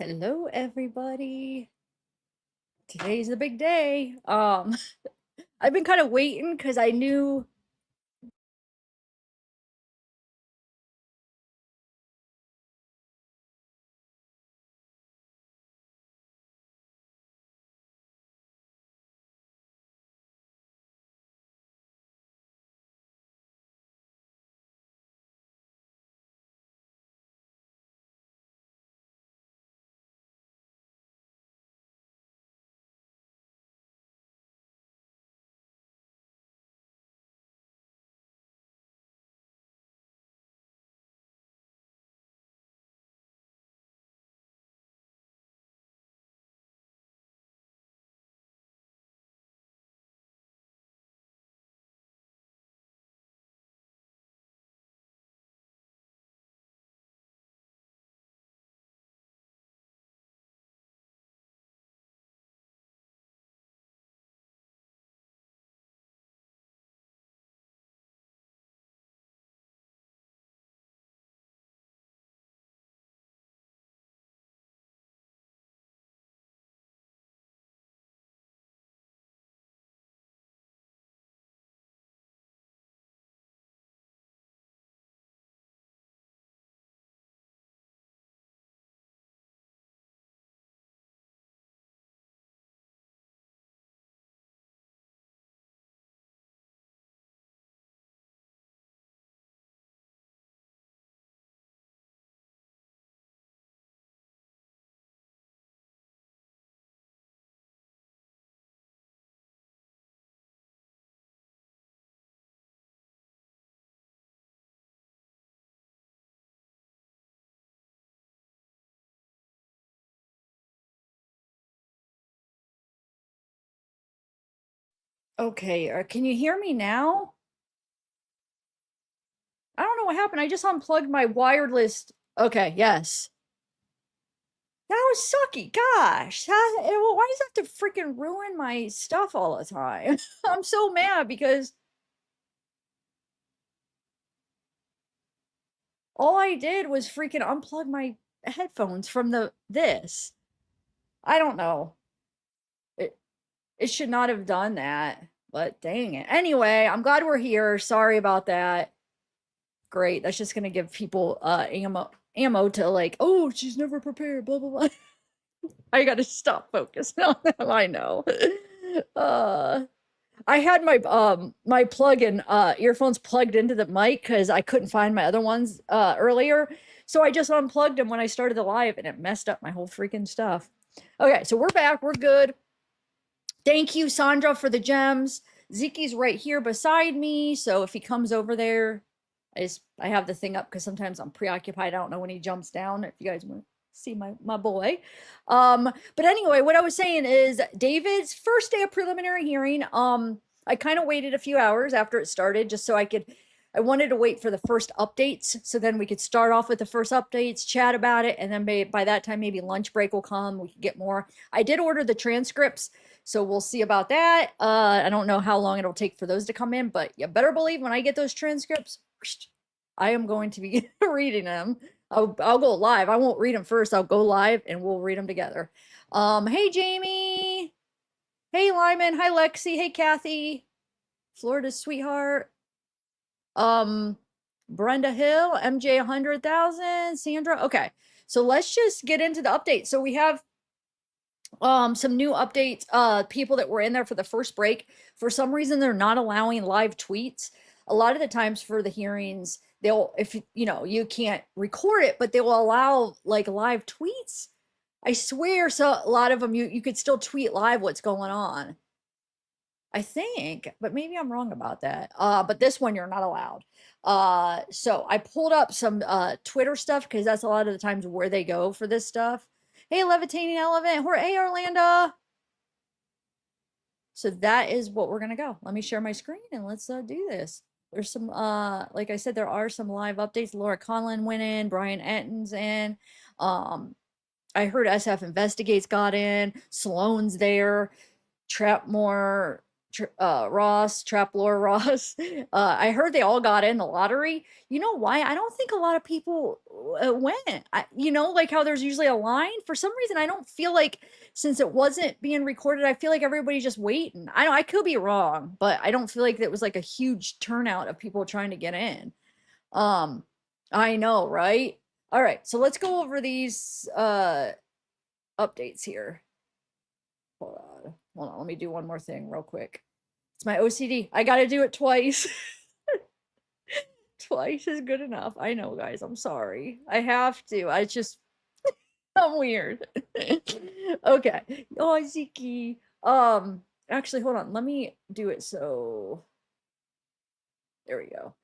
Hello, everybody. Today's the big day. I've been kind of waiting because I knew. Okay, can you hear me now? I don't know what happened. I just unplugged my wireless. Okay, yes. That was sucky. Gosh, why does it have to freaking ruin my stuff all the time? I'm so mad because all I did was freaking unplug my headphones from this. I don't know. It it should not have done that, but dang it. Anyway, I'm glad we're here. Sorry about that. Great. That's just gonna give people ammo to like, oh, she's never prepared, blah blah blah. I gotta stop focusing on that. I know. Uh I had my plug-in earphones plugged into the mic because I couldn't find my other ones earlier. So I just unplugged them when I started the live and it messed up my whole freaking stuff. Okay, so we're back, we're good. Thank you, Sandra, for the gems. Ziki's right here beside me, so if he comes over there, I have the thing up because sometimes I'm preoccupied. I don't know when he jumps down. If you guys want to see my boy, but anyway, what I was saying is David's first day of preliminary hearing. I kind of waited a few hours after it started just so I could. I wanted to wait for the first updates so then we could start off with the first updates, chat about it, and then by that time maybe lunch break will come. We could get more. I did order the transcripts, so we'll see about that. I don't know how long it'll take for those to come in, but you better believe when I get those transcripts, I am going to be reading them. I'll go live. I won't read them first. I'll go live and we'll read them together. Hey Jamie. Hey Lyman. Hi Lexi. Hey Kathy. Florida's sweetheart. Um, Brenda Hill, MJ 100,000, Sandra. Okay, so let's just get into the update. So we have some new updates. People that were in there for the first break, for some reason they're not allowing live tweets. A lot of the times for the hearings, they'll, if you know, you can't record it, but they will allow like live tweets. I swear, so a lot of them you could still tweet live what's going on. I think, but maybe I'm wrong about that. But this one you're not allowed. So I pulled up some Twitter stuff because that's a lot of the times where they go for this stuff. Hey, levitating elephant. Hey, Orlando. So that is what we're gonna go. Let me share my screen and let's do this. There's some like I said, there are some live updates. Laura Conlon went in, Brian Etton's in. I heard SF Investigates got in, Sloan's there, Trapmore, Ross, Traplore Ross. I heard they all got in the lottery. You know why? I don't think a lot of people went. Like how there's usually a line. For some reason, I don't feel like since it wasn't being recorded, I feel like everybody's just waiting. I could be wrong, but I don't feel like it was like a huge turnout of people trying to get in. Um, I know, right? All right, so let's go over these updates here. Hold on, let me do one more thing real quick. It's my OCD. I gotta do it twice. Twice is good enough. I know, guys. I'm sorry. I have to. I'm weird. Okay. Oh, Ziki. Actually, hold on. Let me do it so. There we go.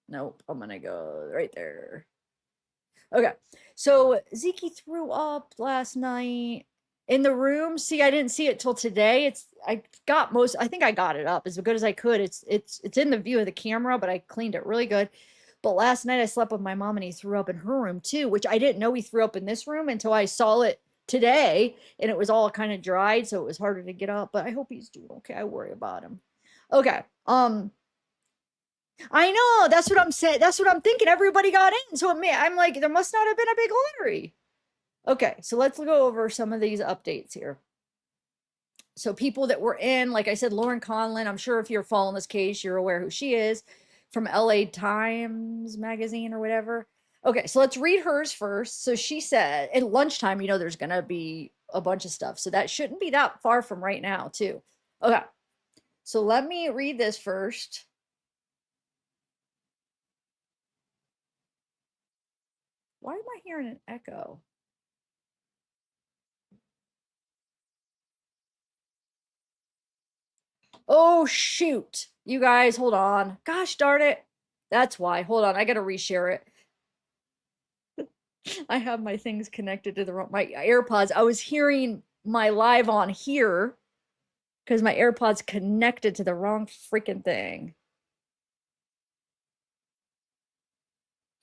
Nope. I'm gonna go right there. Okay. So Ziki threw up last night in the room. See, I didn't see it till today. I think I got it up as good as I could. It's in the view of the camera, but I cleaned it really good. But last night I slept with my mom and he threw up in her room too, which I didn't know he threw up in this room until I saw it today and it was all kind of dried, so it was harder to get up, but I hope he's doing okay. I worry about him. Okay. I know. That's what I'm saying. That's what I'm thinking. Everybody got in. So I'm like, there must not have been a big lottery. Okay, so let's go over some of these updates here. So people that were in, like I said, Lauren Conlon, I'm sure if you're following this case, you're aware who she is, from LA Times magazine or whatever. Okay, so let's read hers first. So she said at lunchtime, there's going to be a bunch of stuff. So that shouldn't be that far from right now, too. Okay, so let me read this first. Why am I hearing an echo? Oh, shoot. You guys, hold on. Gosh darn it. That's why. Hold on. I got to reshare it. I have my things connected to my AirPods. I was hearing my live on here because my AirPods connected to the wrong freaking thing.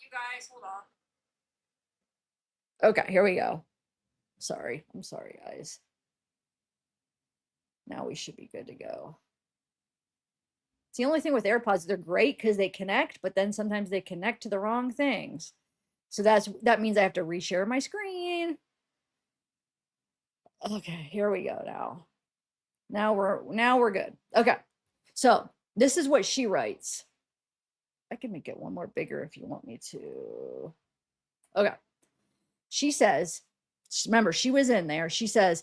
You guys, hold on. Okay, here we go. Sorry. I'm sorry, guys. Now we should be good to go. It's the only thing with AirPods, they're great because they connect, but then sometimes they connect to the wrong things. So that means I have to reshare my screen. Okay, here we go now. Now we're good. Okay. So, this is what she writes. I can make it one more bigger if you want me to. Okay. She says, remember, she was in there. She says,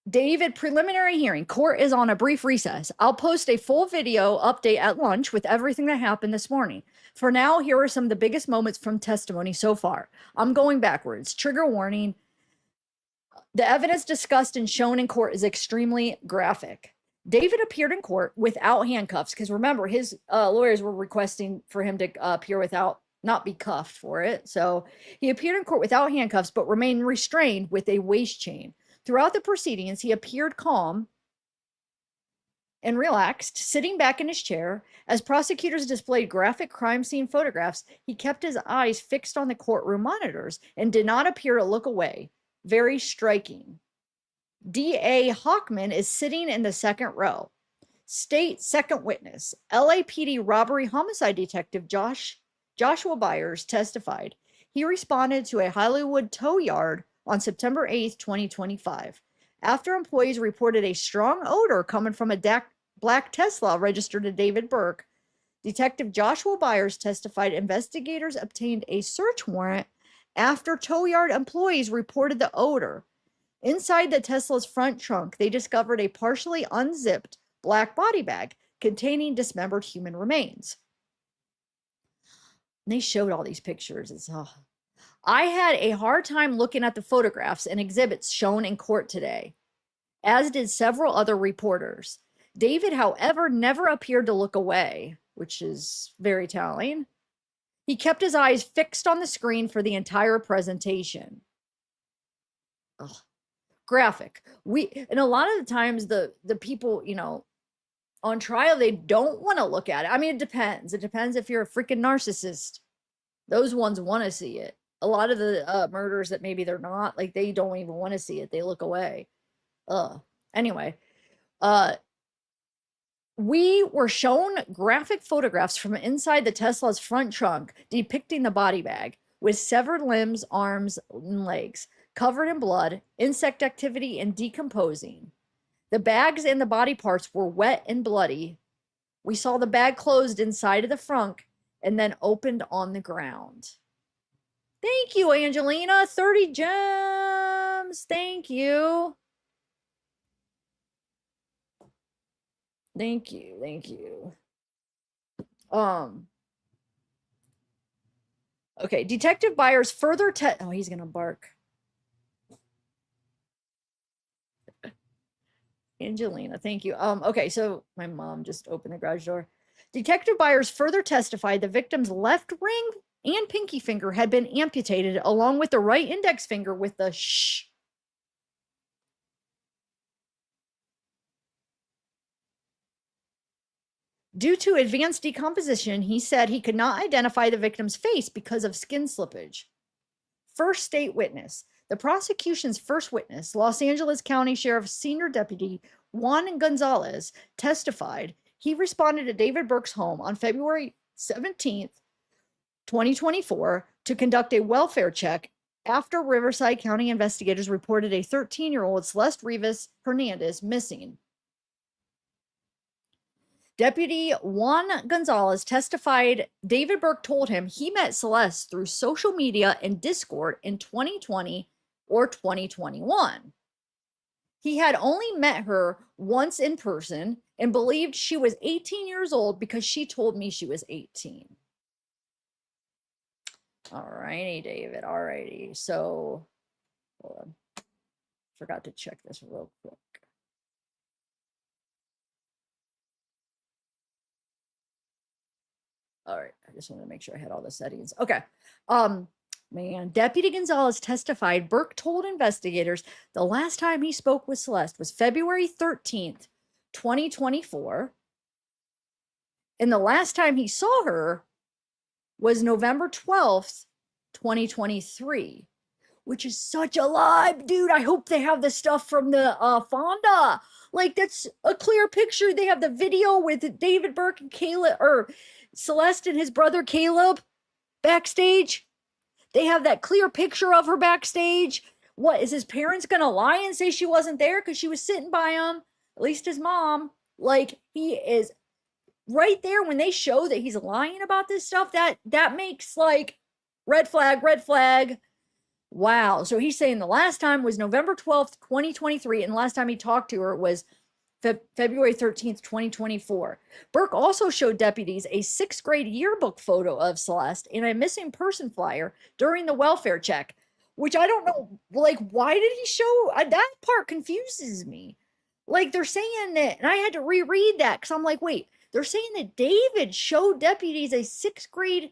David, preliminary hearing. Court is on a brief recess. I'll post a full video update at lunch with everything that happened this morning. For now, here are some of the biggest moments from testimony so far. I'm going backwards. Trigger warning. The evidence discussed and shown in court is extremely graphic. David appeared in court without handcuffs because remember, his lawyers were requesting for him to appear without, not be cuffed for it. So he appeared in court without handcuffs but remained restrained with a waist chain. Throughout the proceedings, he appeared calm and relaxed, sitting back in his chair. As prosecutors displayed graphic crime scene photographs, he kept his eyes fixed on the courtroom monitors and did not appear to look away. Very striking. D.A. Hockman is sitting in the second row. State second witness, LAPD robbery homicide detective Joshua Byers testified. He responded to a Hollywood tow yard on September 8th, 2025, after employees reported a strong odor coming from a black Tesla registered to David Burke. Detective Joshua Byers testified investigators obtained a search warrant after tow yard employees reported the odor. Inside the Tesla's front trunk, they discovered a partially unzipped black body bag containing dismembered human remains. And they showed all these pictures. I had a hard time looking at the photographs and exhibits shown in court today, as did several other reporters. David, however, never appeared to look away, which is very telling. He kept his eyes fixed on the screen for the entire presentation. Ugh. Graphic. And a lot of the times the people, on trial, they don't want to look at it. I mean, it depends. It depends if you're a freaking narcissist. Those ones want to see it. A lot of the murders that maybe they're not, like they don't even want to see it. They look away. Anyway, uh, we were shown graphic photographs from inside the Tesla's front trunk depicting the body bag with severed limbs, arms, and legs, covered in blood, insect activity, and decomposing. The bags and the body parts were wet and bloody. We saw the bag closed inside of the frunk and then opened on the ground. Thank you, Angelina. 30 gems. Thank you. Thank you. Thank you. Okay, Detective Byers further oh, he's gonna bark. Angelina, thank you. Okay, so my mom just opened the garage door. Detective Byers further testified the victim's left ring and pinky finger had been amputated, along with the right index finger with the shh. Due to advanced decomposition, he said he could not identify the victim's face because of skin slippage. First state witness. The prosecution's first witness, Los Angeles County Sheriff's Senior Deputy Juan Gonzalez, testified he responded to David Burke's home on February 17th, 2024, to conduct a welfare check after Riverside County investigators reported a 13-year-old Celeste Rivas Hernandez missing. Deputy Juan Gonzalez testified David Burke told him he met Celeste through social media and Discord in 2020 or 2021. He had only met her once in person and believed she was 18 years old because she told me she was 18. All righty, David. All righty. So, hold on. Forgot to check this real quick. All right, I just wanted to make sure I had all the settings. Okay. Man, Deputy Gonzalez testified Burke told investigators the last time he spoke with Celeste was February 13th, 2024. And the last time he saw her was November 12th, 2023, which is such a lie, dude. I hope they have the stuff from the Fonda. Like, that's a clear picture. They have the video with David Burke and Caleb, or Celeste and his brother Caleb backstage. They have that clear picture of her backstage. What, is his parents gonna lie and say she wasn't there because she was sitting by him? At least his mom. Like, he is right there when they show that he's lying about this stuff. That makes, like, red flag, red flag. Wow. So he's saying the last time was November 12th, 2023, and the last time he talked to her was February 13th, 2024. Burke also showed deputies a 6th grade yearbook photo of Celeste and a missing person flyer during the welfare check, which I don't know, like, why did he show? That part confuses me. Like, they're saying that, and I had to reread that because I'm like, wait, they're saying that David showed deputies a 6th grade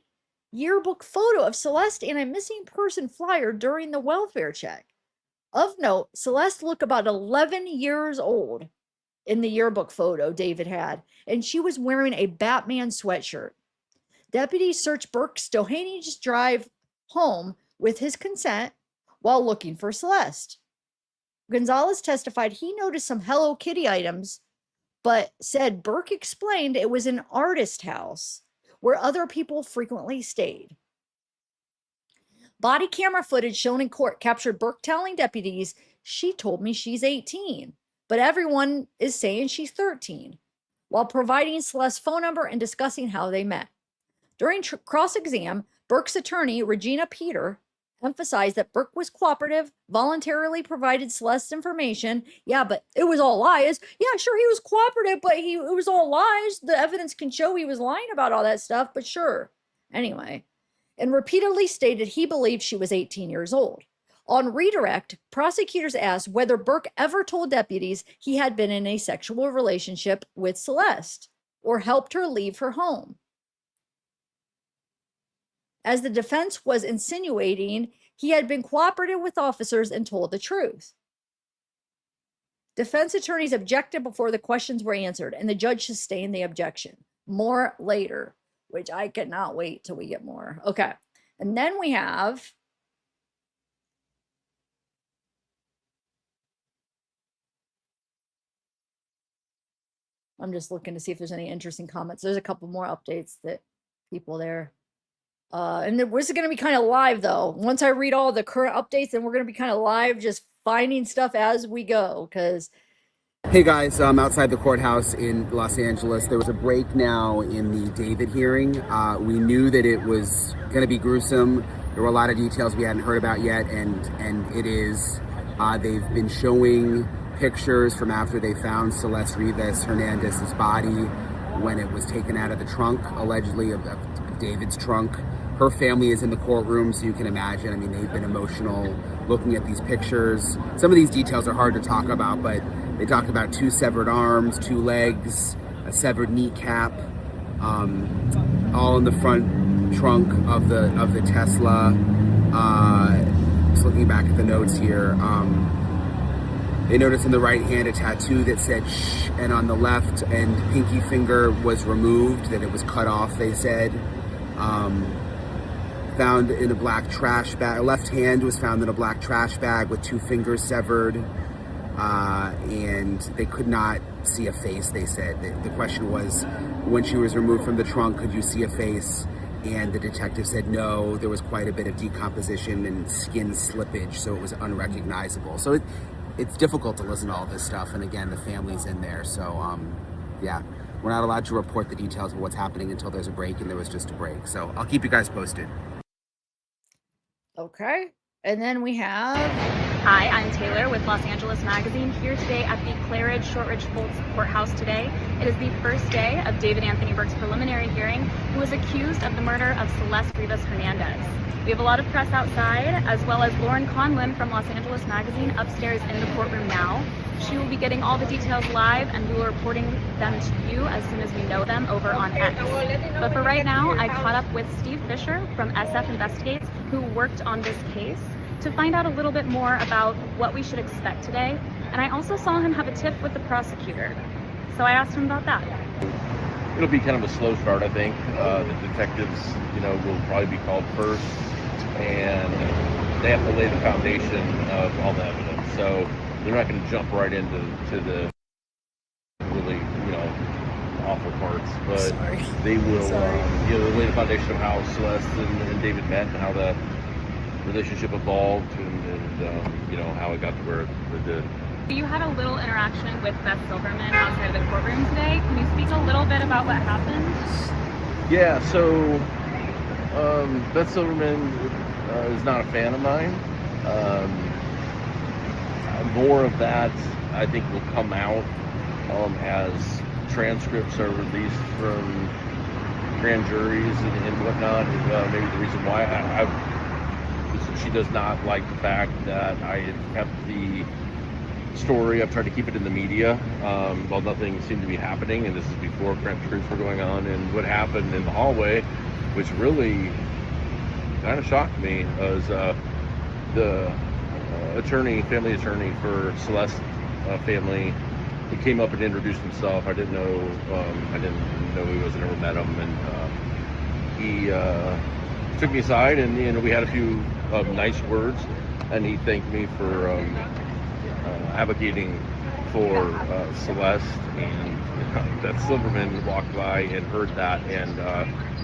yearbook photo of Celeste and a missing person flyer during the welfare check. Of note, Celeste looked about 11 years old in the yearbook photo David had, and she was wearing a Batman sweatshirt. Deputies searched Burke's Doheny Drive home with his consent while looking for Celeste. Gonzalez testified he noticed some Hello Kitty items, but said Burke explained it was an artist house where other people frequently stayed. Body camera footage shown in court captured Burke telling deputies, "She told me she's 18, but everyone is saying she's 13," while providing Celeste's phone number and discussing how they met. During cross-exam, Burke's attorney, Regina Peter, emphasized that Burke was cooperative, voluntarily provided Celeste's information. Yeah, but it was all lies. Yeah, sure, he was cooperative, but it was all lies. The evidence can show he was lying about all that stuff, but sure. Anyway, and repeatedly stated he believed she was 18 years old. On redirect, prosecutors asked whether Burke ever told deputies he had been in a sexual relationship with Celeste or helped her leave her home, as the defense was insinuating he had been cooperative with officers and told the truth. Defense attorneys objected before the questions were answered, and the judge sustained the objection. More later, which I cannot wait till we get more. Okay, and then we have I'm just looking to see if there's any interesting comments. There's a couple more updates that people there. And then this is going to be kind of live though. Once I read all the current updates, then we're going to be kind of live, just finding stuff as we go. Because hey guys, I'm outside the courthouse in Los Angeles. There was a break now in the David hearing. We knew that it was going to be gruesome. There were a lot of details we hadn't heard about yet, and it is. They've been showing pictures from after they found Celeste Rivas Hernandez's body when it was taken out of the trunk, allegedly of David's trunk. Her family is in the courtroom, so you can imagine. I mean, they've been emotional looking at these pictures. Some of these details are hard to talk about, but they talked about 2 severed arms, 2 legs, a severed kneecap, all in the front trunk of the Tesla. Just looking back at the notes here, they noticed in the right hand a tattoo that said "shh," and on the left and pinky finger was removed, that it was cut off, they said. Found in a black trash bag. Left hand was found in a black trash bag with 2 fingers severed, and they could not see a face, they said. The question was, when she was removed from the trunk, could you see a face? And the detective said no, there was quite a bit of decomposition and skin slippage, so it was unrecognizable. So it's difficult to listen to all this stuff, and again, the family's in there, so yeah. We're not allowed to report the details of what's happening until there's a break, and there was just a break. So I'll keep you guys posted. okay, and then we have. Hi, I'm Taylor with Los Angeles Magazine, here today at the Claridge Shortridge Foltz Courthouse today. It is the first day of David Anthony Burke's preliminary hearing, who is accused of the murder of Celeste Rivas Hernandez. We have a lot of press outside, as well as Lauren Conlon from Los Angeles Magazine upstairs in the courtroom now. She will be getting all the details live, and we will be reporting them to you as soon as we know them over on X. But for right now, I caught up with Steve Fisher from SF Investigates, who worked on this case, to find out a little bit more about what we should expect today. And I also saw him have a tiff with the prosecutor. So I asked him about that. It'll be kind of a slow start, I think. The detectives, will probably be called first, and they have to lay the foundation of all the evidence. So they're not going to jump right into the really, awful parts, but they will, lay the foundation of how Celeste and David met and how the relationship evolved, and how it got to where it did. You had a little interaction with Beth Silverman outside of the courtroom today. Can you speak a little bit about what happened? Yeah, so Beth Silverman is not a fan of mine. More of that, I think, will come out as transcripts are released from grand juries and whatnot. Maybe the reason why she does not like the fact that I have kept the story. I've tried to keep it in the media, while nothing seemed to be happening, and this is before grand juries were going on. And what happened in the hallway, which really kind of shocked me, was the family attorney for Celeste family. He came up and introduced himself. I didn't know he was. I never met him, and he took me aside, and we had a few nice words, and he thanked me for advocating for Celeste. And Beth Silverman walked by and heard that, and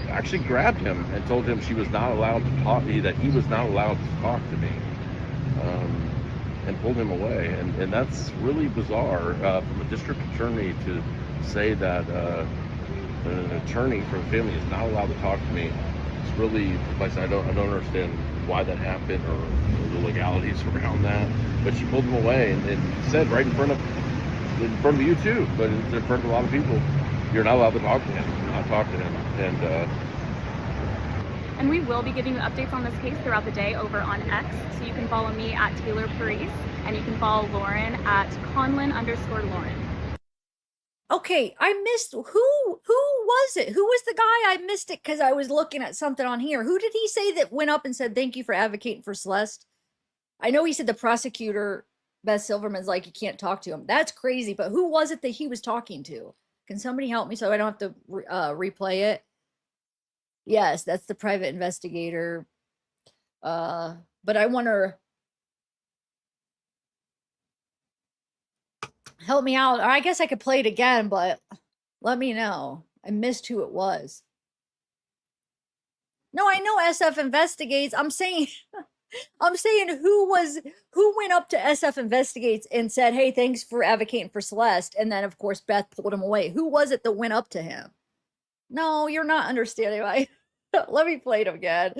actually grabbed him and told him she was not allowed to talk to me, that he was not allowed to talk to me, and pulled him away. And that's really bizarre from a district attorney to say that an attorney for a family is not allowed to talk to me. It's really, like I said, I don't understand why that happened or the legalities around that. But she pulled him away and said right in front of you too, but in front of a lot of people, you're not allowed to talk to him. Not talk to him. And we will be giving you updates on this case throughout the day over on X. So you can follow me at Taylor Parise, and you can follow Lauren at Conlon_Lauren. Okay, I missed who was it? Who was the guy? I missed it because I was looking at something on here. Who did he say that went up and said thank you for advocating for Celeste? I know he said the prosecutor, Beth Silverman's like, you can't talk to him. That's crazy, but who was it that he was talking to? Can somebody help me so I don't have to replay it? Yes, that's the private investigator. But I wonder, help me out. I guess I could play it again, but Let me know. I missed who it was. No, I know SF investigates. I'm saying who went up to SF investigates and said, "Hey, thanks for advocating for Celeste." And then of course Beth pulled him away. Who was it that went up to him? No, you're not understanding. Let me play it again.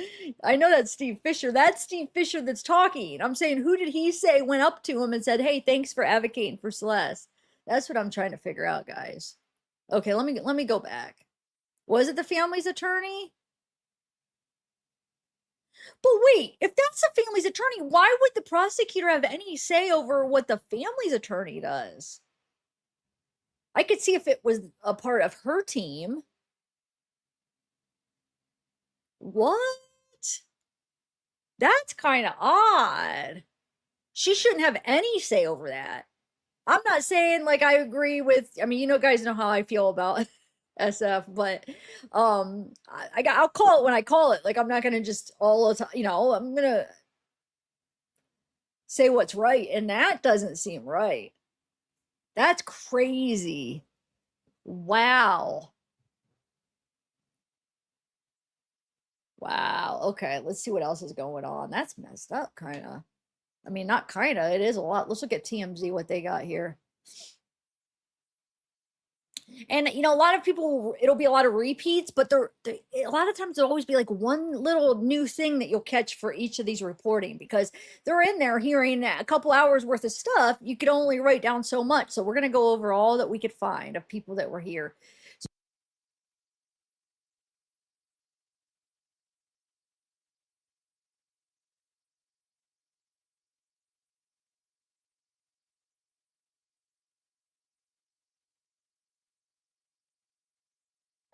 I know that's Steve Fisher. That's Steve Fisher that's talking. I'm saying, who did he say went up to him and said, "Hey, thanks for advocating for Celeste"? That's what I'm trying to figure out, guys. Okay, let me go back. Was it the family's attorney? But wait, if that's the family's attorney, why would the prosecutor have any say over what the family's attorney does? I could see if it was a part of her team. What? That's kind of odd. She shouldn't have any say over that. I'm not saying like I agree with, I mean, guys know how I feel about SF, but I'll call it when I call it. Like, I'm not gonna just all the time, I'm gonna say what's right, and that doesn't seem right. That's crazy. Wow. Wow. Okay, let's see what else is going on. That's messed up, kind of. I mean, not kind of. It is a lot. Let's look at TMZ, what they got here. And a lot of people, it'll be a lot of repeats, but a lot of times there'll always be like one little new thing that you'll catch for each of these reporting, because they're in there hearing a couple hours worth of stuff. You could only write down so much. So we're going to go over all that we could find of people that were here.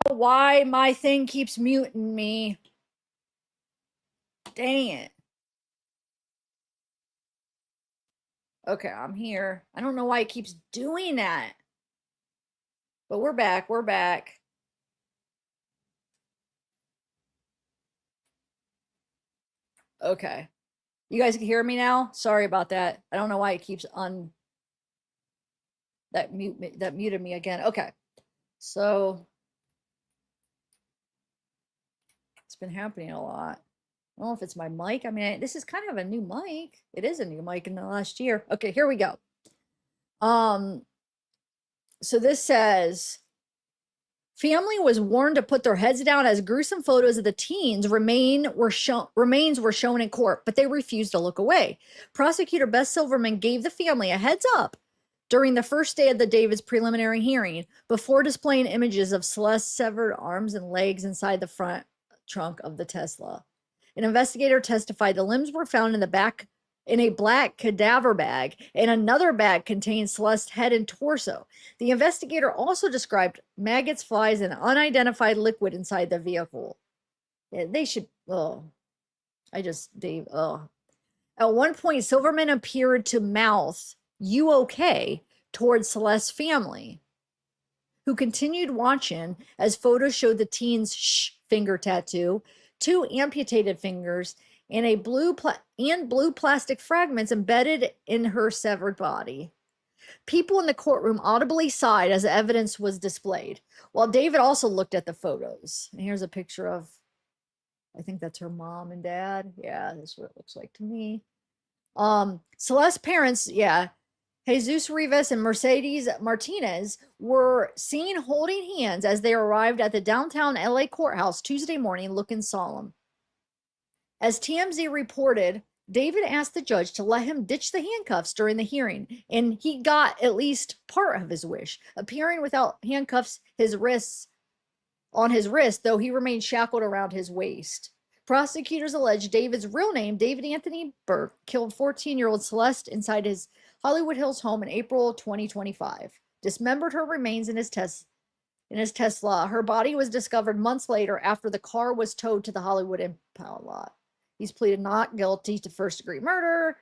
Why my thing keeps muting me? Dang it. Okay, I'm here. I don't know why it keeps doing that. But we're back. We're back. Okay. You guys can hear me now? Sorry about that. I don't know why it keeps that muted me again. Okay. So it's been happening a lot. I don't know if it's my mic. I mean, this is kind of a new mic. It is a new mic in the last year. Okay, here we go. So this says, family was warned to put their heads down as gruesome photos of the teens remains were shown in court, but they refused to look away. Prosecutor Beth Silverman gave the family a heads up during the first day of the David's preliminary hearing before displaying images of Celeste's severed arms and legs inside the front trunk of the Tesla. An investigator testified the limbs were found in the back in a black cadaver bag, and another bag contained Celeste's head and torso. The investigator also described maggots, flies, and unidentified liquid inside the vehicle. Yeah, they should, Dave, At one point, Silverman appeared to mouth, "You okay?" towards Celeste's family, who continued watching as photos showed the teen's finger tattoo, 2 amputated fingers, and blue plastic fragments embedded in her severed body. People in the courtroom audibly sighed as the evidence was displayed, while David also looked at the photos. And here's a picture of, I think that's her mom and dad. Yeah, that's what it looks like to me. Celeste's parents, yeah, Jesus Rivas and Mercedes Martinez, were seen holding hands as they arrived at the downtown LA courthouse Tuesday morning, looking solemn. As TMZ reported, David asked the judge to let him ditch the handcuffs during the hearing, and he got at least part of his wish, appearing without handcuffs on his wrist, though he remained shackled around his waist. Prosecutors allege David's real name, David Anthony Burke, killed 14-year-old Celeste inside his Hollywood Hills home in April 2025. Dismembered her remains in his Tesla. Her body was discovered months later after the car was towed to the Hollywood impound lot. He's pleaded not guilty to first-degree murder,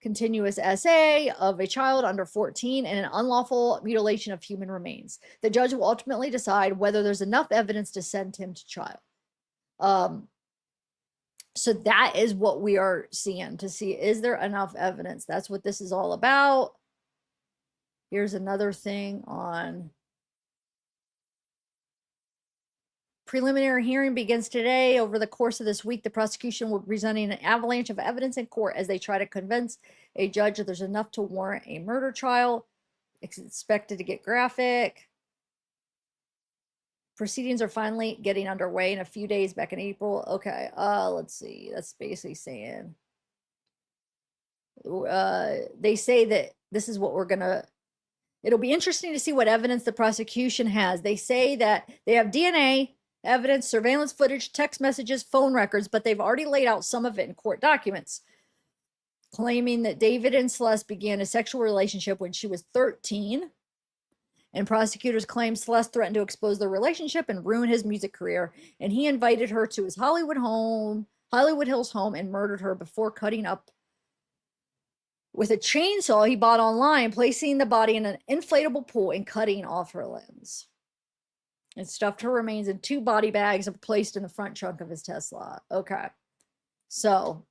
continuous SA of a child under 14, and an unlawful mutilation of human remains. The judge will ultimately decide whether there's enough evidence to send him to trial. So that is what we are seeing, to see, is there enough evidence? That's what this is all about. Here's another thing on preliminary hearing begins today. Over the course of this week, the prosecution will be presenting an avalanche of evidence in court as they try to convince a judge that there's enough to warrant a murder trial. It's expected to get graphic. Proceedings are finally getting underway in a few days back in April. Okay, let's see. That's basically saying they say that this is what we're gonna. It'll be interesting to see what evidence the prosecution has. They say that they have DNA evidence, surveillance footage, text messages, phone records, but they've already laid out some of it in court documents, claiming that David and Celeste began a sexual relationship when she was 13. And prosecutors claim Celeste threatened to expose their relationship and ruin his music career. And he invited her to his Hollywood Hills home, and murdered her before cutting up with a chainsaw he bought online, placing the body in an inflatable pool and cutting off her limbs. And stuffed her remains in 2 body bags and placed in the front trunk of his Tesla. Okay. So,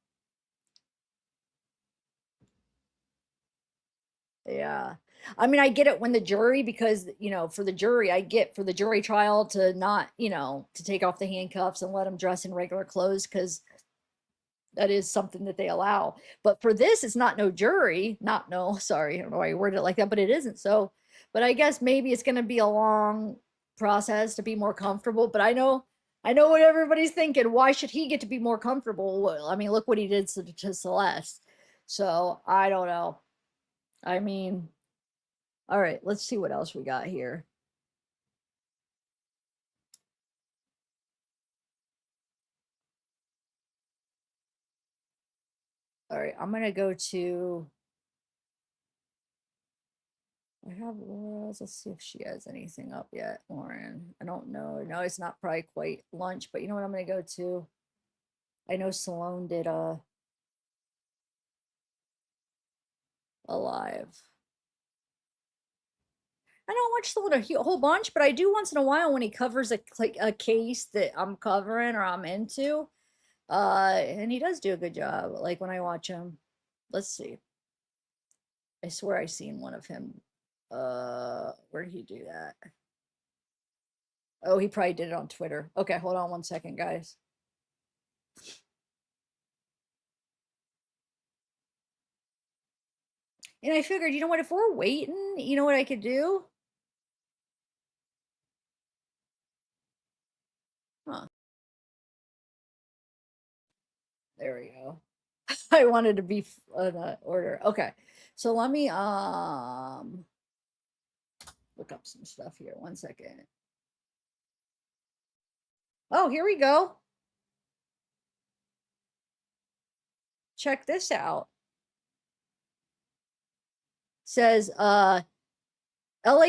yeah. I mean, I get it when the jury, because, you know, for the jury, I get for the jury trial to not, you know, to take off the handcuffs and let him dress in regular clothes, because that is something that they allow. But for this, it's not no jury, sorry, I don't know why I worded it like that, but it isn't. So, but I guess maybe it's going to be a long process to be more comfortable. But I know what everybody's thinking. Why should he get to be more comfortable? Well, I mean, look what he did to Celeste. So I don't know. I mean, all right, let's see what else we got here. All right, I'm gonna go to. Let's see if she has anything up yet, Lauren. I don't know. No, it's not probably quite lunch, but you know what I'm gonna go to? I know Salone did a live. I don't watch Salone a whole bunch, but I do once in a while when he covers a case that I'm covering or I'm into. And he does do a good job. Like when I watch him, let's see. I swear I seen one of him. Where did he do that? Oh, he probably did it on Twitter. Okay, hold on one second, guys. And I figured, you know what, if we're waiting, you know what I could do? Huh. There we go. I wanted to be in order. Okay. So let me look up some stuff here. One second. Oh, here we go. Check this out. Says LA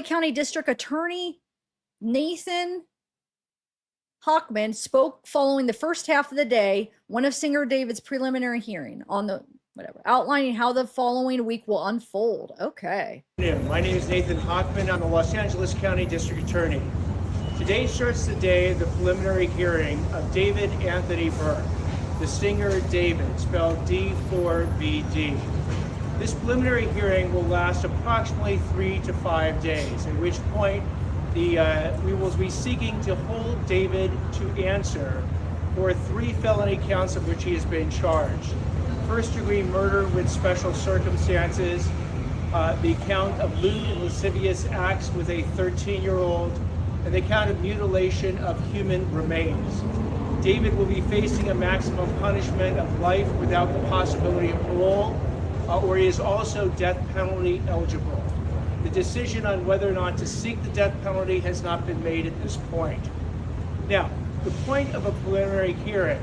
County District Attorney Nathan Hochman spoke following the first half of the day, one of singer David's preliminary hearing on the outlining how the following week will unfold. Okay. My name is Nathan Hochman. I'm the Los Angeles County District Attorney. Today starts the day of the preliminary hearing of David Anthony Burke, the singer David, spelled D4VD. This preliminary hearing will last approximately 3 to 5 days, at which point we will be seeking to hold David to answer for 3 felony counts of which he has been charged. First-degree murder with special circumstances, the count of lewd and lascivious acts with a 13-year-old, and the count of mutilation of human remains. David will be facing a maximum punishment of life without the possibility of parole, or he is also death penalty eligible. The decision on whether or not to seek the death penalty has not been made at this point. Now, the point of a preliminary hearing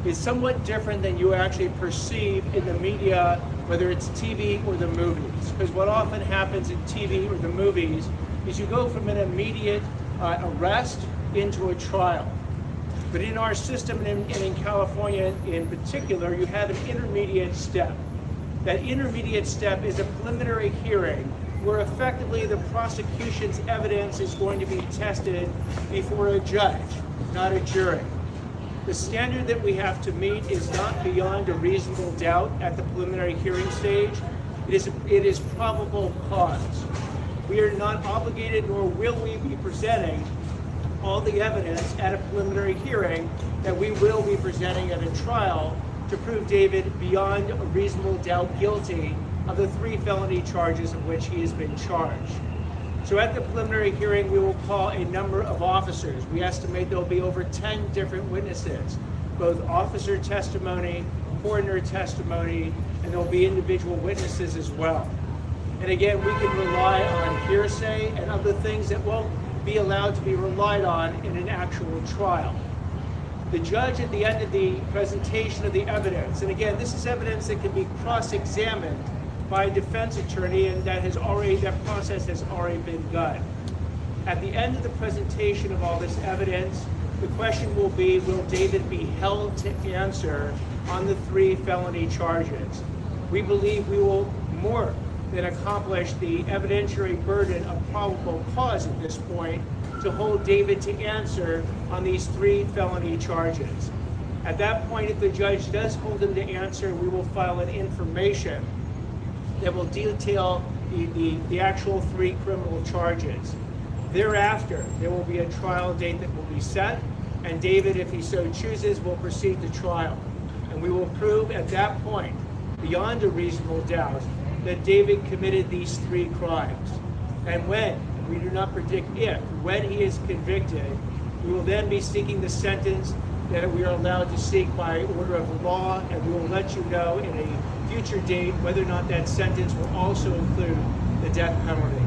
is somewhat different than you actually perceive in the media, whether it's TV or the movies. Because what often happens in TV or the movies is you go from an immediate arrest into a trial. But in our system, and in California in particular, you have an intermediate step. That intermediate step is a preliminary hearing where effectively the prosecution's evidence is going to be tested before a judge, not a jury. The standard that we have to meet is not beyond a reasonable doubt at the preliminary hearing stage. It is probable cause. We are not obligated, nor will we be presenting all the evidence at a preliminary hearing that we will be presenting at a trial to prove David beyond a reasonable doubt guilty of the 3 felony charges of which he has been charged. So at the preliminary hearing, we will call a number of officers. We estimate there will be over 10 different witnesses, both officer testimony, coroner testimony, and there will be individual witnesses as well. And again, we can rely on hearsay and other things that won't be allowed to be relied on in an actual trial. The judge at the end of the presentation of the evidence, and again, this is evidence that can be cross-examined by a defense attorney, and that process has already been done. At the end of the presentation of all this evidence, the question will be, will David be held to answer on the 3 felony charges? We believe we will more than accomplish the evidentiary burden of probable cause at this point to hold David to answer on these 3 felony charges. At that point, if the judge does hold him to answer, we will file an information that will detail the actual 3 criminal charges. Thereafter, there will be a trial date that will be set, and David, if he so chooses, will proceed to trial. And we will prove at that point, beyond a reasonable doubt, that David committed these 3 crimes. And when, we do not predict if, when he is convicted, we will then be seeking the sentence that we are allowed to seek by order of law, and we will let you know in a future date whether or not that sentence will also include the death penalty.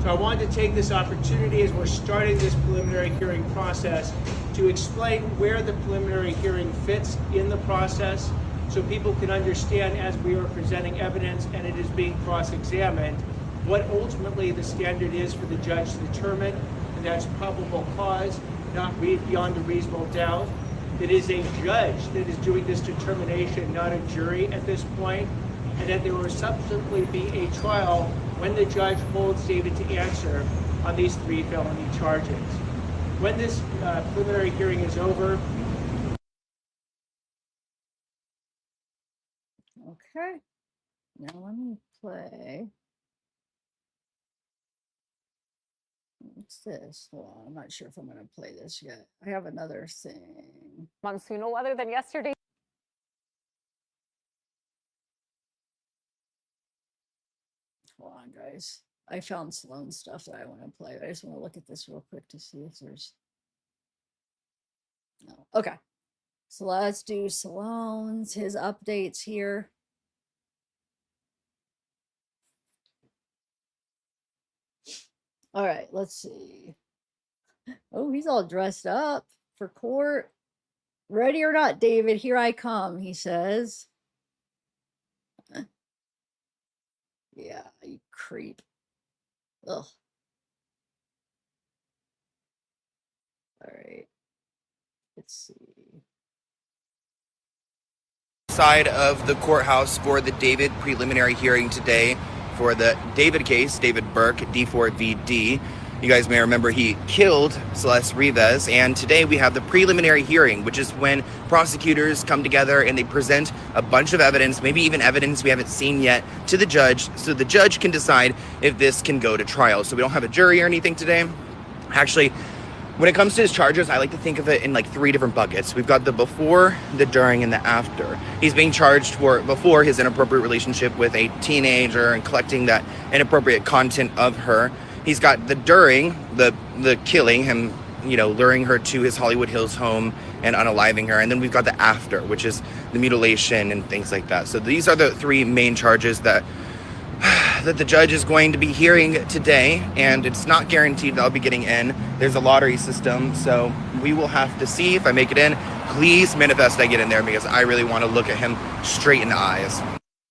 So I wanted to take this opportunity as we're starting this preliminary hearing process to explain where the preliminary hearing fits in the process so people can understand as we are presenting evidence and it is being cross-examined what ultimately the standard is for the judge to determine, and that's probable cause, not beyond a reasonable doubt. It is a judge that is doing this determination, not a jury at this point, and that there will subsequently be a trial when the judge holds David to answer on these 3 felony charges. When this preliminary hearing is over. Okay, now let me play. What's this? Hold on, I'm not sure if I'm going to play this yet. I have another thing. Monsoonal weather than yesterday. Hold on, guys. I found Sloan stuff that I want to play. I just want to look at this real quick to see if there's. No. Okay. So let's do Sloan's, his updates here. All right, let's see. Oh, he's all dressed up for court. Ready or not, David, here I come, he says. Yeah, you creep. Ugh. All right. Let's see. Side of the courthouse for the David preliminary hearing today for the David case, David Burke, D4VD. You guys may remember he killed Celeste Rivas, and today we have the preliminary hearing, which is when prosecutors come together and they present a bunch of evidence, maybe even evidence we haven't seen yet, to the judge, so the judge can decide if this can go to trial. So we don't have a jury or anything today. Actually, when it comes to his charges, I like to think of it in like 3 different buckets. We've got the before, the during, and the after. He's being charged for before his inappropriate relationship with a teenager and collecting that inappropriate content of her. He's got the during, the killing, him, luring her to his Hollywood Hills home and unaliving her. And then we've got the after, which is the mutilation and things like that. So these are the 3 main charges that the judge is going to be hearing today, and it's not guaranteed that I'll be getting in. There's a lottery system, so we will have to see if I make it in. Please manifest I get in there, because I really want to look at him straight in the eyes.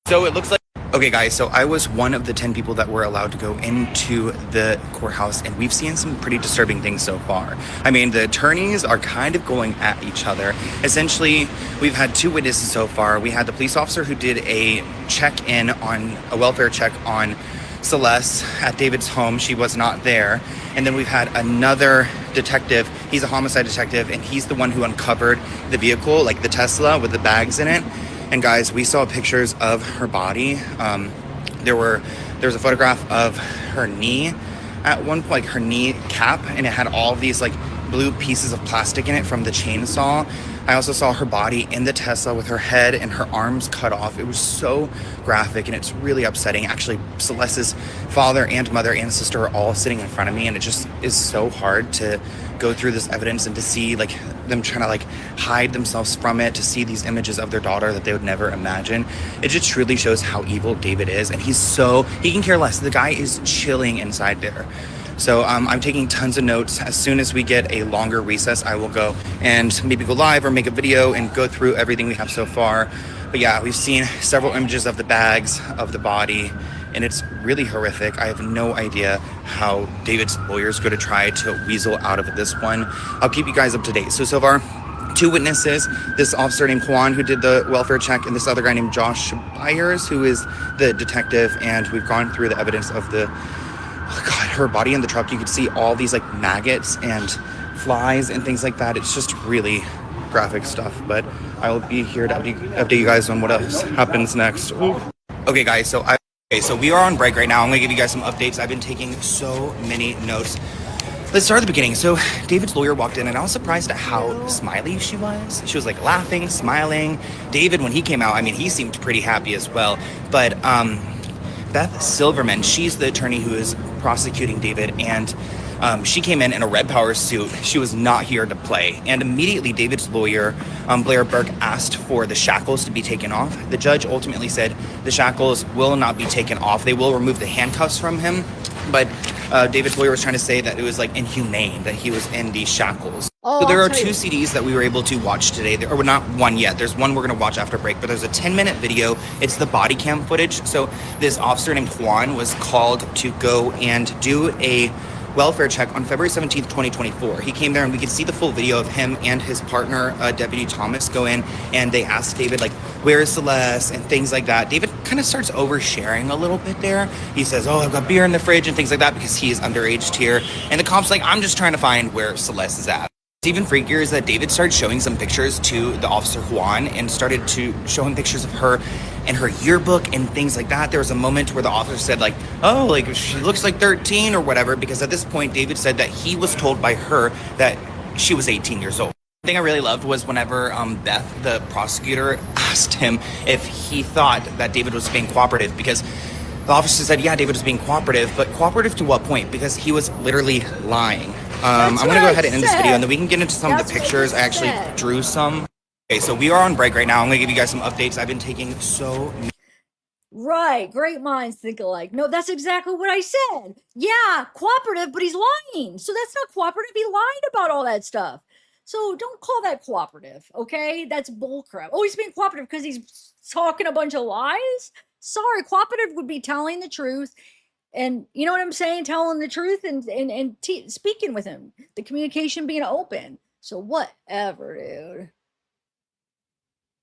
So it looks like, okay guys, so I was one of the 10 people that were allowed to go into the courthouse, and we've seen some pretty disturbing things so far. I mean, the attorneys are kind of going at each other. Essentially, we've had 2 witnesses so far. We had the police officer who did a check-in on, a welfare check on Celeste at David's home. She was not there. And then we've had another detective. He's a homicide detective, and he's the one who uncovered the vehicle, like the Tesla with the bags in it. And guys, we saw pictures of her body. There was a photograph of her knee at one point, like her knee cap, and it had all of these like blue pieces of plastic in it from the chainsaw. I also saw her body in the Tesla with her head and her arms cut off. It was so graphic and it's really upsetting. Actually, Celeste's father and mother and sister are all sitting in front of me, and it just is so hard to go through this evidence and to see like them trying to like hide themselves from it, to see these images of their daughter that they would never imagine. It just truly shows how evil David is, and he can care less. The guy is chilling inside there. So I'm taking tons of notes. As soon as we get a longer recess, I will go and maybe go live or make a video and go through everything we have so far. But yeah, we've seen several images of the bags, of the body, and it's really horrific. I have no idea how David's lawyers going to try to weasel out of this one. I'll keep you guys up to date. So far, 2 witnesses, this officer named Juan who did the welfare check, and this other guy named Josh Byers who is the detective, and we've gone through the evidence of the her body in the truck. You could see all these like maggots and flies and things like that. It's just really graphic stuff, but I will be here to update you guys on what else happens next. Ooh. Okay guys, so we are on break right now. I'm gonna give you guys some updates. I've been taking so many notes. Let's start at the beginning. So David's lawyer walked in, and I was surprised at how smiley she was. She was like laughing, smiling. David, when he came out, I mean, he seemed pretty happy as well. But Beth Silverman, she's the attorney who is prosecuting David, and she came in a red power suit. She was not here to play. And immediately David's lawyer, Blair Burke, asked for the shackles to be taken off. The judge ultimately said the shackles will not be taken off. They will remove the handcuffs from him. But David's lawyer was trying to say that it was like inhumane that he was in these shackles. Oh, so there are 2 CDs that we were able to watch today. Or not one yet. There's one we're going to watch after break, but there's a 10-minute video. It's the body cam footage. So this officer named Juan was called to go and do a welfare check on February 17th, 2024. He came there, and we could see the full video of him and his partner, Deputy Thomas, go in, and they asked David, like, where is Celeste, and things like that. David kind of starts oversharing a little bit there. He says, oh, I've got beer in the fridge and things like that because he is underage here. And the cop's like, I'm just trying to find where Celeste is at. Even freakier is that David started showing some pictures to the officer Juan and started to show him pictures of her and her yearbook and things like that. There was a moment where the officer said like, oh, like she looks like 13 or whatever, because at this point David said that he was told by her that she was 18 years old. The thing I really loved was whenever Beth, the prosecutor, asked him if he thought that David was being cooperative, because the officer said, yeah, David was being cooperative, but cooperative to what point? Because he was literally lying. I'm going to go ahead and end this video, and then we can get into some of the pictures. I actually drew some. Okay, so we are on break right now. I'm going to give you guys some updates. I've been taking so many. Right, great minds think alike. No, that's exactly what I said. Yeah, cooperative, but he's lying. So that's not cooperative. He lied about all that stuff. So don't call that cooperative, okay? That's bullcrap. Oh, he's being cooperative because he's talking a bunch of lies? Sorry, cooperative would be telling the truth. And you know what I'm saying? Telling the truth and speaking with him. The communication being open. So whatever, dude.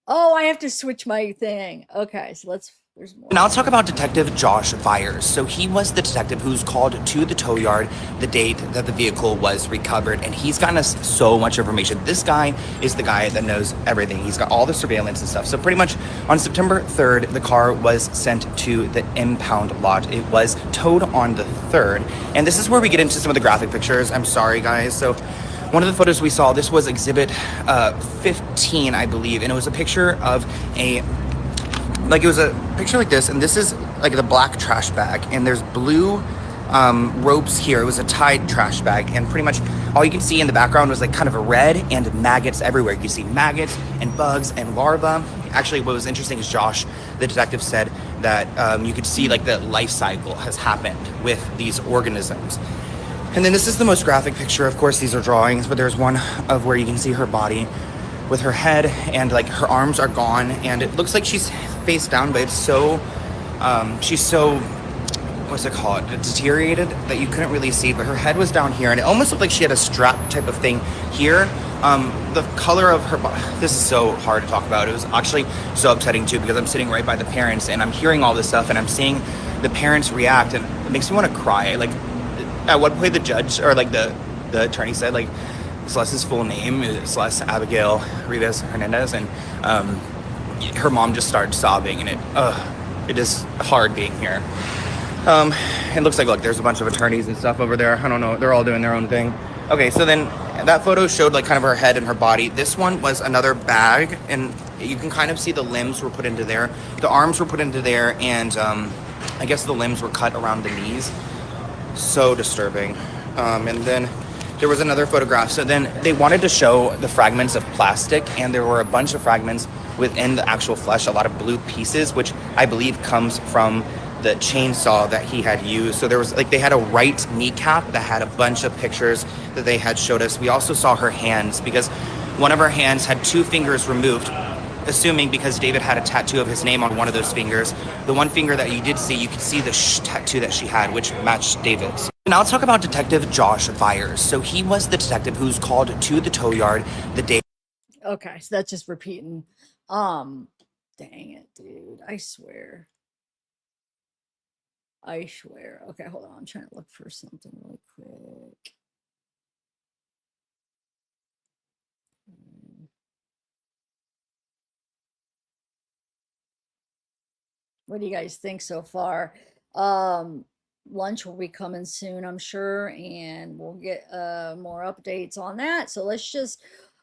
Oh, I have to switch my thing. Okay, so there's more. Now let's talk about Detective Josh Byers. So he was the detective who's called to the tow yard the date that the vehicle was recovered, and he's gotten us so much information. This guy is the guy that knows everything. He's got all the surveillance and stuff. So pretty much on September 3rd, the car was sent to the impound lot. It was towed on the 3rd, and this is where we get into some of the graphic pictures. I'm sorry, guys. So one of the photos we saw, this was exhibit 15, I believe, and it was a picture of it was a picture like this, and this is like the black trash bag, and there's blue ropes here. It was a tied trash bag, and pretty much all you can see in the background was like kind of a red and maggots everywhere. You can see maggots and bugs and larvae. Actually, what was interesting is Josh, the detective, said that you could see like the life cycle has happened with these organisms. And then this is the most graphic picture. Of course, these are drawings, but there's one of where you can see her body with her head, and like her arms are gone, and it looks like she's face down, but it's so she's so, what's it called, deteriorated that you couldn't really see, but her head was down here, and it almost looked like she had a strap type of thing here. The color of her body, this is so hard to talk about. It was actually so upsetting too, because I'm sitting right by the parents and I'm hearing all this stuff and I'm seeing the parents react, and it makes me want to cry. Like at one point the judge, or like the attorney said, like, Celeste's full name is Celeste Abigail Rivas Hernandez, and her mom just started sobbing, and it is hard being here. It looks like, look, there's a bunch of attorneys and stuff over there. I don't know, they're all doing their own thing. Okay, so then That photo showed like kind of her head and her body. This one was another bag, and you can kind of see the limbs were put into there. The arms were put into there, and I guess the limbs were cut around the knees. So disturbing. And then there was another photograph. So then they wanted to show the fragments of plastic, and there were a bunch of fragments within the actual flesh, a lot of blue pieces, which I believe comes from the chainsaw that he had used. So there was like, they had a right kneecap that had a bunch of pictures that they had showed us. We also saw her hands, because one of her hands had 2 fingers removed, assuming because David had a tattoo of his name on one of those fingers. The one finger that you did see, you could see the tattoo that she had, which matched David's. Now let's talk about Detective Josh Vyers. So he was the detective who's called to the tow yard the day. Okay, so that's just repeating. Dang it, dude. I swear. Okay, hold on. I'm trying to look for something really quick. What do you guys think so far? Lunch will be coming soon, I'm sure, and we'll get more updates on that. So let's just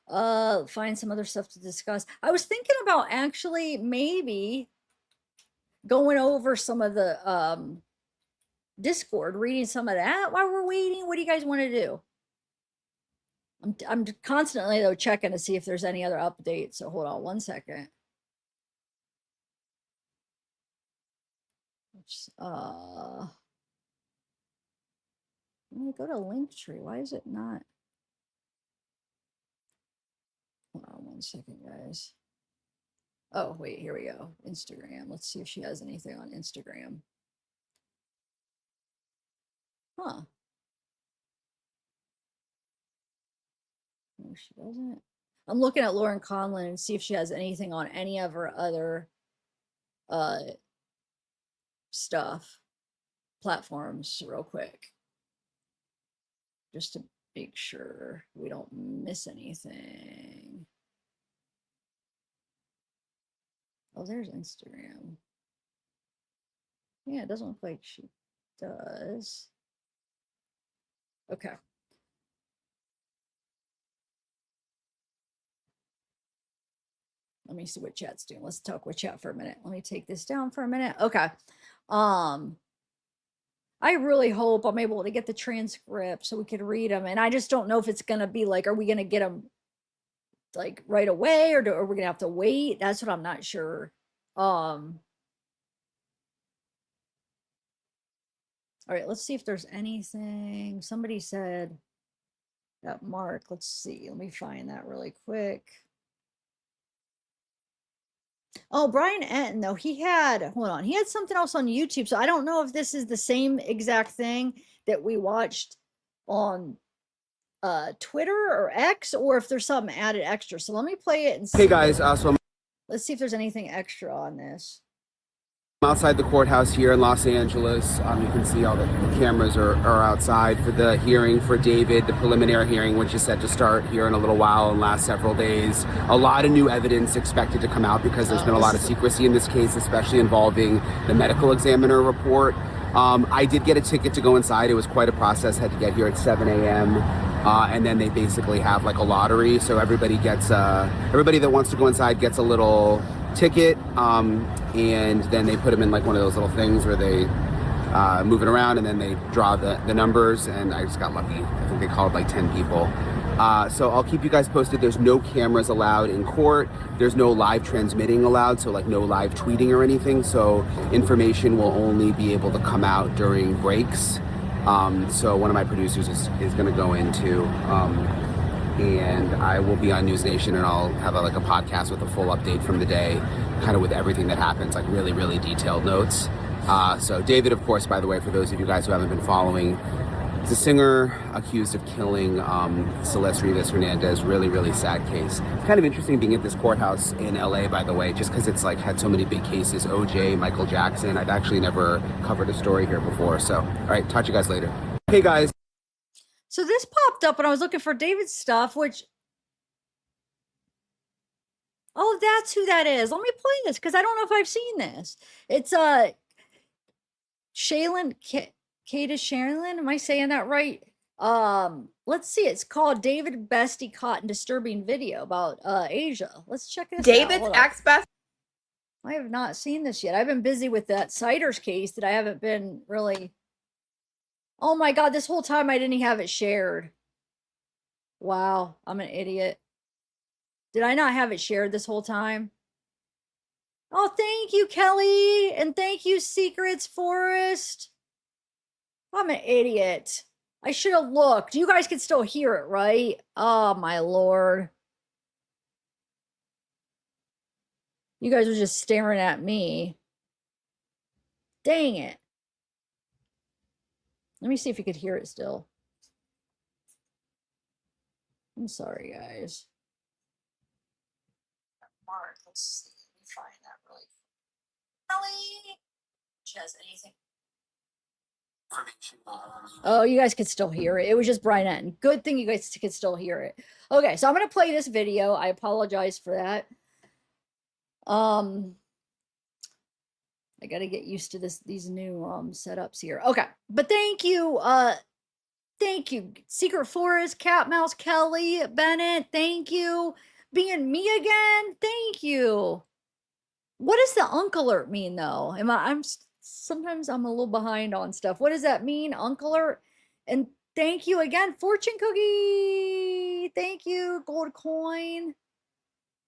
find some other stuff to discuss. I was thinking about actually maybe going over some of the Discord, reading some of that while we're waiting. What do you guys want to do? I'm constantly though checking to see if there's any other updates. So hold on one second. Let me go to Linktree. Why is it not? Hold on one second, guys. Oh, wait, here we go. Instagram. Let's see if she has anything on Instagram. Huh. No, she doesn't. I'm looking at Lauren Conlon and see if she has anything on any of her other stuff, platforms real quick. Just to make sure we don't miss anything. Oh, there's Instagram. Yeah, it doesn't look like she does. Okay. Let me see what chat's doing. Let's talk with chat for a minute. Let me take this down for a minute. Okay. I really hope I'm able to get the transcript so we can read them. And I just don't know if it's going to be like, are we going to get them like right away, or are we going to have to wait? That's what I'm not sure. All right, let's see if there's anything. Somebody said that Mark. Let's see. Let me find that really quick. Oh, Brian Enton, though, he had something else on YouTube. So I don't know if this is the same exact thing that we watched on Twitter or X, or if there's something added extra. So let me play it and see. Hey guys, Let's see if there's anything extra on this. I'm outside the courthouse here in Los Angeles. You can see all the cameras are outside for the hearing for David, the preliminary hearing, which is set to start here in a little while and last several days. A lot of new evidence expected to come out because there's been a lot of secrecy in this case, especially involving the medical examiner report. I did get a ticket to go inside. It was quite a process. Had to get here at 7 a.m. And then they basically have like a lottery. So everybody that wants to go inside gets a little ticket, and then they put them in like one of those little things where they move it around, and then they draw the numbers. And I just got lucky. I think they called like 10 people. So I'll keep you guys posted. There's no cameras allowed in court. There's no live transmitting allowed, so like no live tweeting or anything. So information will only be able to come out during breaks. So one of my producers is going to go into, and I will be on News Nation, and I'll have a podcast with a full update from the day, kind of with everything that happens, like really, really detailed notes. So David, of course, by the way, for those of you guys who haven't been following, is a singer accused of killing Celeste Rivas Hernandez. Really, really sad case. Kind of interesting being at this courthouse in LA, by the way, just because it's like had so many big cases. OJ, Michael Jackson. I've actually never covered a story here before. So, all right, talk to you guys later. Hey guys. So this popped up when I was looking for David's stuff, which, oh, that's who that is. Let me play this because I don't know if I've seen this. It's Shaylin, Kata Shaylin. Am I saying that right? Let Let's see. It's called David Bestie Caught in Disturbing Video about Asia. Let's check this out. David's ex-best. I have not seen this yet. I've been busy with that Siders case that I haven't been really. Oh my God, this whole time I didn't have it shared. Wow, I'm an idiot. Did I not have it shared this whole time? Oh, thank you, Kelly. And thank you, Secrets Forest. I'm an idiot. I should have looked. You guys can still hear it, right? Oh, my Lord. You guys were just staring at me. Dang it. Let me see if you could hear it still. I'm sorry, guys. Mark, let's see. Let me find that really. Kelly, she has anything. Oh, you guys could still hear it. It was just Brian Etten. Good thing you guys could still hear it. Okay, so I'm gonna play this video. I apologize for that. I gotta get used to these new setups here. Okay, but thank you, Secret Forest, Cat Mouse, Kelly, Bennett. Thank you, being me again. Thank you. What does the Unk Alert mean though? Sometimes I'm a little behind on stuff. What does that mean, Unk Alert? And thank you again, Fortune Cookie. Thank you, Gold Coin.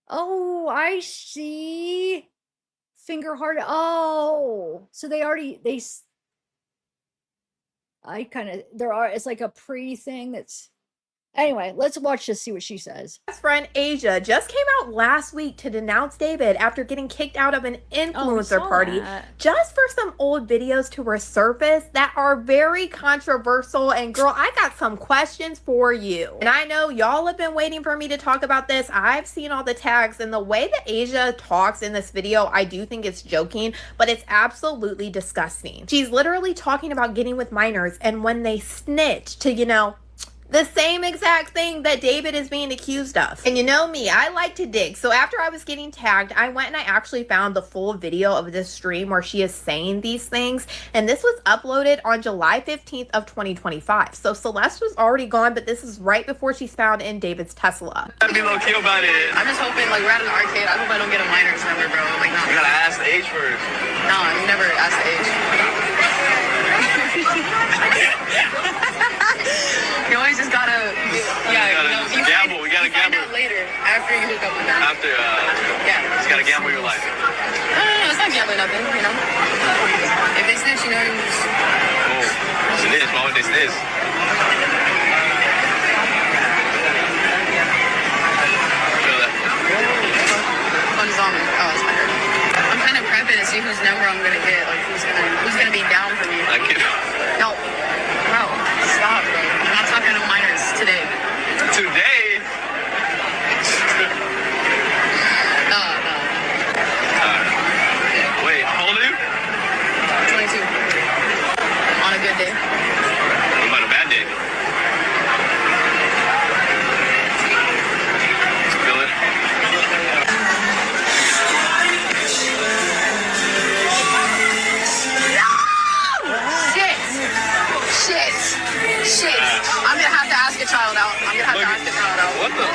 Oh, I see. Finger heart. Oh, so it's like a pre thing that's. Anyway, let's watch this, see what she says. Best friend Asia just came out last week to denounce David after getting kicked out of an influencer party just for some old videos to resurface that are very controversial. And girl, I got some questions for you. And I know y'all have been waiting for me to talk about this. I've seen all the tags, and the way that Asia talks in this video, I do think it's joking, but it's absolutely disgusting. She's literally talking about getting with minors, and when they snitch to, you know, the same exact thing that David is being accused of. And you know me, I like to dig. So after I was getting tagged, I went and I actually found the full video of this stream where she is saying these things. And this was uploaded on July 15th of 2025. So Celeste was already gone, but this is right before she's found in David's Tesla. Gotta be low key about it. I'm just hoping, like, we're at an arcade. I hope I don't get a minor's number, bro. Like, no. You gotta ask the age first. No, you never asked the age. You always just gotta, you gamble. We gotta gamble. Find out later, after you hook up with them. After, yeah. You just gotta gamble your life. No, it's not gambling nothing, you know. If they snitch, you know, you just. Oh, snitch. Why would they snitch? Fun is on me. Oh, it's my turn. I'm kind of prepping to see whose number I'm gonna get. Like, who's gonna be down for me. I kid. No. Bro, stop, bro. I'm not talking to minors today. Today? No. Wait, how old are you? 22. On a good day. What about a bad day? Feel it? Shit. I'm gonna have to ask a child out. What the?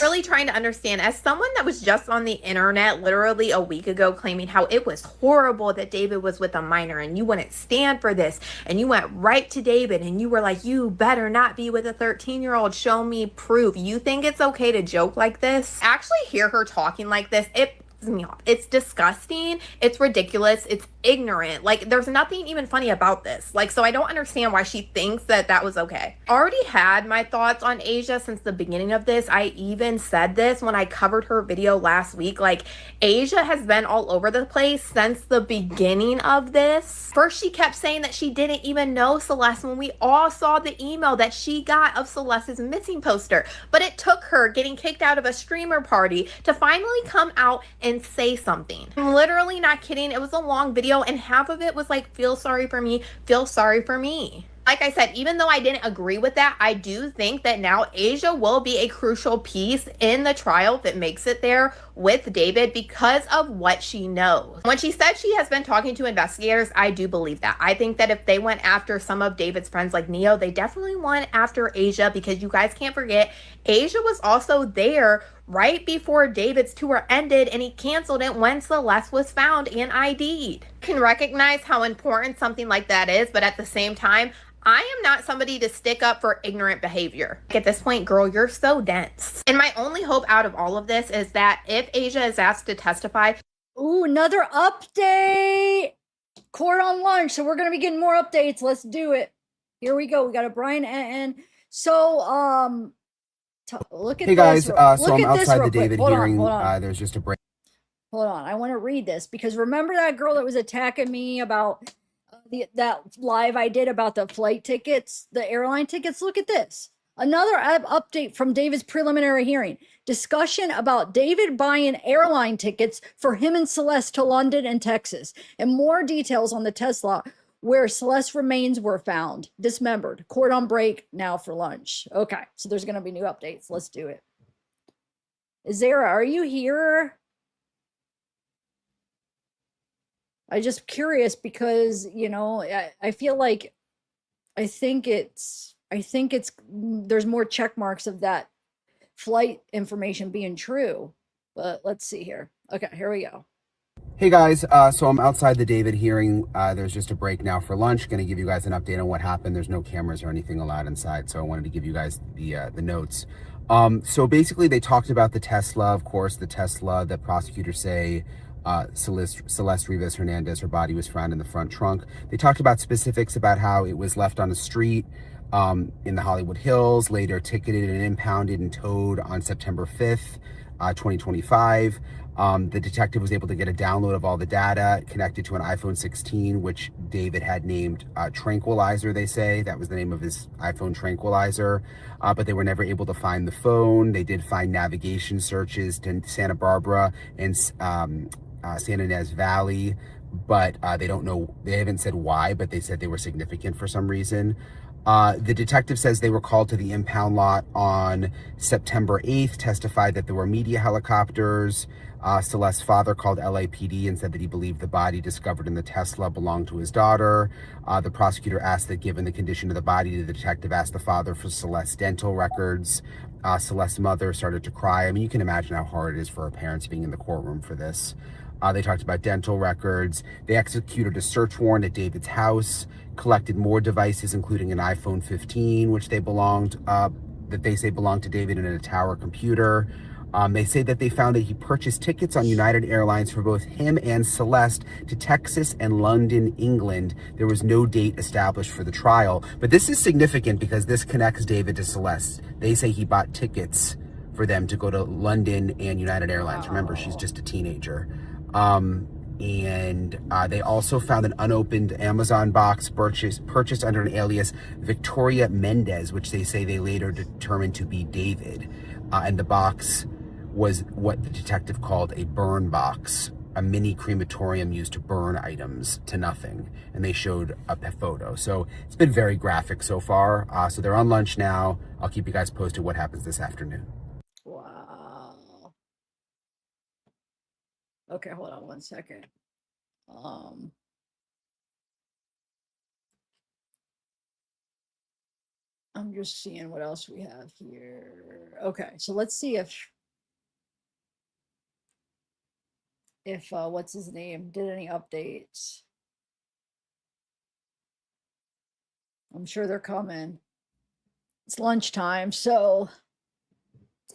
Really trying to understand, as someone that was just on the internet literally a week ago claiming how it was horrible that David was with a minor and you wouldn't stand for this, and you went right to David and you were like, you better not be with a 13-year-old, show me proof. You think it's okay to joke like this? Actually hear her talking like this, it pisses me off. It's disgusting, it's ridiculous, it's ignorant. Like, there's nothing even funny about this. Like, so I don't understand why she thinks that was okay. Already had my thoughts on Asia since the beginning of this. I even said this when I covered her video last week. Like, Asia has been all over the place since the beginning of this. First, she kept saying that she didn't even know Celeste when we all saw the email that she got of Celeste's missing poster. But it took her getting kicked out of a streamer party to finally come out and say something. I'm literally not kidding. It was a long video and half of it was like, feel sorry for me, feel sorry for me. Like I said, even though I didn't agree with that, I do think that now Asia will be a crucial piece in the trial if it makes it there with David because of what she knows. When she said she has been talking to investigators, I do believe that. I think that if they went after some of David's friends like Neo, they definitely went after Asia, because you guys can't forget, Asia was also there right before David's tour ended, and he canceled it when Celeste was found and ID'd. I can recognize how important something like that is, but at the same time, I am not somebody to stick up for ignorant behavior. At this point, girl, you're so dense. And my only hope out of all of this is that if Asia is asked to testify. Ooh, another update. Court on lunch. So we're going to be getting more updates. Let's do it. Here we go. We got a Brian and so look at Hey guys, this. so I'm outside the David hearing. Hold on. There's just a break. Hold on. I want to read this because remember that girl that was attacking me about that live I did about the flight tickets, the airline tickets? Look at this. Another update from David's preliminary hearing. Discussion about David buying airline tickets for him and Celeste to London and Texas, and more details on the Tesla where Celeste's remains were found, dismembered. Court on break now for lunch. Okay, so there's going to be new updates. Let's do it. Zara, are you here? I'm just curious because, you know, I feel like I think it's there's more check marks of that flight information being true, but let's see here. Okay, here we go. Hey guys, so I'm outside the David hearing. There's just a break now for lunch. Going to give you guys an update on what happened. There's no cameras or anything allowed inside, so I wanted to give you guys the notes. So basically, they talked about the Tesla, of course, the Tesla that prosecutors say Celeste Rivas Hernandez, her body was found in the front trunk. They talked about specifics about how it was left on the street in the Hollywood Hills, later ticketed and impounded and towed on September 5th, 2025. The detective was able to get a download of all the data connected to an iPhone 16, which David had named Tranquilizer, they say. That was the name of his iPhone, Tranquilizer. But they were never able to find the phone. They did find navigation searches to Santa Barbara and San Ynez Valley, but they don't know, they haven't said why, but they said they were significant for some reason. The detective says they were called to the impound lot on September 8th, testified that there were media helicopters. Celeste's father called LAPD and said that he believed the body discovered in the Tesla belonged to his daughter. The prosecutor asked that given the condition of the body, the detective asked the father for Celeste's dental records. Celeste's mother started to cry. I mean, you can imagine how hard it is for her parents being in the courtroom for this. They talked about dental records. They executed a search warrant at David's house, collected more devices, including an iPhone 15, which they that they say belonged to David, and a tower computer. They say that they found that he purchased tickets on United Airlines for both him and Celeste to Texas and London, England. There was no date established for the trial, but this is significant because this connects David to Celeste. They say he bought tickets for them to go to London and United Airlines. Remember, she's just a teenager. They also found an unopened Amazon box purchased under an alias Victoria Mendez, which they say they later determined to be David. And the box was what the detective called a burn box, a mini crematorium used to burn items to nothing. And they showed a photo. So it's been very graphic so far. So they're on lunch now. I'll keep you guys posted what happens this afternoon. Wow. Okay, hold on one second. I'm just seeing what else we have here. Okay, so let's see if what's his name did any updates. I'm sure they're coming. It's lunchtime, so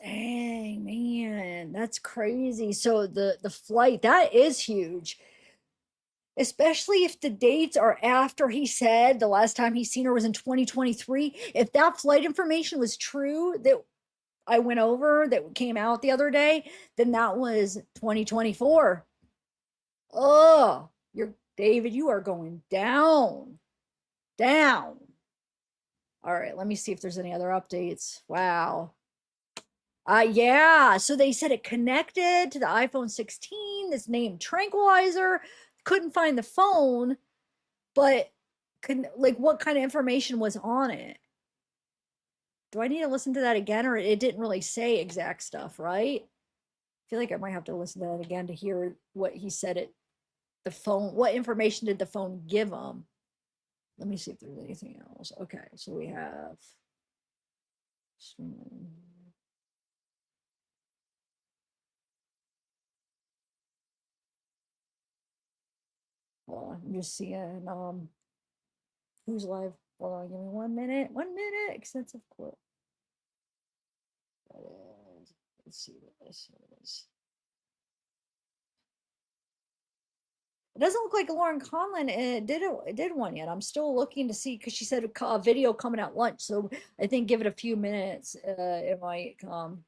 dang, man, that's crazy. So the flight, that is huge. Especially if the dates are after he said the last time he seen her was in 2023. If that flight information was true that I went over that came out the other day, then that was 2024. Oh, David, you are going down. Down. All right, let me see if there's any other updates. Wow. Yeah, so they said it connected to the iPhone 16, this name Tranquilizer. Couldn't find the phone, but like what kind of information was on it. Do I need to listen to that again, or it didn't really say exact stuff, right? I feel like I might have to listen to that again to hear what he said at the phone. What information did the phone give him? Let me see if there's anything else. Okay, so we have. Hold on, I'm just seeing who's live. Hold on, give me 1 minute. 1 minute. Extensive quote. That is, let's see what this is. It doesn't look like Lauren Conlon did one yet. I'm still looking to see because she said a video coming at lunch. So I think give it a few minutes. It might come.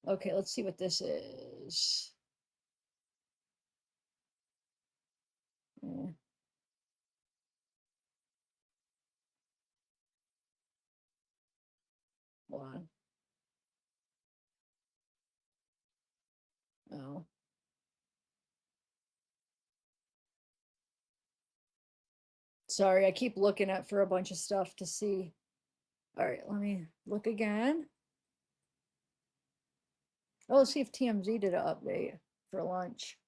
Okay, let's see what this is. Yeah. Hold on. Oh. Sorry, I keep looking at for a bunch of stuff to see. All right, let me look again. Oh, let's see if TMZ did an update for lunch.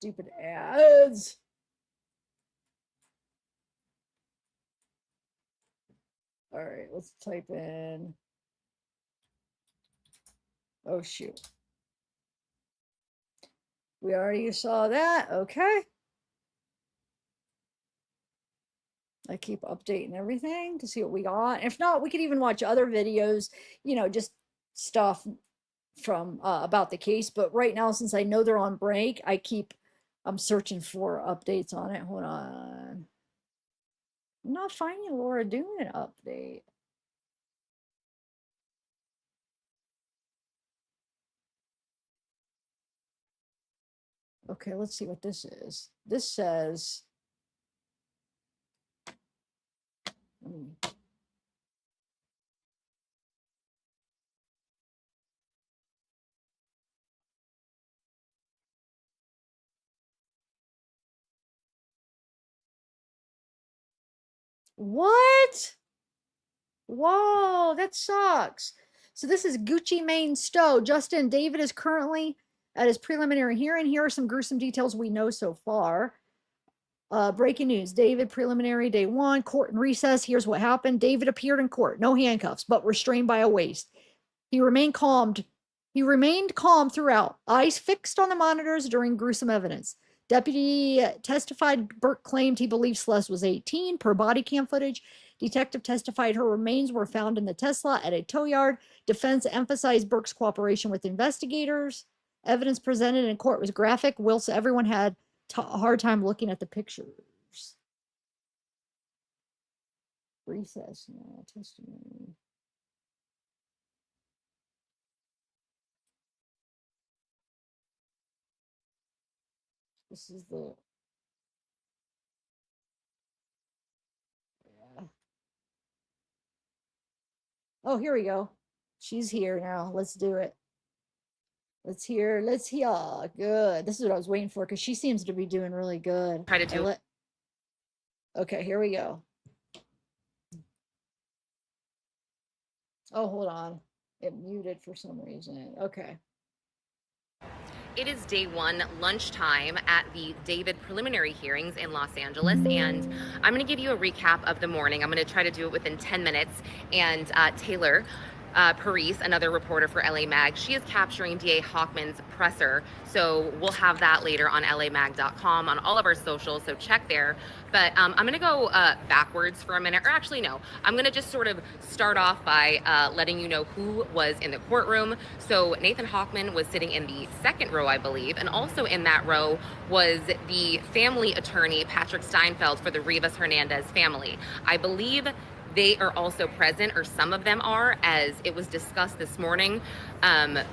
Stupid ads. All right, let's type in. Oh, shoot. We already saw that. Okay. I keep updating everything to see what we got. If not, we could even watch other videos, you know, just stuff from about the case. But right now, since I know they're on break, I'm searching for updates on it. Hold on. I'm not finding Laura doing an update. Okay, let's see what this is. This says, what? Whoa, that sucks. So this is Gucci Mane Stowe. Justin David is currently at his preliminary hearing. Here are some gruesome details we know so far. Breaking news. David preliminary day 1, court in recess. Here's what happened. David appeared in court, no handcuffs, but restrained by a waist. He remained calm throughout, eyes fixed on the monitors during gruesome evidence. Deputy testified Burke claimed he believed Celeste was 18 per body cam footage. Detective testified her remains were found in the Tesla at a tow yard. Defense emphasized Burke's cooperation with investigators. Evidence presented in court was graphic. Whilst everyone had a hard time looking at the pictures. Recess, no, testimony. This is the. Yeah. Oh, here we go. She's here now. Let's do it. Let's hear. Good. This is what I was waiting for because she seems to be doing really good. Try to do it. Okay, here we go. Oh, hold on. It muted for some reason. Okay. It is day 1, lunchtime at the David preliminary hearings in Los Angeles, and I'm going to give you a recap of the morning. I'm going to try to do it within 10 minutes, and Taylor Parise, another reporter for LA Mag, she is capturing DA Hochman's presser, so we'll have that later on lamag.com, on all of our socials, so check there. But I'm going to go backwards for a minute, or actually no, I'm going to just sort of start off by letting you know who was in the courtroom. So Nathan Hochman was sitting in the second row, I believe, and also in that row was the family attorney, Patrick Steinfeld, for the Rivas Hernandez family. I believe they are also present, or some of them are, as it was discussed this morning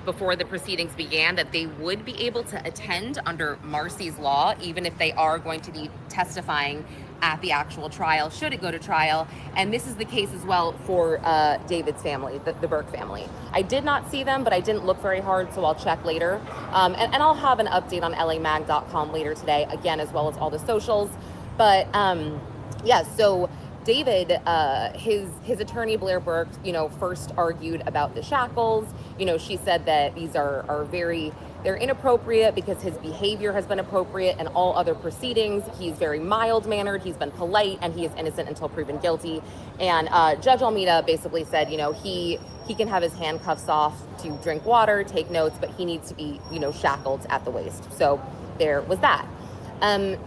before the proceedings began, that they would be able to attend under Marcy's law, even if they are going to be testifying at the actual trial, should it go to trial. And this is the case as well for David's family, the Burke family. I did not see them, but I didn't look very hard, so I'll check later. And I'll have an update on lamag.com later today, again, as well as all the socials. But yeah, so David, his attorney, Blair Burke, first argued about the shackles. She said that these are they're inappropriate because his behavior has been appropriate in all other proceedings. He's very mild-mannered, he's been polite, and he is innocent until proven guilty. And Judge Almeida basically said, he can have his handcuffs off to drink water, take notes, but he needs to be, shackled at the waist. So there was that. And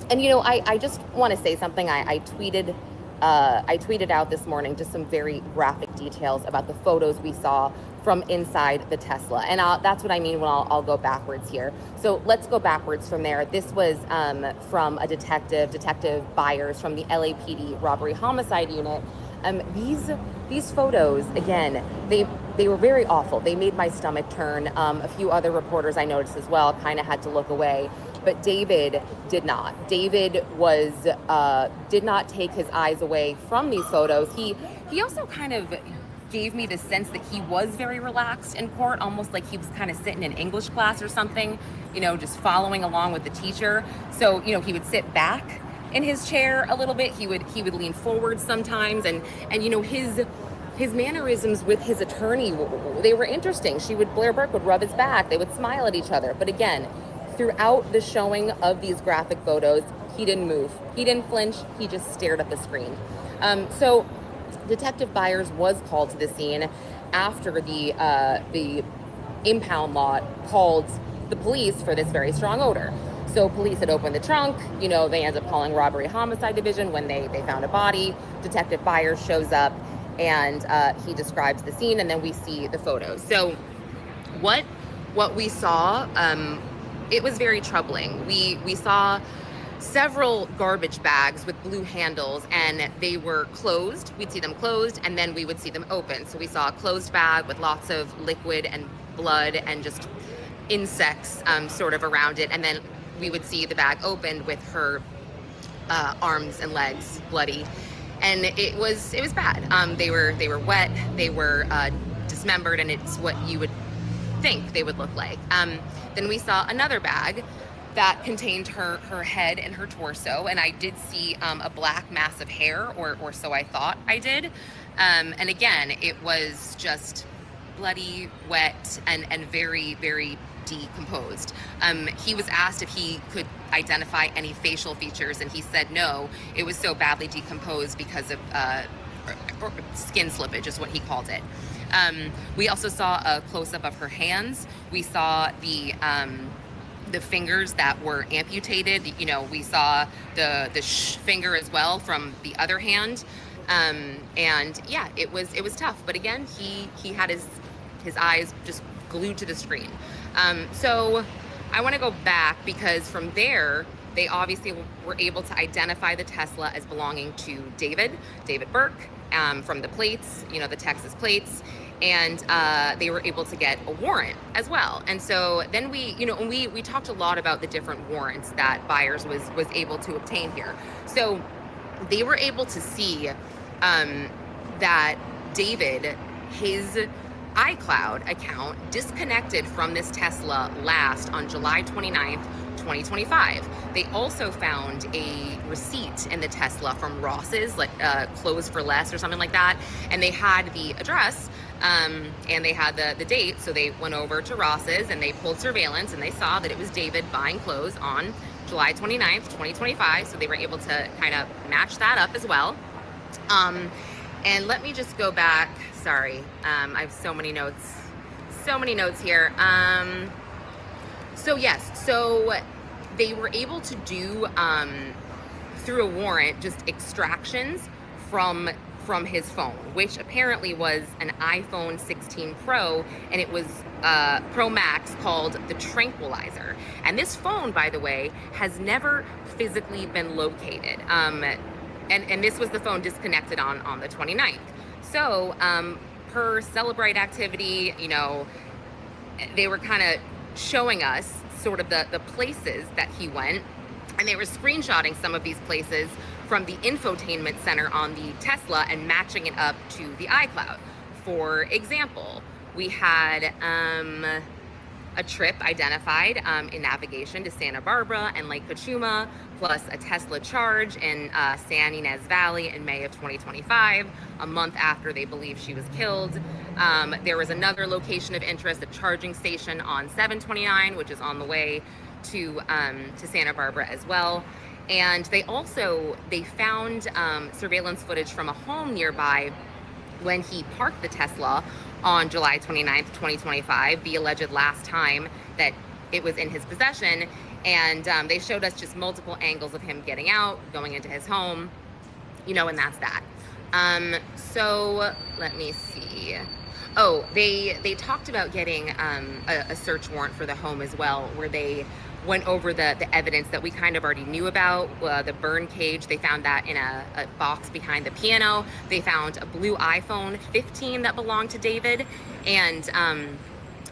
I just want to say something. I tweeted out this morning just some very graphic details about the photos we saw from inside the Tesla. And that's what I mean when I'll go backwards here. So let's go backwards from there. This was from a Detective Byers from the LAPD Robbery Homicide Unit. These photos, again, they were very awful. They made my stomach turn. A few other reporters I noticed as well kind of had to look away. But David did not. David did not take his eyes away from these photos. He also kind of gave me the sense that he was very relaxed in court, almost like he was kind of sitting in English class or something, just following along with the teacher. So, he would sit back in his chair a little bit. He would lean forward sometimes, and his mannerisms with his attorney, they were interesting. Blair Burke would rub his back. They would smile at each other. But again, throughout the showing of these graphic photos, he didn't move. He didn't flinch. He just stared at the screen. So Detective Byers was called to the scene after the impound lot called the police for this very strong odor. So police had opened the trunk. They ended up calling Robbery Homicide Division when they found a body. Detective Byers shows up and he describes the scene, and then we see the photos. So what we saw, it was very troubling. We saw several garbage bags with blue handles, and they were closed. We'd see them closed, and then we would see them open. So we saw a closed bag with lots of liquid and blood and just insects sort of around it, and then we would see the bag opened with her arms and legs bloody, and it was bad. They were wet, they were dismembered, and it's what you would think they would look like. Then we saw another bag that contained her head and her torso, and I did see a black mass of hair, or so I thought I did. And again, it was just bloody, wet, and very, very decomposed. He was asked if he could identify any facial features, and he said no. It was so badly decomposed because of or skin slippage is what he called it. We also saw a close-up of her hands. We saw the fingers that were amputated. We saw the finger as well from the other hand. And yeah, it was tough. But again, he had his eyes just glued to the screen. So I want to go back, because from there, they obviously were able to identify the Tesla as belonging to David Burke, from the plates, the Texas plates. And they were able to get a warrant as well. And so then we talked a lot about the different warrants that Byers was able to obtain here. So they were able to see that David, his iCloud account disconnected from this Tesla last on July 29th, 2025. They also found a receipt in the Tesla from Ross's, like clothes for less or something like that. And they had the address, and they had the date. So they went over to Ross's and they pulled surveillance, and they saw that it was David buying clothes on July 29th, 2025. So they were able to kind of match that up as well. And let me just go back. Sorry, I have so many notes here. So yes, so they were able to do, through a warrant, just extractions from his phone, which apparently was an iPhone 16 Pro, and it was Pro Max, called the Tranquilizer. And this phone, by the way, has never physically been located. And this was the phone disconnected on the 29th. So per Celebrate activity, they were kind of showing us sort of the places that he went. And they were screenshotting some of these places from the infotainment center on the Tesla and matching it up to the iCloud. For example, we had a trip identified in navigation to Santa Barbara and Lake Cachuma, plus a Tesla charge in San Ynez Valley in May of 2025, a month after they believe she was killed. There was another location of interest, a charging station on 729, which is on the way to Santa Barbara as well. And they found surveillance footage from a home nearby when he parked the Tesla on July 29th, 2025, the alleged last time that it was in his possession. And they showed us just multiple angles of him getting out, going into his home, you know, and that's that. So let me see. Oh, they talked about getting a search warrant for the home as well, where they went over the evidence that we kind of already knew about. The burn cage, they found that in a box behind the piano. They found a blue iPhone 15 that belonged to David. And,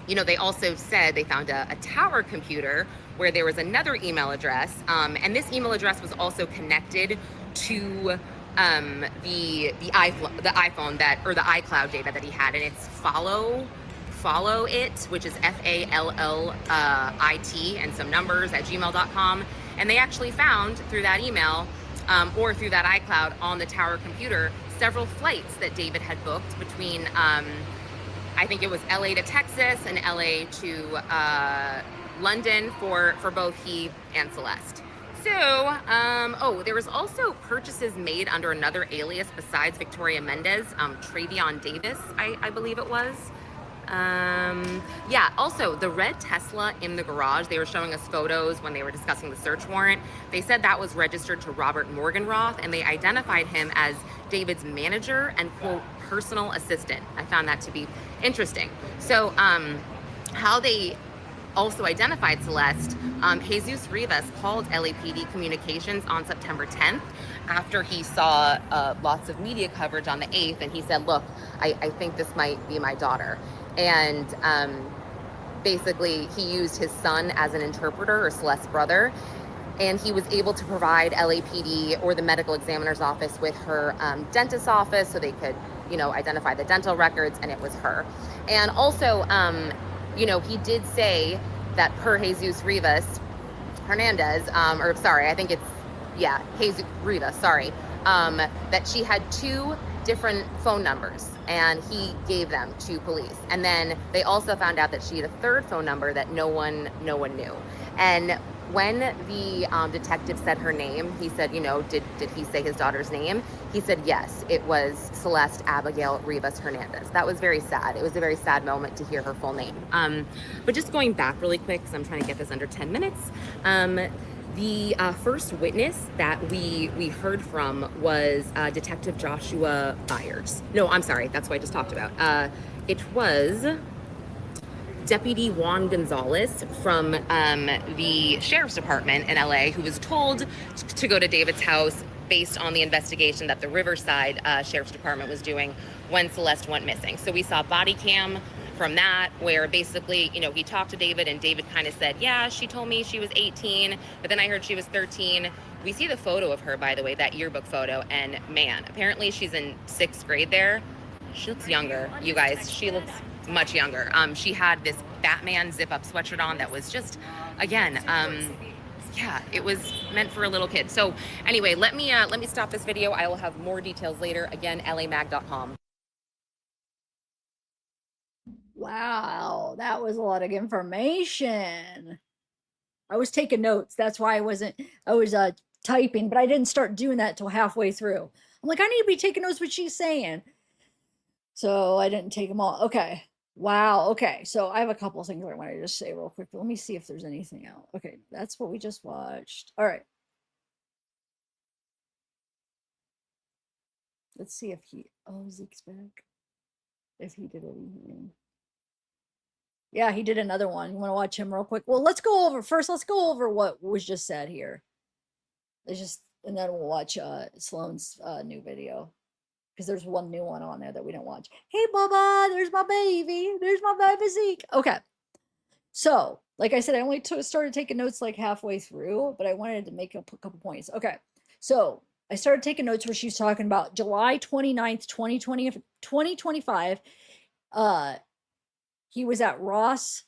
you know, they also said they found a tower computer where there was another email address. And this email address was also connected to the iPhone that, or the iCloud data that he had. And it's follow it, which is FALLIT and some numbers at gmail.com. And they actually found through that email or through that iCloud on the tower computer several flights that David had booked between I think it was LA to Texas and LA to London for both he and Celeste. So, oh, there was also purchases made under another alias besides Victoria Mendez, Travion Davis, I believe it was. Yeah, also the red Tesla in the garage, they were showing us photos when they were discussing the search warrant. They said that was registered to Robert Morgenroth, and they identified him as David's manager and, quote, personal assistant. I found that to be interesting. So, how they also identified Celeste, Jesus Rivas called LAPD Communications on September 10th after he saw lots of media coverage on the 8th, and he said, look, I think this might be my daughter. And basically he used his son as an interpreter, or Celeste's brother, and he was able to provide LAPD or the medical examiner's office with her dentist's office so they could, you know, identify the dental records, and it was her. And also, you know, he did say that per Jesus Rivas Hernandez, or sorry, I think it's, yeah, Jesus Rivas, sorry, that she had two different phone numbers, and he gave them to police. And then they also found out that she had a third phone number that no one knew. And when the detective said her name, he said, you know, did he say his daughter's name? He said, yes, it was Celeste Abigail Rivas Hernandez. That was very sad. It was a very sad moment to hear her full name. But just going back really quick, because I'm trying to get this under 10 minutes. The first witness that we heard from was Detective Joshua Byers. No, I'm sorry, that's what I just talked about. It was Deputy Juan Gonzalez from the Sheriff's Department in LA, who was told to go to David's house based on the investigation that the Riverside Sheriff's Department was doing when Celeste went missing. So we saw body cam from that, where basically, you know, he talked to David, and David kind of said, yeah, she told me she was 18, but then I heard she was 13. We see the photo of her, by the way, that yearbook photo, and man, apparently she's in 6th grade there. She looks younger, you guys. She looks much younger. She had this Batman zip-up sweatshirt on that was just, again, yeah, it was meant for a little kid. So anyway, let me stop this video. I will have more details later. Again, lamag.com. Wow, that was a lot of information. I was taking notes. That's why I was typing, but I didn't start doing that till halfway through. I'm like, I need to be taking notes what she's saying. So I didn't take them all. Okay. Wow. Okay. So I have a couple of things I want to just say real quick. Let me see if there's anything else. Okay. That's what we just watched. All right. Let's see if Zeke's back. If he did anything. Yeah, he did another one. You want to watch him real quick? Well, let's go over what was just said here. And then we'll watch Sloane's new video, because there's one new one on there that we don't watch. Hey, Bubba, there's my baby. There's my baby Zeke. Okay. So, like I said, I only started taking notes like halfway through, but I wanted to make a couple points. Okay. So I started taking notes where she's talking about July 29th, 2025. He was at Ross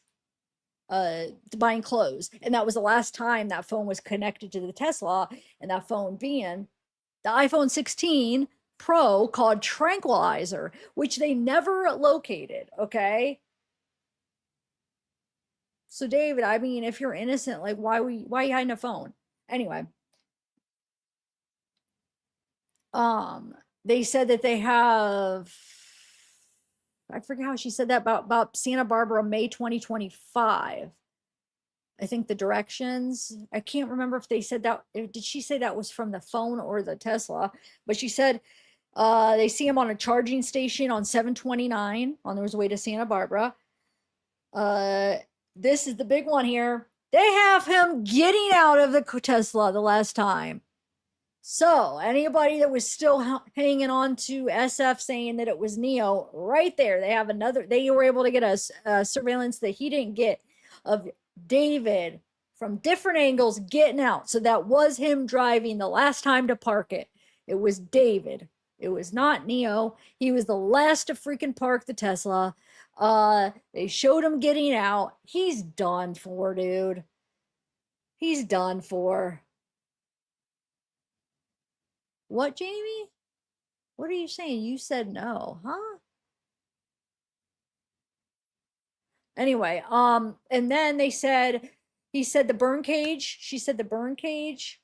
buying clothes. And that was the last time that phone was connected to the Tesla. And that phone being the iPhone 16 Pro called Tranquilizer, which they never located. Okay. So David, I mean, if you're innocent, like why are you hiding a phone? Anyway, they said that they have, I forget how she said that about Santa Barbara, May 2025. I think the directions, I can't remember if they said that, did she say that was from the phone or the Tesla? But she said they see him on a charging station on 729 on his way to Santa Barbara. This is the big one here. They have him getting out of the Tesla the last time. So anybody that was still hanging on to SF saying that it was Neo, right there, they have another, they were able to get a surveillance that he didn't get of David from different angles getting out. So that was him driving the last time to park it. It was David. It was not Neo. He was the last to freaking park the Tesla. They showed him getting out. He's done for, dude. He's done for. What, Jamie? What are you saying? You said no, huh? Anyway, and then they said, he said the burn cage. She said the burn cage.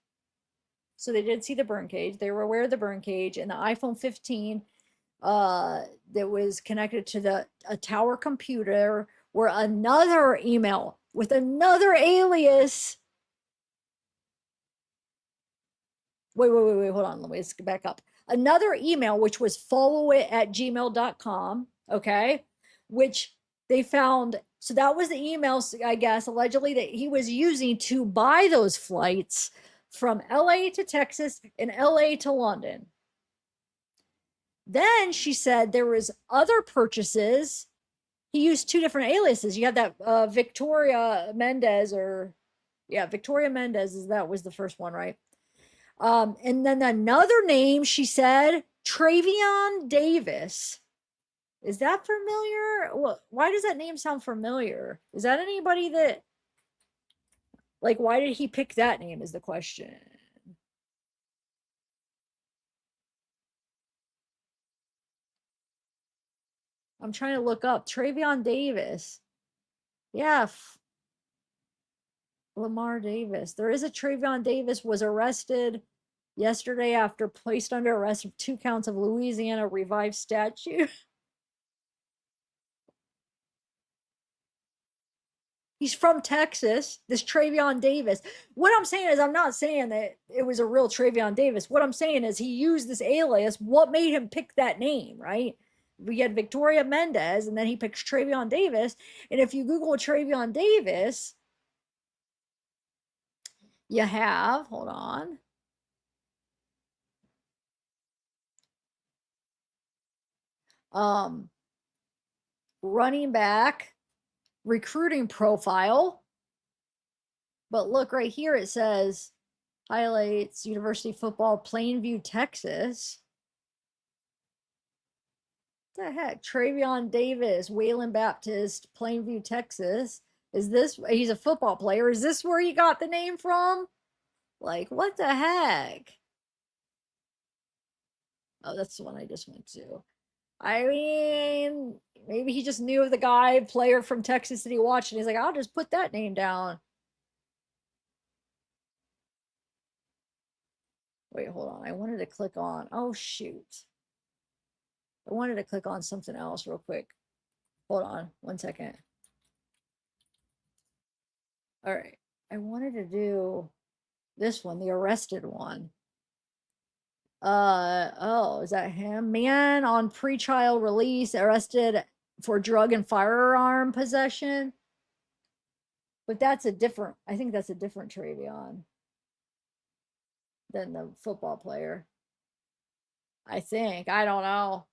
So they did see the burn cage. They were aware of the burn cage, and the iPhone 15 that was connected to a tower computer where another email with another alias. Wait, hold on. Let's get back up. Another email, which was followit@gmail.com. Okay. Which they found. So that was the email, I guess, allegedly that he was using to buy those flights from LA to Texas and LA to London. Then she said there was other purchases. He used two different aliases. You had that Victoria Mendez, Victoria Mendez, that was the first one, right? And then another name, she said, Travion Davis. Is that familiar? Well, why does that name sound familiar? Is that anybody that, like, why did he pick that name is the question. I'm trying to look up Travion Davis. Yeah. Lamar Davis. There is a Travion Davis was arrested yesterday after placed under arrest of 2 counts of Louisiana revived statute. He's from Texas, this Travion Davis. What I'm saying is, I'm not saying that it was a real Travion Davis. What I'm saying is he used this alias. What made him pick that name, right? We had Victoria Mendez, and then he picks Travion Davis. And if you Google Travion Davis, you have, hold on. Running back recruiting profile. But look right here, it says highlights university football, Plainview, Texas. What the heck? Travion Davis, Wayland Baptist, Plainview, Texas. Is this, he's a football player? Is this where he got the name from? Like, what the heck? Oh, that's the one I just went to. I mean, maybe he just knew of the guy, player from Texas that he watched, and he's like, I'll just put that name down. Wait, hold on. I wanted to click on, oh, shoot. I wanted to click on something else real quick. Hold on 1 second. All right. I wanted to do this one, the arrested one. Oh, is that him? Man on pretrial release, arrested for drug and firearm possession. But that's a different, I think that's a different Travion than the football player. I think. I don't know.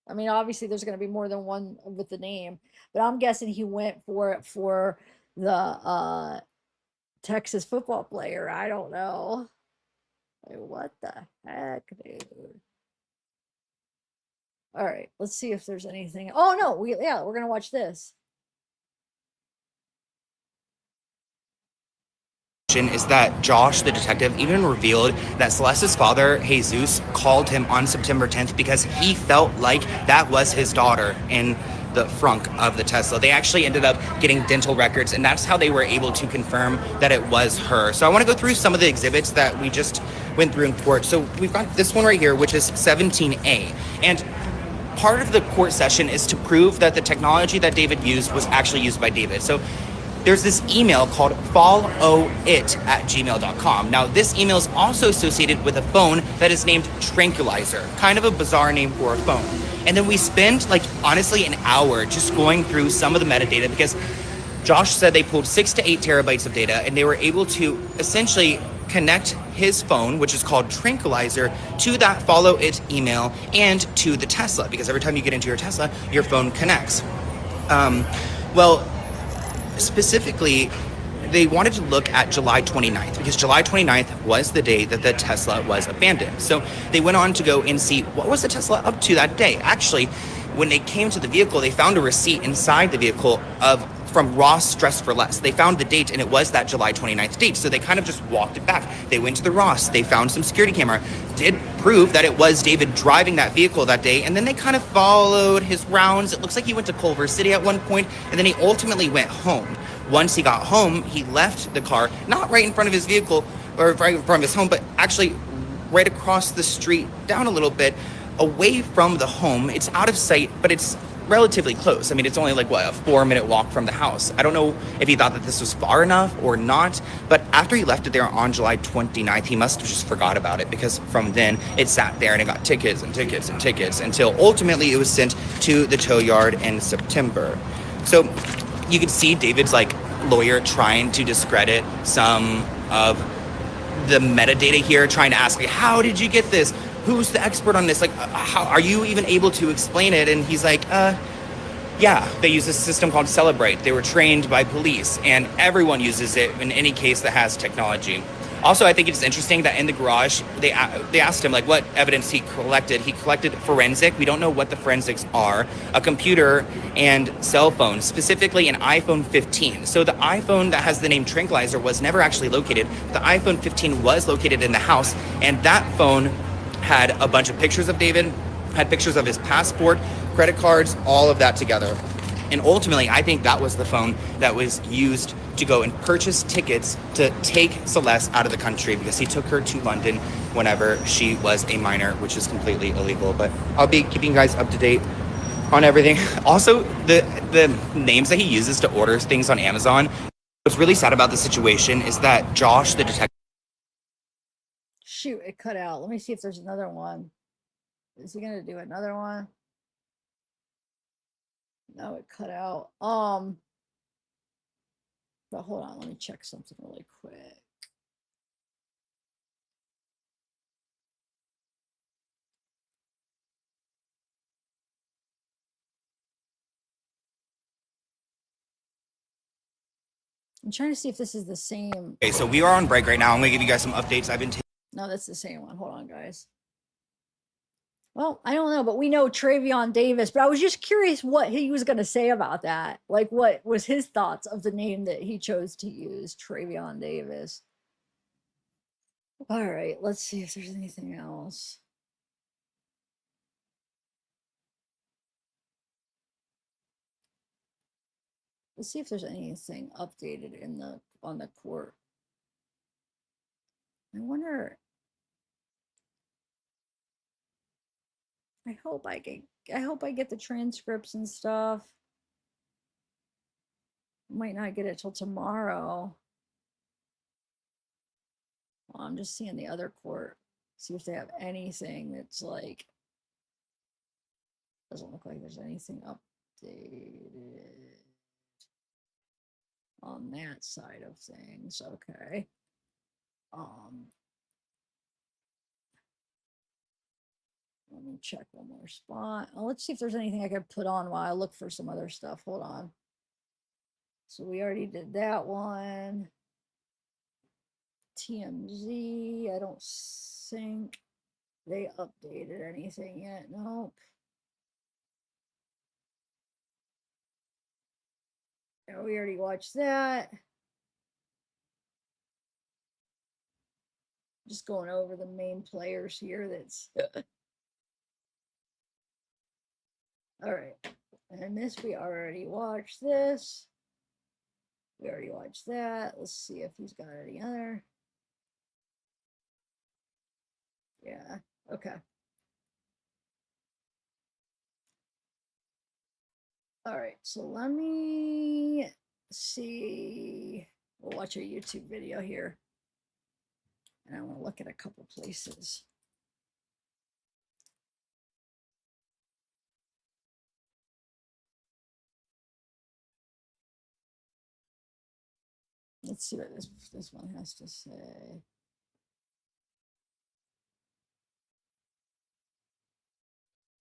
I mean, obviously there's going to be more than one with the name, but I'm guessing he went for the Texas football player. I don't know. Like, what the heck, dude? All right, let's see if there's anything. Oh no, we're gonna watch this. Is that Josh, the detective, even revealed that Celeste's father, Jesus, called him on September 10th because he felt like that was his daughter in the frunk of the Tesla. They actually ended up getting dental records, and that's how they were able to confirm that it was her. So I want to go through some of the exhibits that we just went through in court. So we've got this one right here, which is 17A. And part of the court session is to prove that the technology that David used was actually used by David. So there's this email called followit@gmail.com. Now, this email is also associated with a phone that is named Tranquilizer, kind of a bizarre name for a phone. And then we spend, like, honestly, an hour just going through some of the metadata because Josh said they pulled 6 to 8 terabytes of data, and they were able to essentially connect his phone, which is called Tranquilizer, to that Follow It email and to the Tesla, because every time you get into your Tesla, your phone connects. Well, specifically, they wanted to look at July 29th because July 29th was the day that the Tesla was abandoned. So they went on to go and see what was the Tesla up to that day. Actually, when they came to the vehicle, they found a receipt inside the vehicle from Ross Dress for Less. They found the date, and it was that July 29th date. So they kind of just walked it back. They went to the Ross. They found some security camera. Did prove that it was David driving that vehicle that day. And then they kind of followed his rounds. It looks like he went to Culver City at one point, and then he ultimately went home. Once he got home, he left the car, not right in front of his vehicle or right in front of his home, but actually right across the street, down a little bit, away from the home. It's out of sight, but it's relatively close. I mean, it's only like, what, a 4-minute walk from the house. I don't know if he thought that this was far enough or not, but after he left it there on July 29th, he must have just forgot about it because from then it sat there and it got tickets and tickets and tickets until ultimately it was sent to the tow yard in September. So you can see David's like lawyer trying to discredit some of the metadata here, trying to ask, like, how did you get this? Who's the expert on this? Like, how are you even able to explain it? And he's like, yeah, they use a system called Celebrate. They were trained by police, and everyone uses it in any case that has technology. Also, I think it's interesting that in the garage, they asked him, like, what evidence he collected. He collected forensic. We don't know what the forensics are. A computer and cell phone, specifically an iPhone 15. So the iPhone that has the name Tranquilizer was never actually located. The iPhone 15 was located in the house, and that phone had a bunch of pictures of David, had pictures of his passport, credit cards, all of that together. And ultimately, I think that was the phone that was used to go and purchase tickets to take Celeste out of the country because he took her to London whenever she was a minor, which is completely illegal. But I'll be keeping you guys up to date on everything. Also, the names that he uses to order things on Amazon. What's really sad about the situation is that Josh, the detective, Shoot, it cut out. Let me see if there's another one. Is he gonna do another one? No, it cut out. But hold on, let me check something really quick. I'm trying to see if this is the same. Okay, so we are on break right now. I'm gonna give you guys some updates. No, that's the same one. Hold on, guys. Well, I don't know, but we know Travion Davis. But I was just curious what he was going to say about that. Like, what was his thoughts of the name that he chose to use, Travion Davis? All right, let's see if there's anything else. Let's see if there's anything updated in on the court. I wonder. I hope I get the transcripts and stuff. Might not get it till tomorrow. Well, I'm just seeing the other court. See if they have anything that's like. Doesn't look like there's anything updated on that side of things. Okay. Let me check one more spot. Let's see if there's anything I could put on while I look for some other stuff. Hold on. So we already did that one. TMZ, I don't think they updated anything yet. Nope. Yeah, we already watched that. Just going over the main players here. That's all right. And this, we already watched this. We already watched that. Let's see if he's got any other. Yeah, okay. All right, so let me see. We'll watch a YouTube video here. And I want to look at a couple places. Let's see what this one has to say.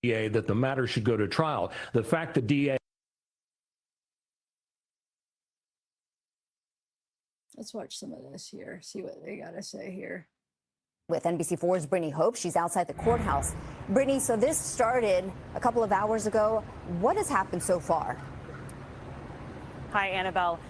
DA that the matter should go to trial. The fact that DA. Let's watch some of this here, see what they got to say here. With NBC4's Brittany Hope, she's outside the courthouse. Brittany, so this started a couple of hours ago. What has happened so far? Hi, Annabelle.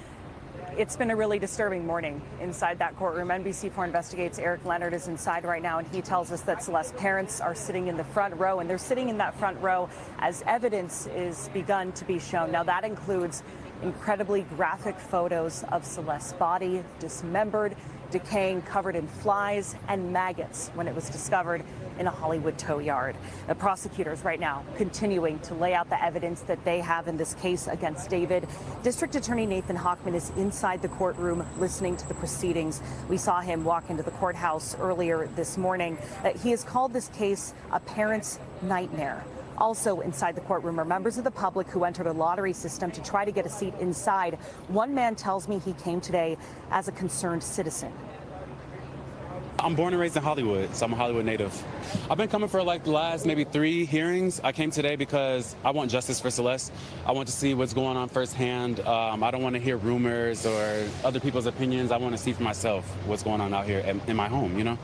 It's been a really disturbing morning inside that courtroom. NBC4 Investigates Eric Leonard is inside right now, and he tells us that Celeste's parents are sitting in the front row, and they're sitting in that front row as evidence is begun to be shown. Now, that includes incredibly graphic photos of Celeste's body, dismembered, decaying, covered in flies and maggots when it was discovered in a Hollywood tow yard. The prosecutors right now continuing to lay out the evidence that they have in this case against David. District Attorney Nathan Hochman is inside the courtroom listening to the proceedings. We saw him walk into the courthouse earlier this morning. He has called this case a parent's nightmare. Also inside the courtroom are members of the public who entered a lottery system to try to get a seat inside. One man tells me he came today as a concerned citizen. I'm born and raised in Hollywood, so I'm a Hollywood native. I've been coming for like the last maybe 3 hearings. I came today because I want justice for Celeste. I want to see what's going on firsthand. I don't want to hear rumors or other people's opinions. I want to see for myself what's going on out here in my home, you know?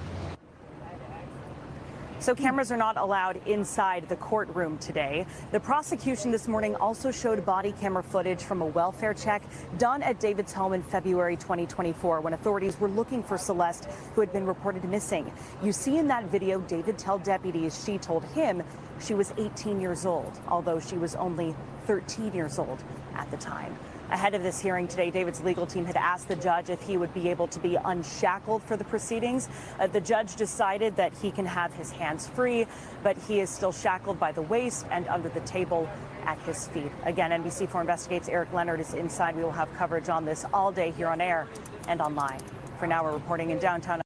So cameras are not allowed inside the courtroom today. The prosecution this morning also showed body camera footage from a welfare check done at David's home in February 2024 when authorities were looking for Celeste, who had been reported missing. You see in that video, David tell deputies she told him she was 18 years old, although she was only 13 years old at the time. Ahead of this hearing today, David's legal team had asked the judge if he would be able to be unshackled for the proceedings. The judge decided that he can have his hands free, but he is still shackled by the waist and under the table at his feet. Again, NBC4 Investigates Eric Leonard is inside. We will have coverage on this all day here on air and online. For now, we're reporting in downtown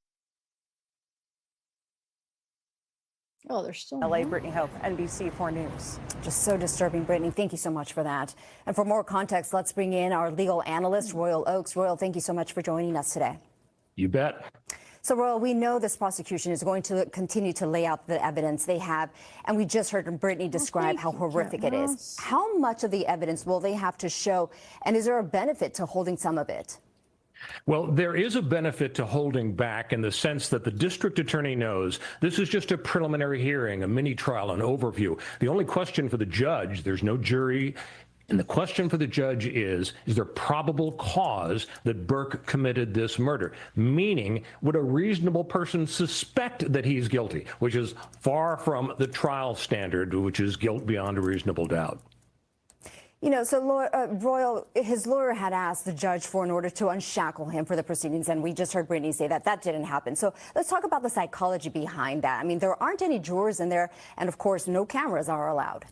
Oh, they're still LA. Brittany Hope, NBC4 News. Just so disturbing, Brittany. Thank you so much for that. And for more context, let's bring in our legal analyst, Royal Oakes. Royal, thank you so much for joining us today. You bet. So, Royal, we know this prosecution is going to continue to lay out the evidence they have, and we just heard Brittany describe how horrific it is. How much of the evidence will they have to show, and is there a benefit to holding some of it? Well, there is a benefit to holding back in the sense that the district attorney knows this is just a preliminary hearing, a mini trial, an overview. The only question for the judge, there's no jury, and the question for the judge is there probable cause that Burke committed this murder? Meaning, would a reasonable person suspect that he's guilty, which is far from the trial standard, which is guilt beyond a reasonable doubt. You know, so Royal, his lawyer had asked the judge for an order to unshackle him for the proceedings, and we just heard Brittany say that that didn't happen. So let's talk about the psychology behind that. I mean, there aren't any jurors in there, and of course, no cameras are allowed.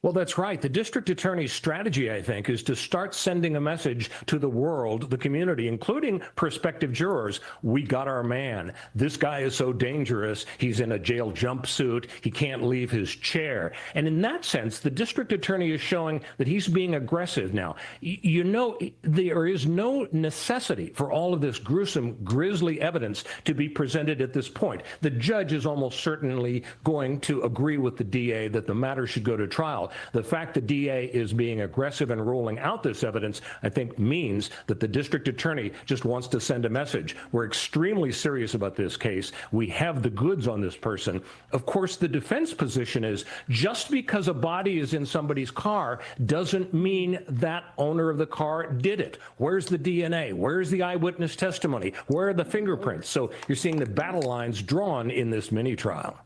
Well, that's right. The district attorney's strategy, I think, is to start sending a message to the world, the community, including prospective jurors. We got our man. This guy is so dangerous. He's in a jail jumpsuit. He can't leave his chair. And in that sense, the district attorney is showing that he's being aggressive now. You know, there is no necessity for all of this gruesome, grisly evidence to be presented at this point. The judge is almost certainly going to agree with the DA that the matter should go to trial. trial. The fact the DA is being aggressive in ruling out this evidence, I think, means that the district attorney just wants to send a message. We're extremely serious about this case. We have the goods on this person. Of course, the defense position is just because a body is in somebody's car doesn't mean that owner of the car did it. Where's the DNA? Where's the eyewitness testimony? Where are the fingerprints? So you're seeing the battle lines drawn in this mini trial.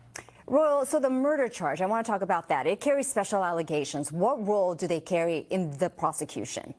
Royal, so the murder charge, I want to talk about that. It carries special allegations. What role do they carry in the prosecution?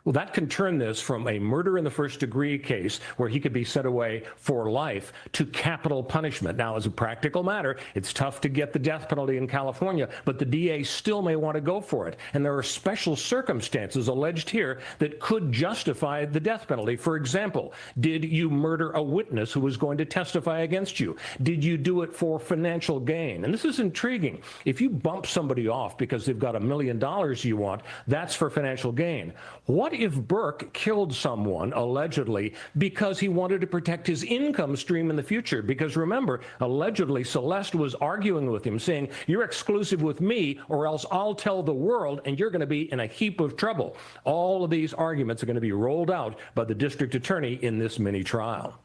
Well, that can turn this from a murder in the first degree case where he could be sent away for life to capital punishment. Now, as a practical matter, it's tough to get the death penalty in California, but the DA still may want to go for it. And there are special circumstances alleged here that could justify the death penalty. For example, did you murder a witness who was going to testify against you? Did you do it for financial gain? And this is intriguing. If you bump somebody off because they've got $1 million you want, that's for financial gain. What if Burke killed someone, allegedly, because he wanted to protect his income stream in the future? Because remember, allegedly, Celeste was arguing with him, saying, you're exclusive with me, or else I'll tell the world, and you're going to be in a heap of trouble. All of these arguments are going to be rolled out by the district attorney in this mini trial.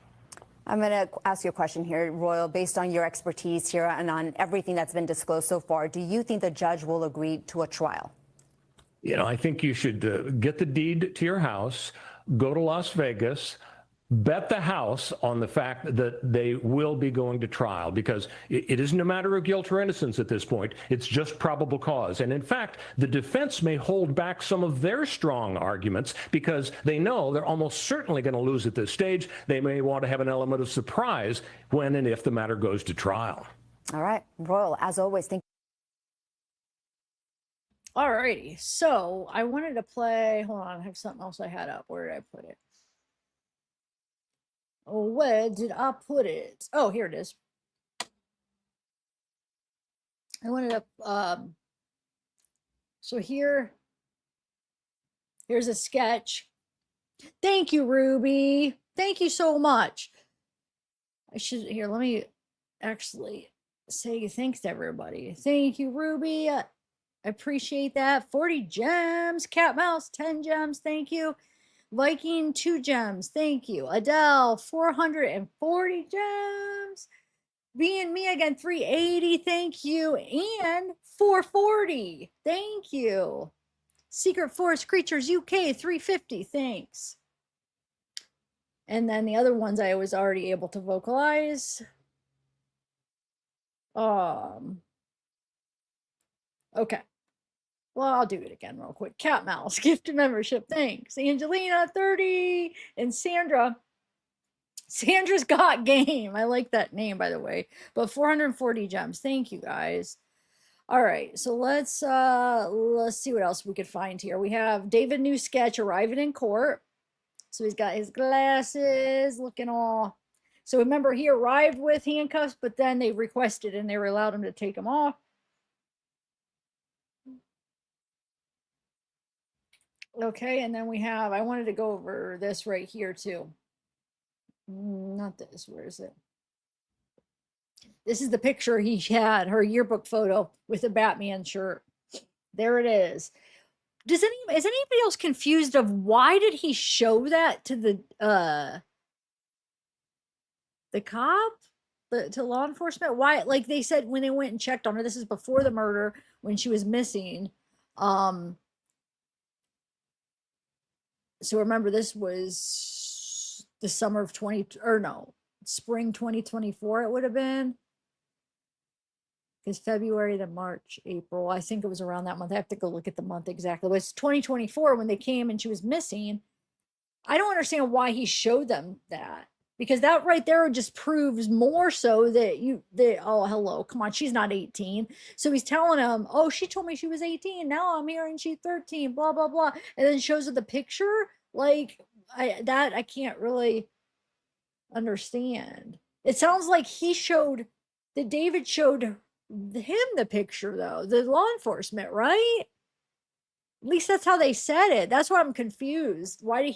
I'm going to ask you a question here, Royal. Based on your expertise here and on everything that's been disclosed so far, do you think the judge will agree to a trial? You know, I think you should get the deed to your house, go to Las Vegas, bet the house on the fact that they will be going to trial, because it isn't a matter of guilt or innocence at this point. It's just probable cause. And in fact, the defense may hold back some of their strong arguments because they know they're almost certainly going to lose at this stage. They may want to have an element of surprise when and if the matter goes to trial. All right, Royal, as always, thank you. Alrighty, so I wanted to play, hold on, I have something else I had up. Where did I put it? Oh, where did I put it? Oh, here it is. I wanted to, so here's a sketch. Thank you, Ruby. Thank you so much. Here, let me actually say thanks to everybody. Thank you, Ruby. I appreciate that. 40 gems. Cat Mouse, 10 gems. Thank you. Viking, 2 gems. Thank you. Adele, 440 gems. Being me again, 380. Thank you. And 440. Thank you. Secret Forest Creatures UK, 350. Thanks. And then the other ones I was already able to vocalize. Okay. Well, I'll do it again real quick. Cat Mouse, gifted membership. Thanks. Angelina, 30. And Sandra. Sandra's got game. I like that name, by the way. But 440 gems. Thank you, guys. All right. So let's see what else we could find here. We have David New sketch arriving in court. So he's got his glasses, looking all. So remember, he arrived with handcuffs, but then they requested and they were allowed him to take them off. Okay, and then we have, I wanted to go over this right here too. Not this, where is it? This is the picture he had, her yearbook photo with a Batman shirt. There it is. Is anybody else confused of why did he show that to the cop? To law enforcement? Why? Like they said when they went and checked on her, this is before the murder when she was missing. So remember, this was the summer of spring 2024 it would have been. Because February to March, April, I think it was around that month. I have to go look at the month exactly. It was 2024 when they came and she was missing. I don't understand why he showed them that. Because that right there just proves more so that oh, hello, come on, she's not 18. So he's telling him, oh, she told me she was 18. Now I'm hearing she's 13, blah, blah, blah. And then shows her the picture. Like, I can't really understand. It sounds like David showed him the picture, though, the law enforcement, right? At least that's how they said it. That's why I'm confused. I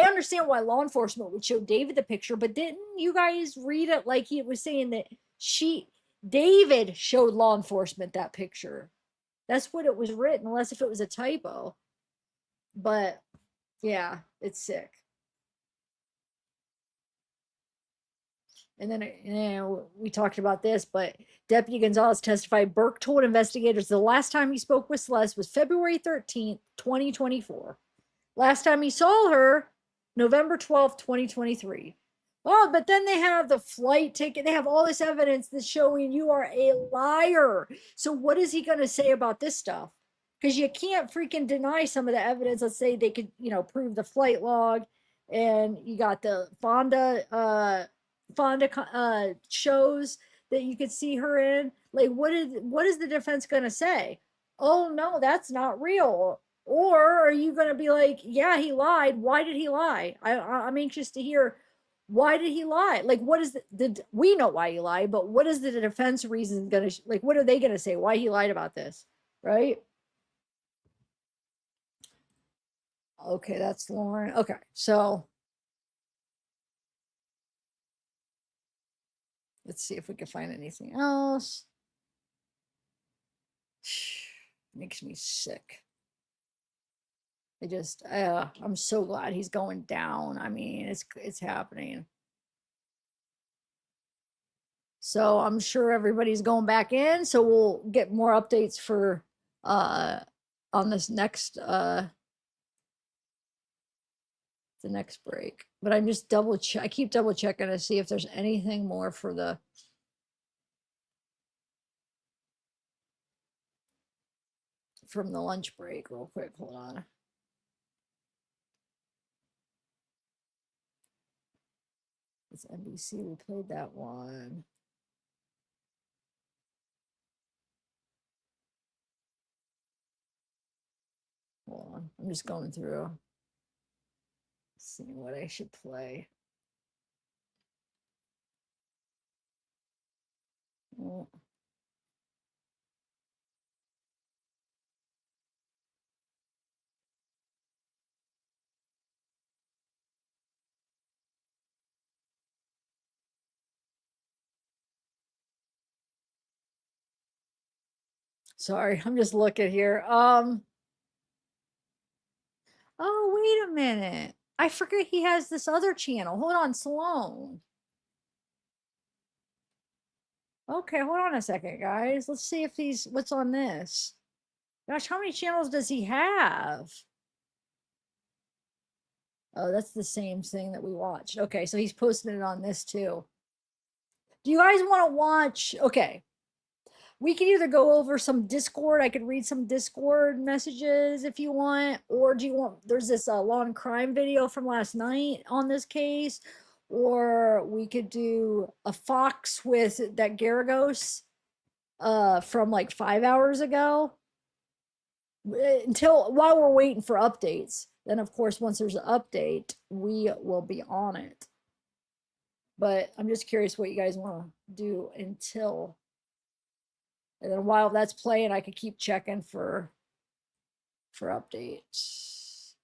understand why law enforcement would show David the picture, but didn't you guys read it like he was saying that David showed law enforcement that picture? That's what it was written, unless if it was a typo. But yeah, it's sick. And then we talked about this, but Deputy Gonzalez testified Burke told investigators the last time he spoke with Celeste was February 13th, 2024. Last time he saw her, November 12th, 2023. Oh, but then they have the flight ticket. They have all this evidence that's showing you are a liar. So what is he going to say about this stuff? Because you can't freaking deny some of the evidence. Let's say they could, prove the flight log, and you got the Fonda shows that you could see her in. Like, what is the defense going to say? Oh no, that's not real. Or are you going to be like, yeah, he lied. Why did he lie? I'm anxious to hear, why did he lie? Like, what is we know why he lied, but what is the defense reason going to, like, what are they going to say? Why he lied about this, right? Okay, that's Lauren. Okay, so let's see if we can find anything else. Makes me sick. I'm so glad he's going down. I mean, it's happening. So I'm sure everybody's going back in. So we'll get more updates for on this next the next break. But I'm just I keep double checking to see if there's anything more for the from the lunch break real quick. Hold on. It's NBC. We played that one. Hold on. I'm just going through. Seeing what I should play. Oh. Sorry, I'm just looking here. Oh, wait a minute. I forget he has this other channel. Hold on, Sloan. Okay, hold on a second, guys. Let's see if what's on this. Gosh, how many channels does he have? Oh, that's the same thing that we watched. Okay, so he's posting it on this too. Do you guys want to watch? Okay. We can either go over some Discord. I could read some Discord messages if you want. Or do you want, there's this law and crime video from last night on this case. Or we could do a Fox with that Garagos from like 5 hours ago. While we're waiting for updates. Then, of course, once there's an update, we will be on it. But I'm just curious what you guys want to do until... And then while that's playing, I could keep checking for updates.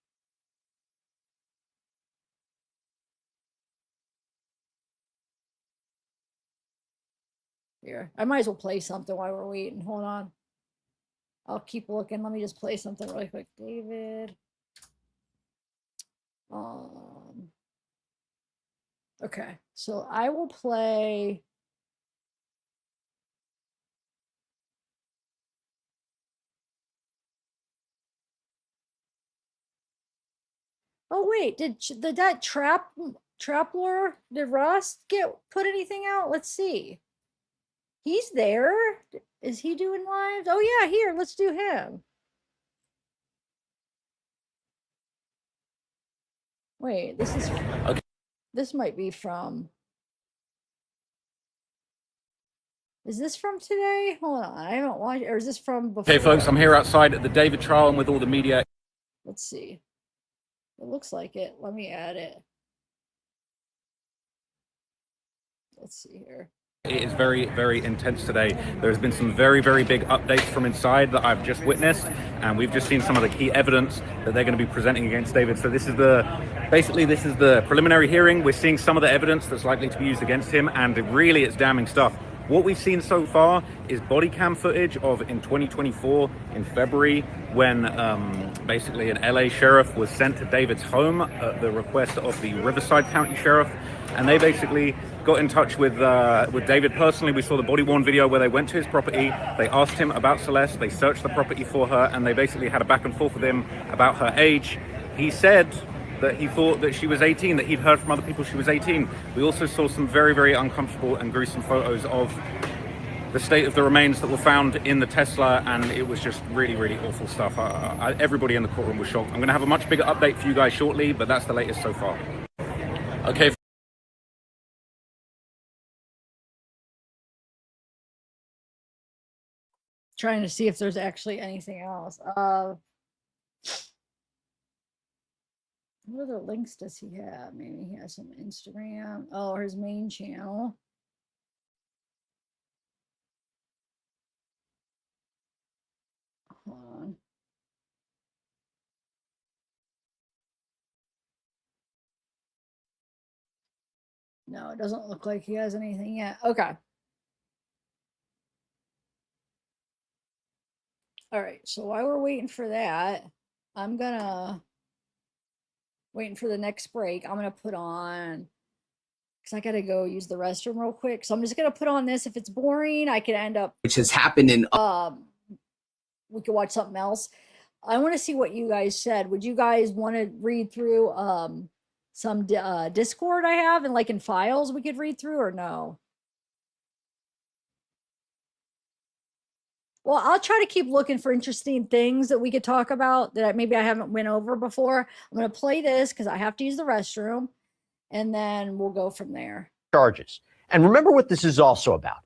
Here, I might as well play something while we're waiting. Hold on. I'll keep looking. Let me just play something really quick. David. Okay, so I will play... Oh wait, did that Trappler, did Ross put anything out? Let's see. He's there. Is he doing lives? Oh yeah, here, let's do him. Wait, this is okay. This might be from... Is this from today? Hold on, I haven't watched, or is this from before? Okay folks, I'm here outside at the David trial and with all the media. Let's see. It looks like it. Let me add it. Let's see here. It is very, very intense today. There's been some very, very big updates from inside that I've just witnessed, and we've just seen some of the key evidence that they're going to be presenting against David. So this is the preliminary hearing. We're seeing some of the evidence that's likely to be used against him, and really it's damning stuff. What we've seen so far is body cam footage of in 2024 in February when basically an LA sheriff was sent to David's home at the request of the Riverside County Sheriff, and they basically got in touch with David personally. We saw the body worn video where they went to his property, they asked him about Celeste, they searched the property for her, and they basically had a back and forth with him about her age. He said that he thought that she was 18, that he'd heard from other people she was 18. We also saw some very, very uncomfortable and gruesome photos of the state of the remains that were found in the Tesla, and it was just really, really awful stuff. Everybody in the courtroom was shocked. I'm going to have a much bigger update for you guys shortly, but that's the latest so far. Okay. Trying to see if there's actually anything else. What other links does he have? Maybe he has some Instagram. Oh, his main channel. Hold on. No, it doesn't look like he has anything yet. Okay. All right. So while we're waiting for that, I'm gonna waiting for the next break. I'm gonna put on because I gotta go use the restroom real quick. So I'm just gonna put on this. If it's boring, I could end up Which has happened in we could watch something else. I want to see what you guys said. Would you guys want to read through some Discord I have and like in files we could read through or no? Well, I'll try to keep looking for interesting things that we could talk about that maybe I haven't went over before. I'm going to play this because I have to use the restroom, and then we'll go from there. Charges. And remember what this is also about.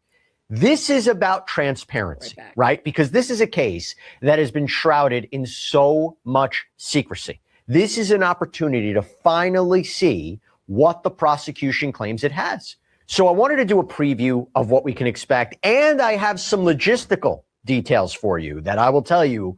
This is about transparency, right? Because this is a case that has been shrouded in so much secrecy. This is an opportunity to finally see what the prosecution claims it has. So I wanted to do a preview of what we can expect, and I have some logistical details for you that I will tell you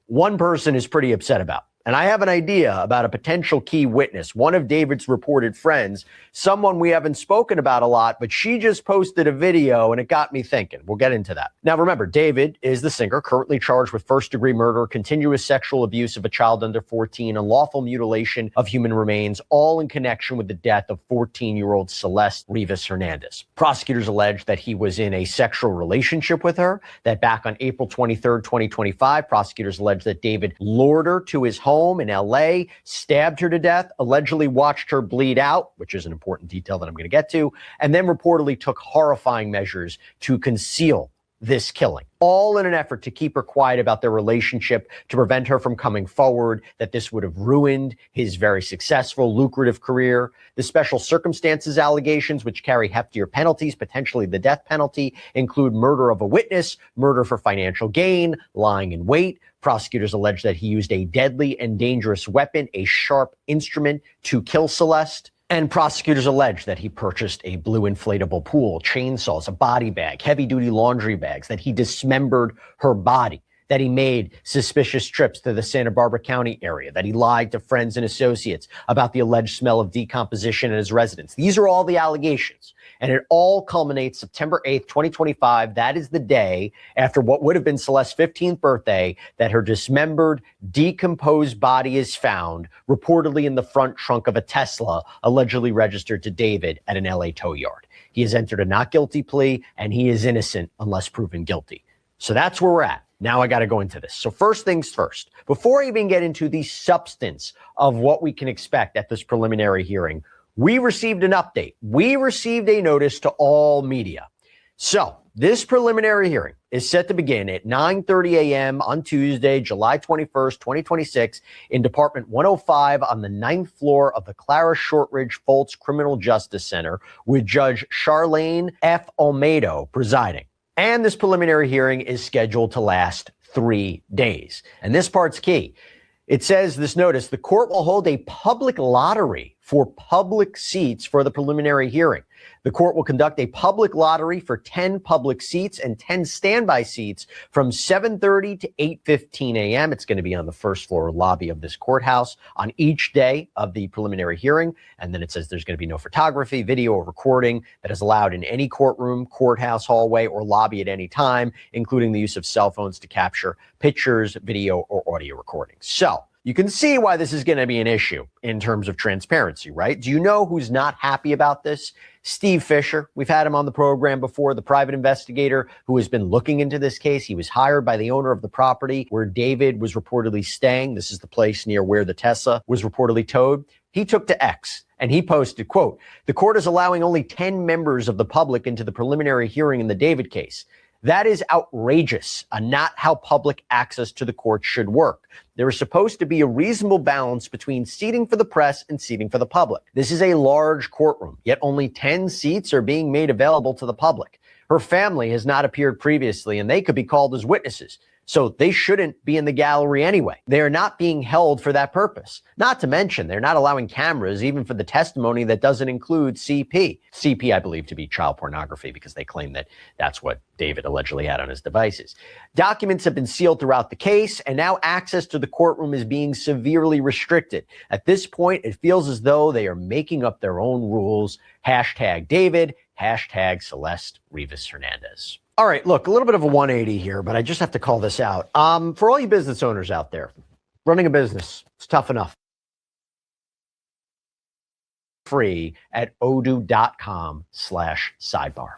one person is pretty upset about. And I have an idea about a potential key witness, one of David's reported friends, someone we haven't spoken about a lot, but she just posted a video and it got me thinking. We'll get into that. Now, remember, David is the singer currently charged with first-degree murder, continuous sexual abuse of a child under 14, unlawful mutilation of human remains, all in connection with the death of 14-year-old Celeste Rivas Hernandez. Prosecutors allege that he was in a sexual relationship with her, that back on April 23rd, 2025, prosecutors allege that David lured her to his home in LA, stabbed her to death, allegedly watched her bleed out, which is an important detail that I'm going to get to, and then reportedly took horrifying measures to conceal this killing, all in an effort to keep her quiet about their relationship, to prevent her from coming forward, that this would have ruined his very successful, lucrative career. The special circumstances allegations, which carry heftier penalties, potentially the death penalty, include murder of a witness, murder for financial gain, lying in wait. Prosecutors allege that he used a deadly and dangerous weapon, a sharp instrument, to kill Celeste. And prosecutors allege that he purchased a blue inflatable pool, chainsaws, a body bag, heavy-duty laundry bags, that he dismembered her body, that he made suspicious trips to the Santa Barbara County area, that he lied to friends and associates about the alleged smell of decomposition in his residence. These are all the allegations. And it all culminates September 8th, 2025. That is the day after what would have been Celeste's 15th birthday that her dismembered, decomposed body is found, reportedly in the front trunk of a Tesla, allegedly registered to David at an LA tow yard. He has entered a not guilty plea, and he is innocent unless proven guilty. So that's where we're at. Now I got to go into this. So first things first, before I even get into the substance of what we can expect at this preliminary hearing, we received an update. We received a notice to all media. So this preliminary hearing is set to begin at 9:30 a.m. on Tuesday, July 21st, 2026, in Department 105 on the 9th floor of the Clara Shortridge Foltz Criminal Justice Center, with Judge Charlene F. Olmedo presiding. And this preliminary hearing is scheduled to last 3 days. And this part's key. It says, this notice, the court will hold a public lottery for public seats for the preliminary hearing. The court will conduct a public lottery for 10 public seats and 10 standby seats from 7:30 to 8:15 a.m. It's going to be on the first floor lobby of this courthouse on each day of the preliminary hearing. And then it says there's going to be no photography, video, or recording that is allowed in any courtroom, courthouse hallway, or lobby at any time, including the use of cell phones to capture pictures, video, or audio recordings. So you can see why this is going to be an issue in terms of transparency, right? Do you know who's not happy about this? Steve Fisher. We've had him on the program before, the private investigator who has been looking into this case. He was hired by the owner of the property where David was reportedly staying. This is the place near where the Tesla was reportedly towed. He took to X and he posted, quote, "The court is allowing only 10 members of the public into the preliminary hearing in the David case. That is outrageous and not how public access to the court should work. There is supposed to be a reasonable balance between seating for the press and seating for the public. This is a large courtroom, yet only 10 seats are being made available to the public. Her family has not appeared previously, and they could be called as witnesses. So they shouldn't be in the gallery anyway. They are not being held for that purpose. Not to mention, they're not allowing cameras even for the testimony that doesn't include CP. CP, I believe, to be child pornography because they claim that that's what David allegedly had on his devices. Documents have been sealed throughout the case, and now access to the courtroom is being severely restricted. At this point, it feels as though they are making up their own rules. Hashtag David, hashtag Celeste Rivas Hernandez." All right, look, a little bit of a 180 here, but I just have to call this out. For all you business owners out there, running a business, it's tough enough. Free at odoo.com/sidebar.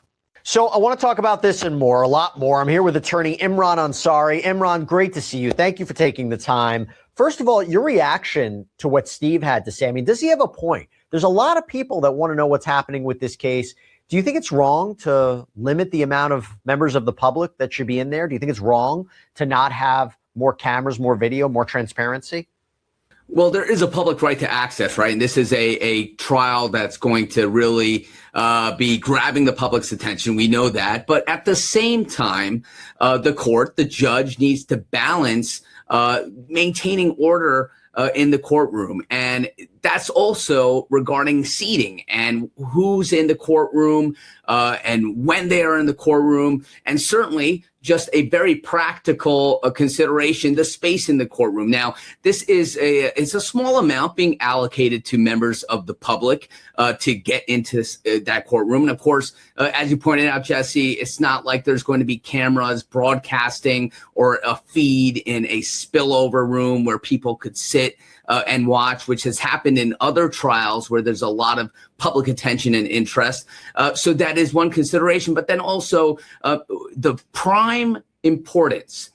So I want to talk about this and more, a lot more. I'm here with attorney Imran Ansari. Imran, great to see you. Thank you for taking the time. First of all, your reaction to what Steve had to say. I mean, does he have a point? There's a lot of people that want to know what's happening with this case. Do you think it's wrong to limit the amount of members of the public that should be in there? Do you think it's wrong to not have more cameras, more video, more transparency? Well, there is a public right to access, right? And this is a trial that's going to really be grabbing the public's attention. We know that. But at the same time, the judge needs to balance maintaining order in the courtroom. And that's also regarding seating and who's in the courtroom and when they are in the courtroom. And certainly just a very practical consideration, the space in the courtroom. Now, this is it's a small amount being allocated to members of the public to get into that courtroom. And of course, as you pointed out, Jesse, it's not like there's going to be cameras broadcasting or a feed in a spillover room where people could sit and watch, which has happened in other trials where there's a lot of public attention and interest. So that is one consideration. But then also the prime importance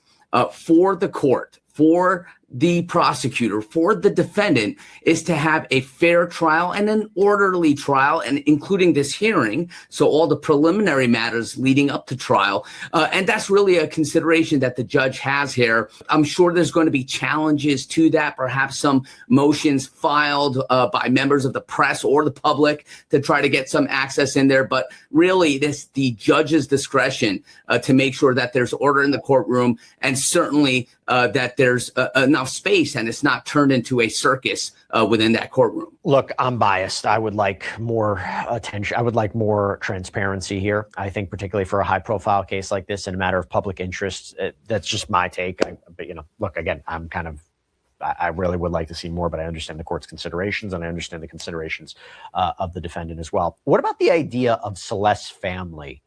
for the court, for the prosecutor, for the defendant, is to have a fair trial and an orderly trial, and including this hearing. So all the preliminary matters leading up to trial. And that's really a consideration that the judge has here. I'm sure there's going to be challenges to that, perhaps some motions filed by members of the press or the public to try to get some access in there. But really, this the judge's discretion to make sure that there's order in the courtroom, and certainly that there's enough space and it's not turned into a circus within that courtroom. Look, I'm biased. I would like more attention. I would like more transparency here. I think particularly for a high profile case like this in a matter of public interest, that's just my take. But, look, again, I really would like to see more, but I understand the court's considerations and I understand the considerations of the defendant as well. What about the idea of Celeste's family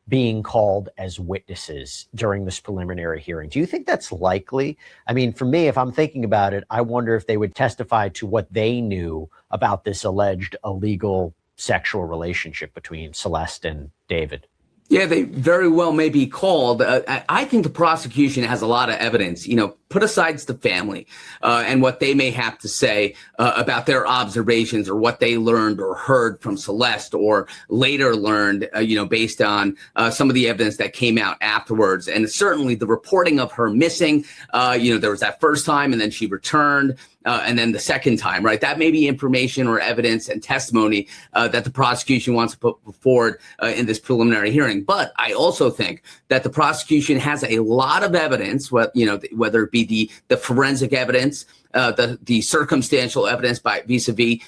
being called as witnesses during this preliminary hearing? Do you think that's likely? I mean, for me, if I'm thinking about it, I wonder if they would testify to what they knew about this alleged illegal sexual relationship between Celeste and David. Yeah, they very well may be called. I think the prosecution has a lot of evidence, put aside the family and what they may have to say about their observations or what they learned or heard from Celeste or later learned, based on some of the evidence that came out afterwards. And certainly the reporting of her missing, there was that first time and then she returned. And then the second time, right? That may be information or evidence and testimony that the prosecution wants to put forward in this preliminary hearing. But I also think that the prosecution has a lot of evidence, whether it be be the forensic evidence, the circumstantial evidence vis-a-vis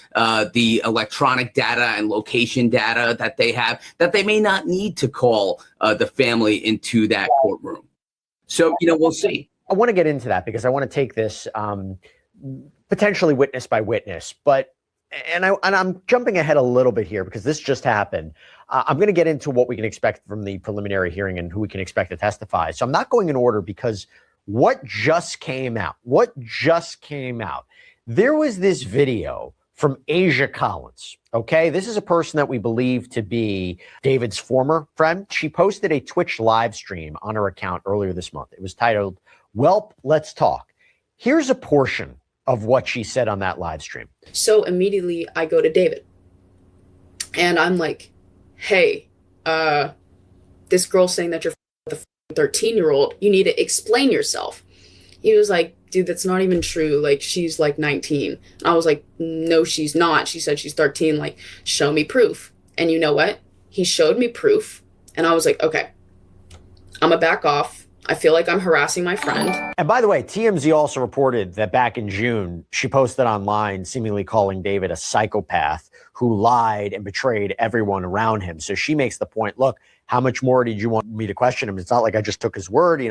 the electronic data and location data that they have, that they may not need to call the family into that courtroom. So, we'll see. I want to get into that because I want to take this potentially witness by witness, but I'm jumping ahead a little bit here because this just happened. I'm going to get into what we can expect from the preliminary hearing and who we can expect to testify. So I'm not going in order because what just came out, there was this video from Asia Collins. Okay. This is a person that we believe to be David's former friend. She posted a Twitch live stream on her account earlier this month. It was titled, "Welp, Let's Talk." Here's a portion of what she said on that live stream. So immediately I go to David and I'm like, hey, this girl's saying that you're with a 13-year-old. You need to explain yourself. He was like, dude, that's not even true. Like, she's like 19. And I was like, no, she's not. She said she's 13. Like, show me proof. And you know what? He showed me proof. And I was like, okay, I'm gonna back off. I feel like I'm harassing my friend. And by the way, TMZ also reported that back in June, she posted online seemingly calling David a psychopath who lied and betrayed everyone around him. So she makes the point, look, how much more did you want me to question him? It's not like I just took his word.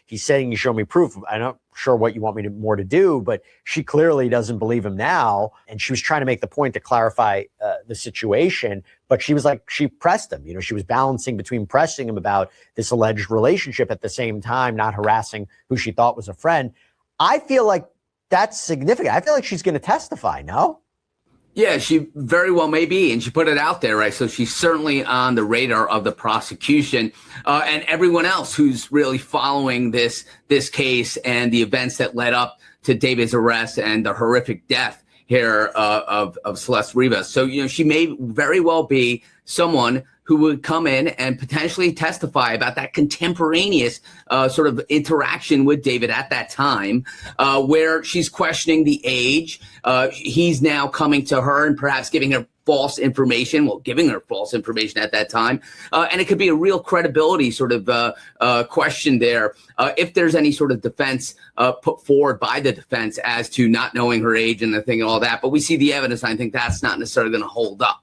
He's saying you show me proof. I'm not sure what you want me more to do, but she clearly doesn't believe him now. And she was trying to make the point to clarify the situation, but she was like, she pressed him. She was balancing between pressing him about this alleged relationship at the same time, not harassing who she thought was a friend. I feel like that's significant. I feel like she's going to testify, no? Yeah, she very well may be, and she put it out there, right? So she's certainly on the radar of the prosecution and everyone else who's really following this case and the events that led up to David's arrest and the horrific death here of Celeste Rivas. So, she may very well be someone who would come in and potentially testify about that contemporaneous sort of interaction with David at that time, where she's questioning the age. He's now coming to her and perhaps giving her false information, giving her false information at that time. And it could be a real credibility sort of question there if there's any sort of defense put forward by the defense as to not knowing her age and the thing and all that. But we see the evidence, and I think that's not necessarily going to hold up.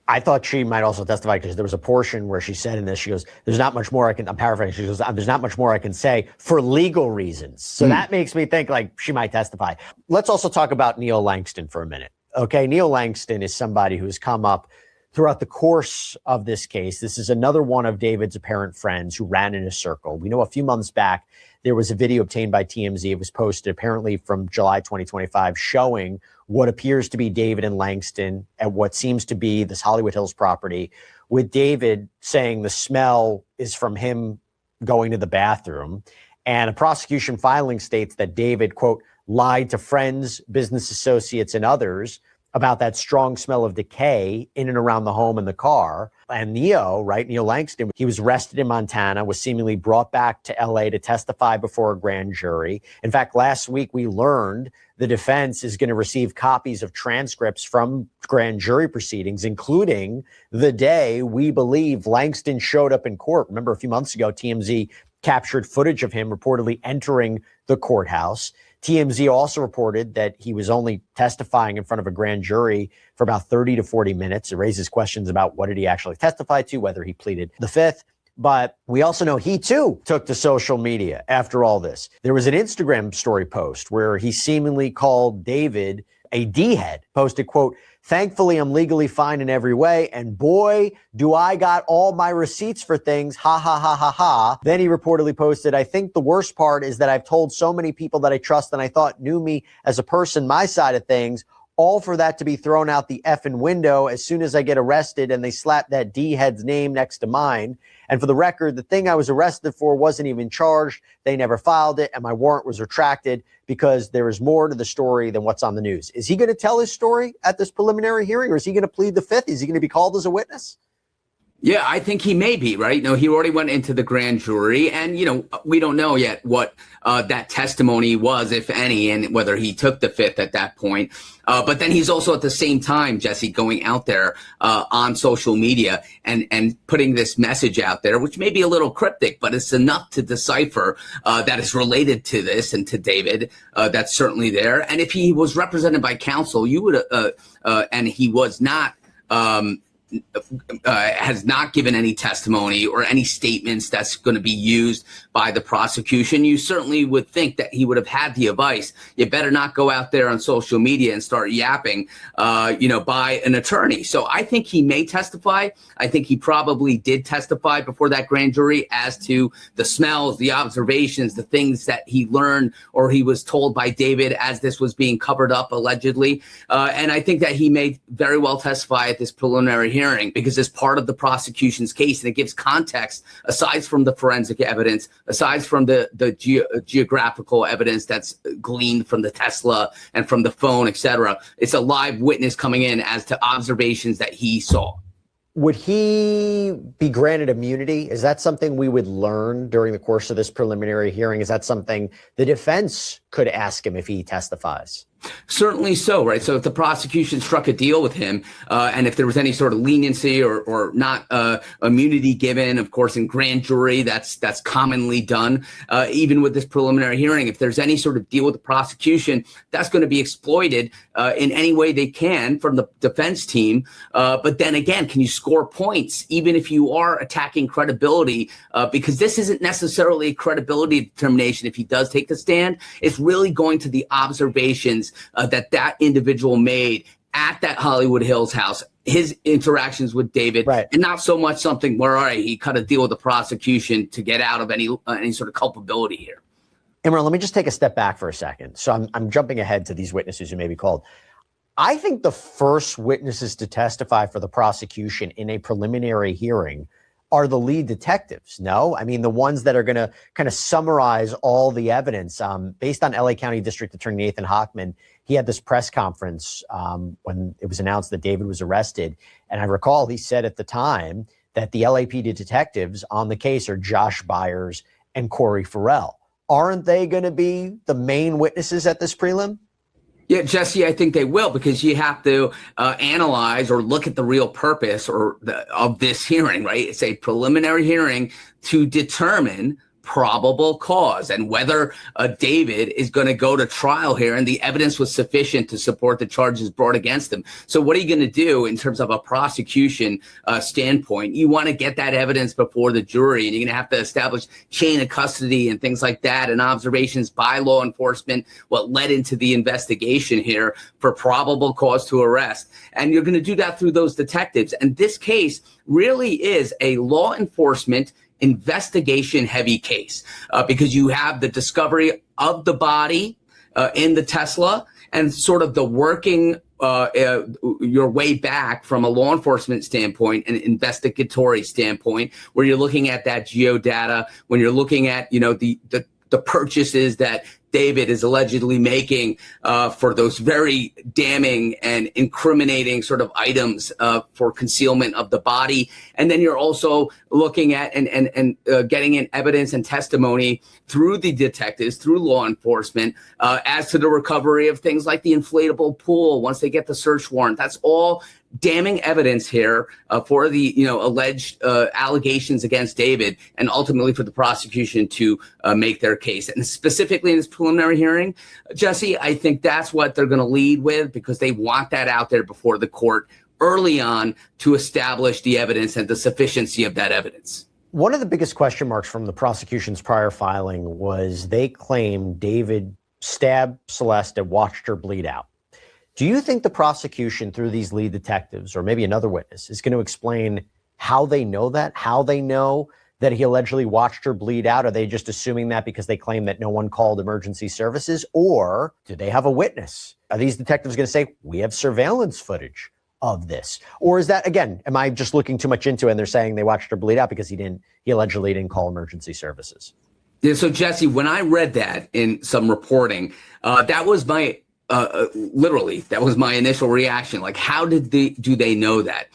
I thought she might also testify because there was a portion where she said in this, she goes, there's not much more I'm paraphrasing. She goes, there's not much more I can say for legal reasons. So that makes me think like she might testify. Let's also talk about Neil Langston for a minute. Okay. Neil Langston is somebody who's come up throughout the course of this case. This is another one of David's apparent friends who ran in a circle. We know a few months back, there was a video obtained by TMZ. It was posted apparently from July 2025 showing what appears to be David and Langston at what seems to be this Hollywood Hills property, with David saying the smell is from him going to the bathroom. And a prosecution filing states that David, quote, lied to friends, business associates, and others about that strong smell of decay in and around the home and the car. And Neil Langston, he was arrested in Montana, was seemingly brought back to LA to testify before a grand jury. In fact, last week we learned the defense is going to receive copies of transcripts from grand jury proceedings, including the day we believe Langston showed up in court. Remember, a few months ago, TMZ captured footage of him reportedly entering the courthouse. TMZ also reported that he was only testifying in front of a grand jury for about 30 to 40 minutes. It raises questions about what did he actually testify to, whether he pleaded the fifth. But we also know he too took to social media after all this. There was an Instagram story post where he seemingly called David a D-head, posted, quote, thankfully, I'm legally fine in every way. And boy, do I got all my receipts for things. Ha, ha, ha, ha, ha. Then he reportedly posted, I think the worst part is that I've told so many people that I trust and I thought knew me as a person, my side of things, all for that to be thrown out the effing window as soon as I get arrested and they slap that D-head's name next to mine. And for the record, the thing I was arrested for wasn't even charged. They never filed it, and my warrant was retracted because there is more to the story than what's on the news. Is he going to tell his story at this preliminary hearing, or is he going to plead the fifth? Is he going to be called as a witness? Yeah, I think he may be, right? No, he already went into the grand jury, and, we don't know yet what that testimony was, if any, and whether he took the fifth at that point. But then he's also at the same time, Jesse, going out there on social media and putting this message out there, which may be a little cryptic, but it's enough to decipher that is related to this and to David. That's certainly there. And if he was represented by counsel, you would, and he was not, has not given any testimony or any statements that's going to be used by the prosecution, you certainly would think that he would have had the advice. You better not go out there on social media and start yapping, by an attorney. So I think he may testify. I think he probably did testify before that grand jury as to the smells, the observations, the things that he learned or he was told by David as this was being covered up allegedly. And I think that he may very well testify at this preliminary hearing because it's part of the prosecution's case and it gives context aside from the forensic evidence, aside from the geographical evidence that's gleaned from the Tesla and from the phone, etc. It's a live witness coming in as to observations that he saw. Would he be granted immunity? Is that something we would learn during the course of this preliminary hearing? Is that something the defense could ask him if he testifies? Certainly so, right? So if the prosecution struck a deal with him, and if there was any sort of leniency or not immunity given, of course, in grand jury, that's commonly done. Even with this preliminary hearing, if there's any sort of deal with the prosecution, that's going to be exploited in any way they can from the defense team. But then again, can you score points even if you are attacking credibility? Because this isn't necessarily a credibility determination if he does take the stand. It's really going to the observations that individual made at that Hollywood Hills house, his interactions with David, right, and not so much something where, all right, he cut a deal with the prosecution to get out of any sort of culpability here. Imran, let me just take a step back for a second. So I'm jumping ahead to these witnesses who may be called. I think the first witnesses to testify for the prosecution in a preliminary hearing are the lead detectives. No, I mean, the ones that are going to kind of summarize all the evidence. Based on LA County District Attorney Nathan Hochman, he had this press conference when it was announced that David was arrested. And I recall he said at the time that the LAPD detectives on the case are Josh Byers and Corey Farrell. Aren't they going to be the main witnesses at this prelim? Yeah, Jesse, I think they will, because you have to analyze or look at the real purpose of this hearing, right? It's a preliminary hearing to determine probable cause and whether David is going to go to trial here and the evidence was sufficient to support the charges brought against him. So what are you going to do in terms of a prosecution standpoint? You want to get that evidence before the jury, and you're going to have to establish chain of custody and things like that and observations by law enforcement, what led into the investigation here for probable cause to arrest. And you're going to do that through those detectives. And this case really is a law enforcement investigation heavy case because you have the discovery of the body in the Tesla and sort of the working your way back from a law enforcement standpoint, an investigatory standpoint, where you're looking at that geodata, when you're looking at, the purchases that David is allegedly making for those very damning and incriminating sort of items for concealment of the body. And then you're also looking at and getting in evidence and testimony through the detectives, through law enforcement, as to the recovery of things like the inflatable pool once they get the search warrant. That's all damning evidence here for the alleged allegations against David, and ultimately for the prosecution to make their case. And specifically in this preliminary hearing, Jesse, I think that's what they're going to lead with, because they want that out there before the court early on to establish the evidence and the sufficiency of that evidence. One of the biggest question marks from the prosecution's prior filing was they claimed David stabbed Celeste and watched her bleed out. Do you think the prosecution, through these lead detectives or maybe another witness, is going to explain how they know that, how they know that he allegedly watched her bleed out? Are they just assuming that because they claim that no one called emergency services? Or do they have a witness? Are these detectives going to say, we have surveillance footage of this? Or is that, again, am I just looking too much into it and they're saying they watched her bleed out because he allegedly didn't call emergency services? Yeah, so Jesse, when I read that in some reporting, that was my literally, that was my initial reaction. Like, how do they know that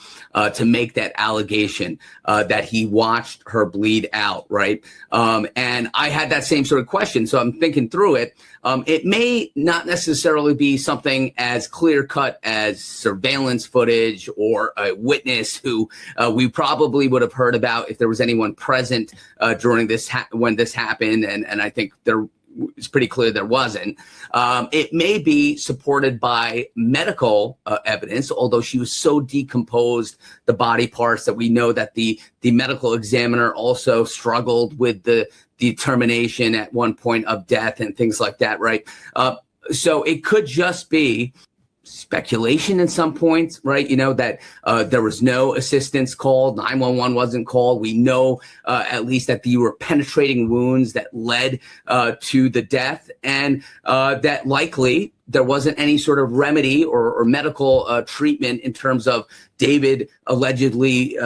to make that allegation that he watched her bleed out, right? And I had that same sort of question. So I'm thinking through it. It may not necessarily be something as clear cut as surveillance footage or a witness who we probably would have heard about if there was anyone present during this when this happened. And I think it's pretty clear there wasn't. It may be supported by medical evidence, although she was so decomposed, the body parts, that we know that the medical examiner also struggled with the determination at one point of death and things like that, right? So it could just be speculation at some points, right? That there was no assistance called, 911 wasn't called. We know at least that there were penetrating wounds that led to the death, and that likely there wasn't any sort of remedy or medical treatment in terms of David allegedly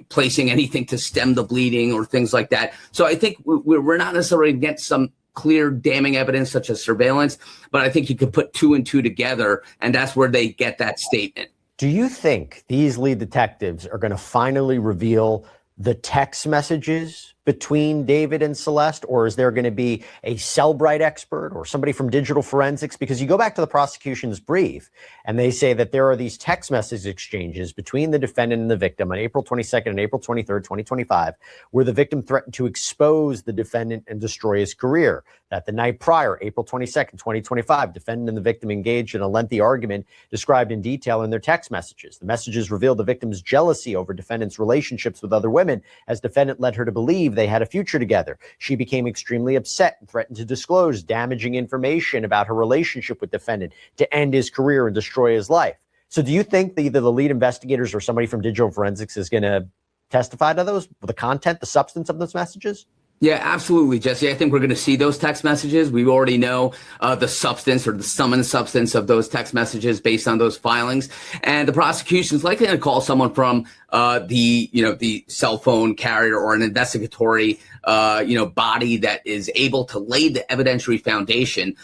placing anything to stem the bleeding or things like that. So I think we're not necessarily against some clear damning evidence such as surveillance, but I think you could put two and two together, and that's where they get that statement. Do you think these lead detectives are going to finally reveal the text messages between David and Celeste, or is there going to be a Cellbrite expert or somebody from digital forensics? Because you go back to the prosecution's brief and they say that there are these text message exchanges between the defendant and the victim on April 22nd and April 23rd, 2025, where the victim threatened to expose the defendant and destroy his career. That the night prior, April 22nd, 2025, defendant and the victim engaged in a lengthy argument described in detail in their text messages. The messages revealed the victim's jealousy over defendant's relationships with other women, as defendant led her to believe they had a future together. She became extremely upset and threatened to disclose damaging information about her relationship with defendant to end his career and destroy his life. So do you think that either the lead investigators or somebody from digital forensics is going to testify to those, the content, the substance of those messages? Yeah, absolutely, Jesse. I think we're going to see those text messages. We already know the substance or the sum and substance of those text messages based on those filings. And the prosecution is likely to call someone from the cell phone carrier or an investigatory body that is able to lay the evidentiary foundation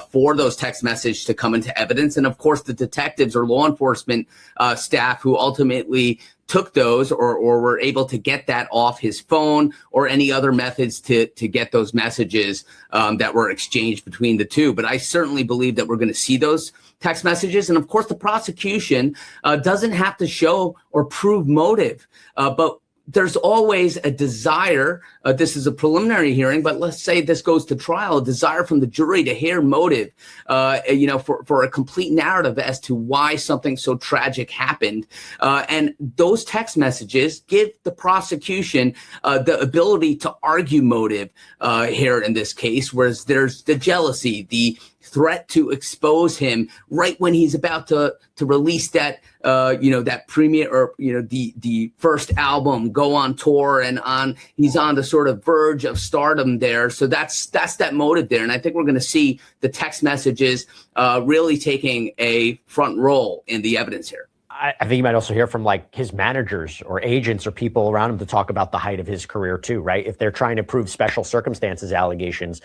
for those text messages to come into evidence. And of course, the detectives or law enforcement staff who ultimately took those or were able to get that off his phone or any other methods to get those messages that were exchanged between the two. But I certainly believe that we're going to see those text messages. And of course, the prosecution doesn't have to show or prove motive, but there's always a desire. This is a preliminary hearing, but let's say this goes to trial, a desire from the jury to hear motive, for a complete narrative as to why something so tragic happened. And those text messages give the prosecution the ability to argue motive here in this case, whereas there's the jealousy, the threat to expose him right when he's about to release that that premiere or the first album, go on tour, and he's on the sort of verge of stardom there. So that's that motive there, and I think we're going to see the text messages really taking a front role in the evidence here. I think you might also hear from like his managers or agents or people around him to talk about the height of his career too, right? If they're trying to prove special circumstances allegations,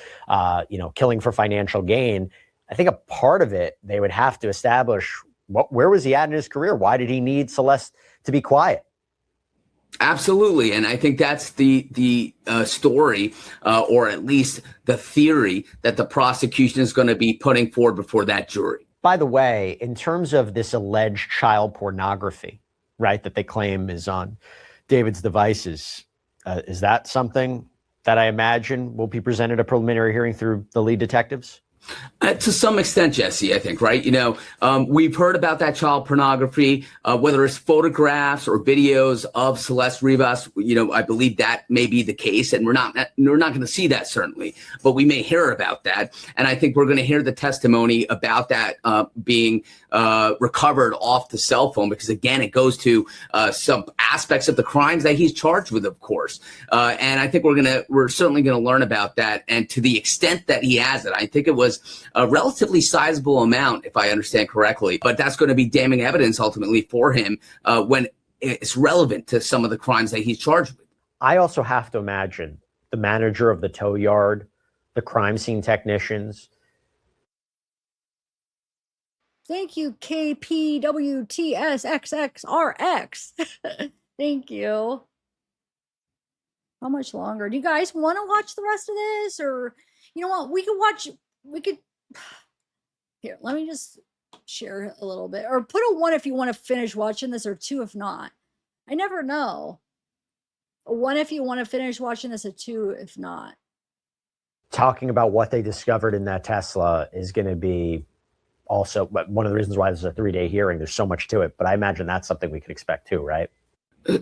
killing for financial gain, I think a part of it, they would have to establish where was he at in his career? Why did he need Celeste to be quiet? Absolutely. And I think that's the story, or at least the theory that the prosecution is going to be putting forward before that jury. By the way, in terms of this alleged child pornography, right, that they claim is on David's devices, is that something that I imagine will be presented at a preliminary hearing through the lead detectives? To some extent, Jesse, I think, right? We've heard about that child pornography, whether it's photographs or videos of Celeste Rivas. I believe that may be the case, and we're not going to see that certainly, but we may hear about that. And I think we're going to hear the testimony about that being recovered off the cell phone, because again, it goes to some aspects of the crimes that he's charged with, of course. And I think we're certainly going to learn about that. And to the extent that he has it, I think it was a relatively sizable amount, if I understand correctly, but that's going to be damning evidence ultimately for him when it's relevant to some of the crimes that he's charged with. I also have to imagine the manager of the tow yard, the crime scene technicians, Thank you, KPWTSXXRX. Thank you. How much longer? Do you guys want to watch the rest of this? Or, you know what? We could. Here, let me just share a little bit. Or put a 1 if you want to finish watching this, or 2 if not. I never know. A 1 if you want to finish watching this, a 2 if not. Talking about what they discovered in that Tesla is going to be also one of the reasons why this is a 3-day hearing. There's so much to it, but I imagine that's something we could expect too, right?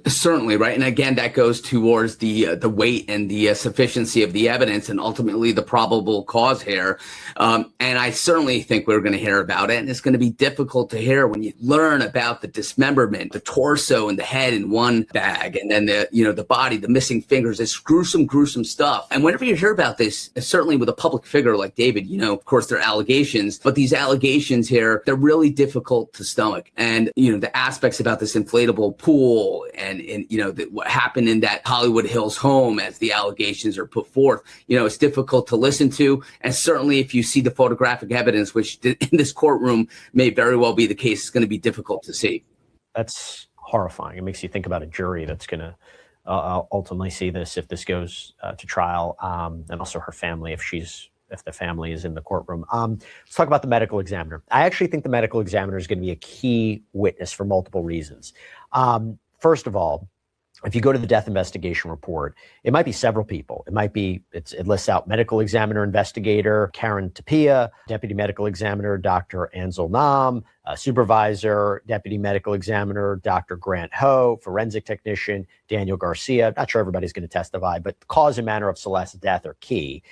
Certainly, right. And again, that goes towards the weight and the sufficiency of the evidence and ultimately the probable cause here. And I certainly think we're going to hear about it. And it's going to be difficult to hear when you learn about the dismemberment, the torso and the head in one bag, and then the body, the missing fingers. It's gruesome, gruesome stuff. And whenever you hear about this, certainly with a public figure like David, of course, they're allegations, but these allegations here, they're really difficult to stomach. And, the aspects about this inflatable pool, and what happened in that Hollywood Hills home as the allegations are put forth, it's difficult to listen to. And certainly if you see the photographic evidence, which in this courtroom may very well be the case, it's going to be difficult to see. That's horrifying. It makes you think about a jury that's going to ultimately see this if this goes to trial, and also her family if the family is in the courtroom. Let's talk about the medical examiner. I actually think the medical examiner is going to be a key witness for multiple reasons. First of all, if you go to the death investigation report, it might be several people. It lists out medical examiner investigator Karen Tapia, deputy medical examiner Dr. Ansel Nam, supervisor, deputy medical examiner Dr. Grant Ho, forensic technician Daniel Garcia. Not sure everybody's going to testify, but the cause and manner of Celeste's death are key.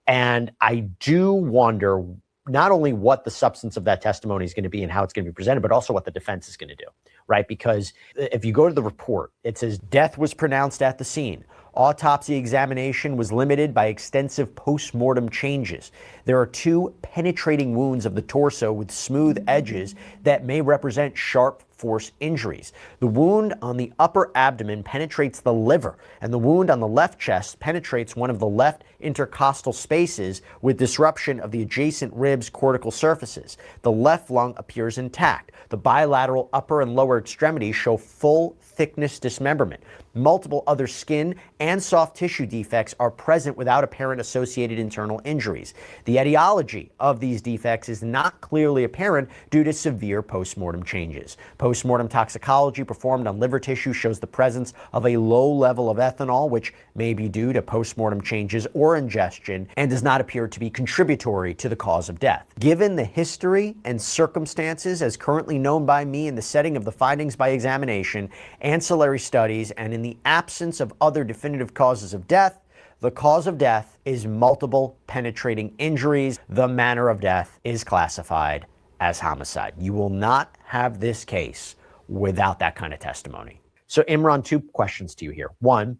And I do wonder not only what the substance of that testimony is going to be and how it's going to be presented, but also what the defense is going to do, right? Because if you go to the report, it says death was pronounced at the scene. Autopsy examination was limited by extensive post-mortem changes. There are 2 penetrating wounds of the torso with smooth edges that may represent sharp force injuries. The wound on the upper abdomen penetrates the liver, and the wound on the left chest penetrates one of the left intercostal spaces with disruption of the adjacent ribs' cortical surfaces. The left lung appears intact. The bilateral upper and lower extremities show full thickness dismemberment. Multiple other skin and soft tissue defects are present without apparent associated internal injuries. The etiology of these defects is not clearly apparent due to severe postmortem changes. Postmortem toxicology performed on liver tissue shows the presence of a low level of ethanol, which may be due to postmortem changes or ingestion, and does not appear to be contributory to the cause of death. Given the history and circumstances as currently known by me in the setting of the findings by examination, ancillary studies, and in the absence of other definitive causes of death, the cause of death is multiple penetrating injuries. The manner of death is classified as homicide. You will not have this case without that kind of testimony. So Imran, 2 questions to you here. 1,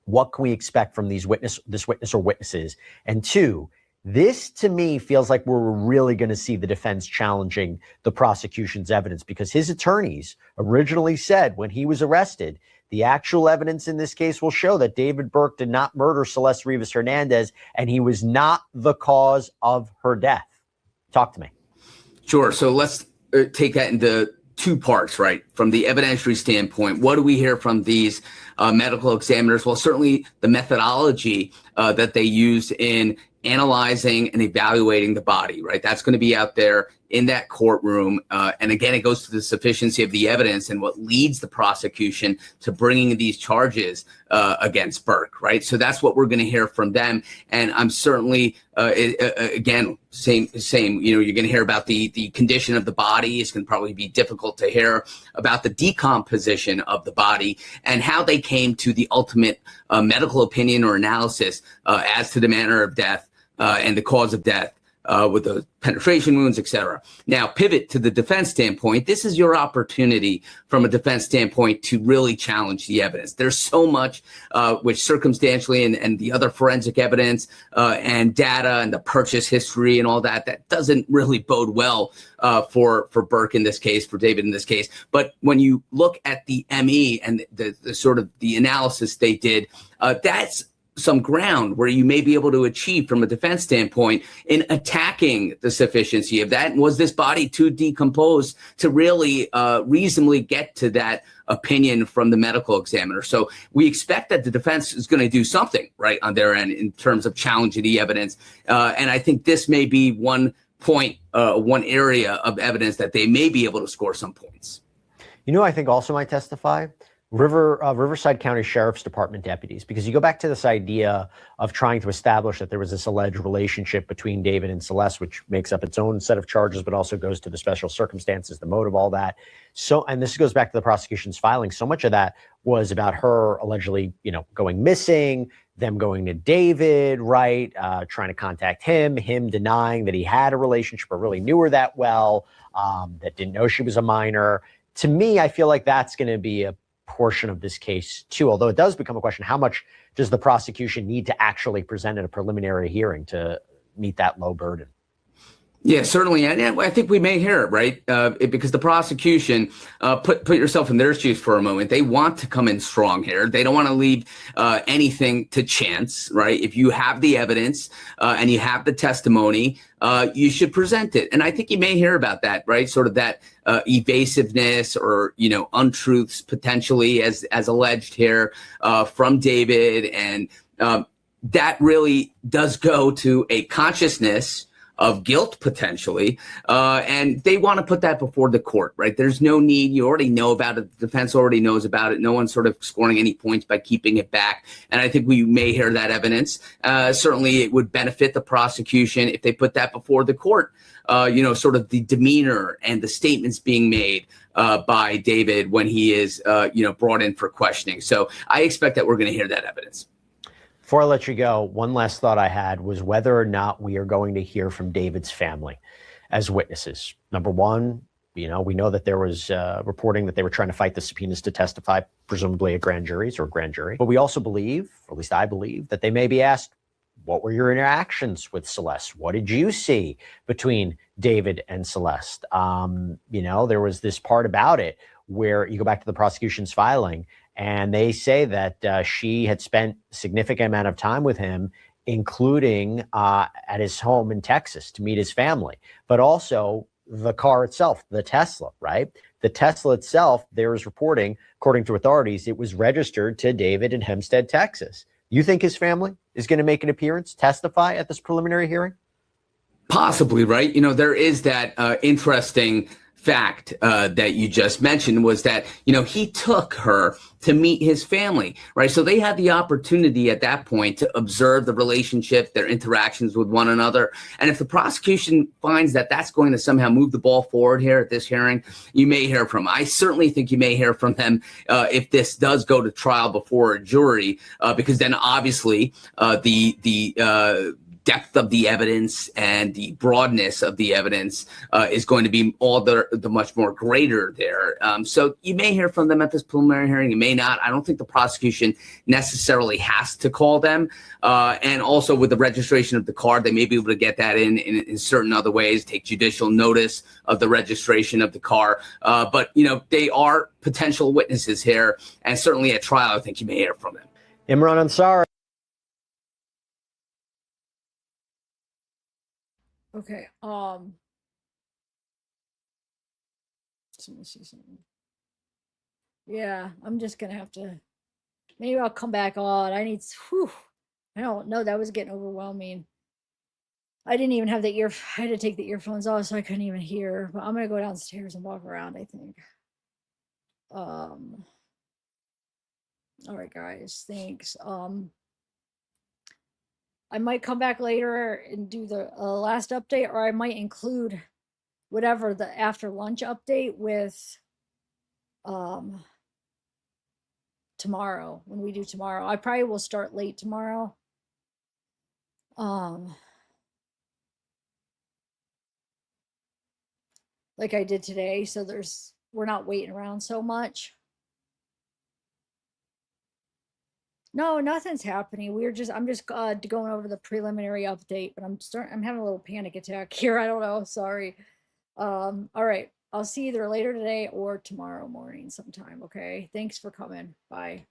what can we expect from this witness or witnesses? And 2, this to me feels like we're really going to see the defense challenging the prosecution's evidence, because his attorneys originally said when he was arrested, the actual evidence in this case will show that David Burke did not murder Celeste Rivas Hernandez, and he was not the cause of her death. Talk to me. Sure. So let's take that into 2 parts, right? From the evidentiary standpoint, what do we hear from these medical examiners? Well, certainly the methodology that they use in analyzing and evaluating the body, right? That's going to be out there in that courtroom. And again, it goes to the sufficiency of the evidence and what leads the prosecution to bringing these charges against Burke, right? So that's what we're going to hear from them. And I'm certainly, again, same, you're going to hear about the condition of the body. It's going to probably be difficult to hear about the decomposition of the body and how they came to the ultimate medical opinion or analysis as to the manner of death and the cause of death. With the penetration wounds, et cetera. Now, pivot to the defense standpoint. This is your opportunity from a defense standpoint to really challenge the evidence. There's so much which circumstantially and the other forensic evidence and data and the purchase history and all that doesn't really bode well for Burke in this case, for David in this case. But when you look at the ME and the sort of the analysis they did, that's some ground where you may be able to achieve from a defense standpoint in attacking the sufficiency of that. And was this body too decomposed to really reasonably get to that opinion from the medical examiner? So we expect that the defense is going to do something right on their end in terms of challenging the evidence. And I think this may be one point, one area of evidence that they may be able to score some points. You know, I think also might testify Riverside County Sheriff's Department deputies, because you go back to this idea of trying to establish that there was this alleged relationship between David and Celeste, which makes up its own set of charges, but also goes to the special circumstances, the motive, all that. So, and this goes back to the prosecution's filing. So much of that was about her allegedly, going missing, them going to David, right? Trying to contact him denying that he had a relationship or really knew her that well, that didn't know she was a minor. To me, I feel like that's going to be a portion of this case too, although it does become a question, how much does the prosecution need to actually present at a preliminary hearing to meet that low burden? Yeah, certainly. And I think we may hear it, right? Because the prosecution, put yourself in their shoes for a moment. They want to come in strong here. They don't want to leave anything to chance, right? If you have the evidence and you have the testimony, you should present it. And I think you may hear about that, right? Sort of that evasiveness or, untruths potentially as alleged here from David. And that really does go to a consciousness of guilt potentially, and they want to put that before the court, right? There's no need. You already know about it. The defense already knows about it. No one's sort of scoring any points by keeping it back. And I think we may hear that evidence. Certainly it would benefit the prosecution if they put that before the court, sort of the demeanor and the statements being made by David when he is, brought in for questioning. So I expect that we're going to hear that evidence. Before I let you go, one last thought I had was whether or not we are going to hear from David's family as witnesses. Number one, we know that there was reporting that they were trying to fight the subpoenas to testify, presumably at grand juries or grand jury. But we also believe, or at least I believe, that they may be asked, what were your interactions with Celeste? What did you see between David and Celeste? There was this part about it where you go back to the prosecution's filing, and they say that she had spent a significant amount of time with him, including at his home in Texas to meet his family, but also the car itself, the Tesla, right? The Tesla itself, there is reporting, according to authorities, it was registered to David in Hempstead, Texas. You think his family is going to make an appearance, testify at this preliminary hearing? Possibly, right? There is that interesting fact that you just mentioned was that, he took her to meet his family, right? So they had the opportunity at that point to observe the relationship, their interactions with one another. And if the prosecution finds that that's going to somehow move the ball forward here at this hearing, you may hear from them. I certainly think you may hear from them if this does go to trial before a jury, because then obviously the depth of the evidence and the broadness of the evidence is going to be all the much more greater there. So you may hear from them at this preliminary hearing. You may not. I don't think the prosecution necessarily has to call them. And also with the registration of the car, they may be able to get that in certain other ways, take judicial notice of the registration of the car. But, they are potential witnesses here. And certainly at trial, I think you may hear from them. Imran Ansari. Okay. Let me see something. Yeah, I'm just gonna have to. Maybe I'll come back on. I don't know. That was getting overwhelming. I didn't even have I had to take the earphones off, so I couldn't even hear. But I'm gonna go downstairs and walk around, I think. All right, guys. Thanks. I might come back later and do the last update, or I might include whatever the after lunch update with tomorrow, when we do tomorrow. I probably will start late tomorrow. Like I did today, so we're not waiting around so much. No, nothing's happening. I'm just going over the preliminary update, but I'm having a little panic attack here. I don't know. Sorry. All right. I'll see you either later today or tomorrow morning sometime. Okay. Thanks for coming. Bye.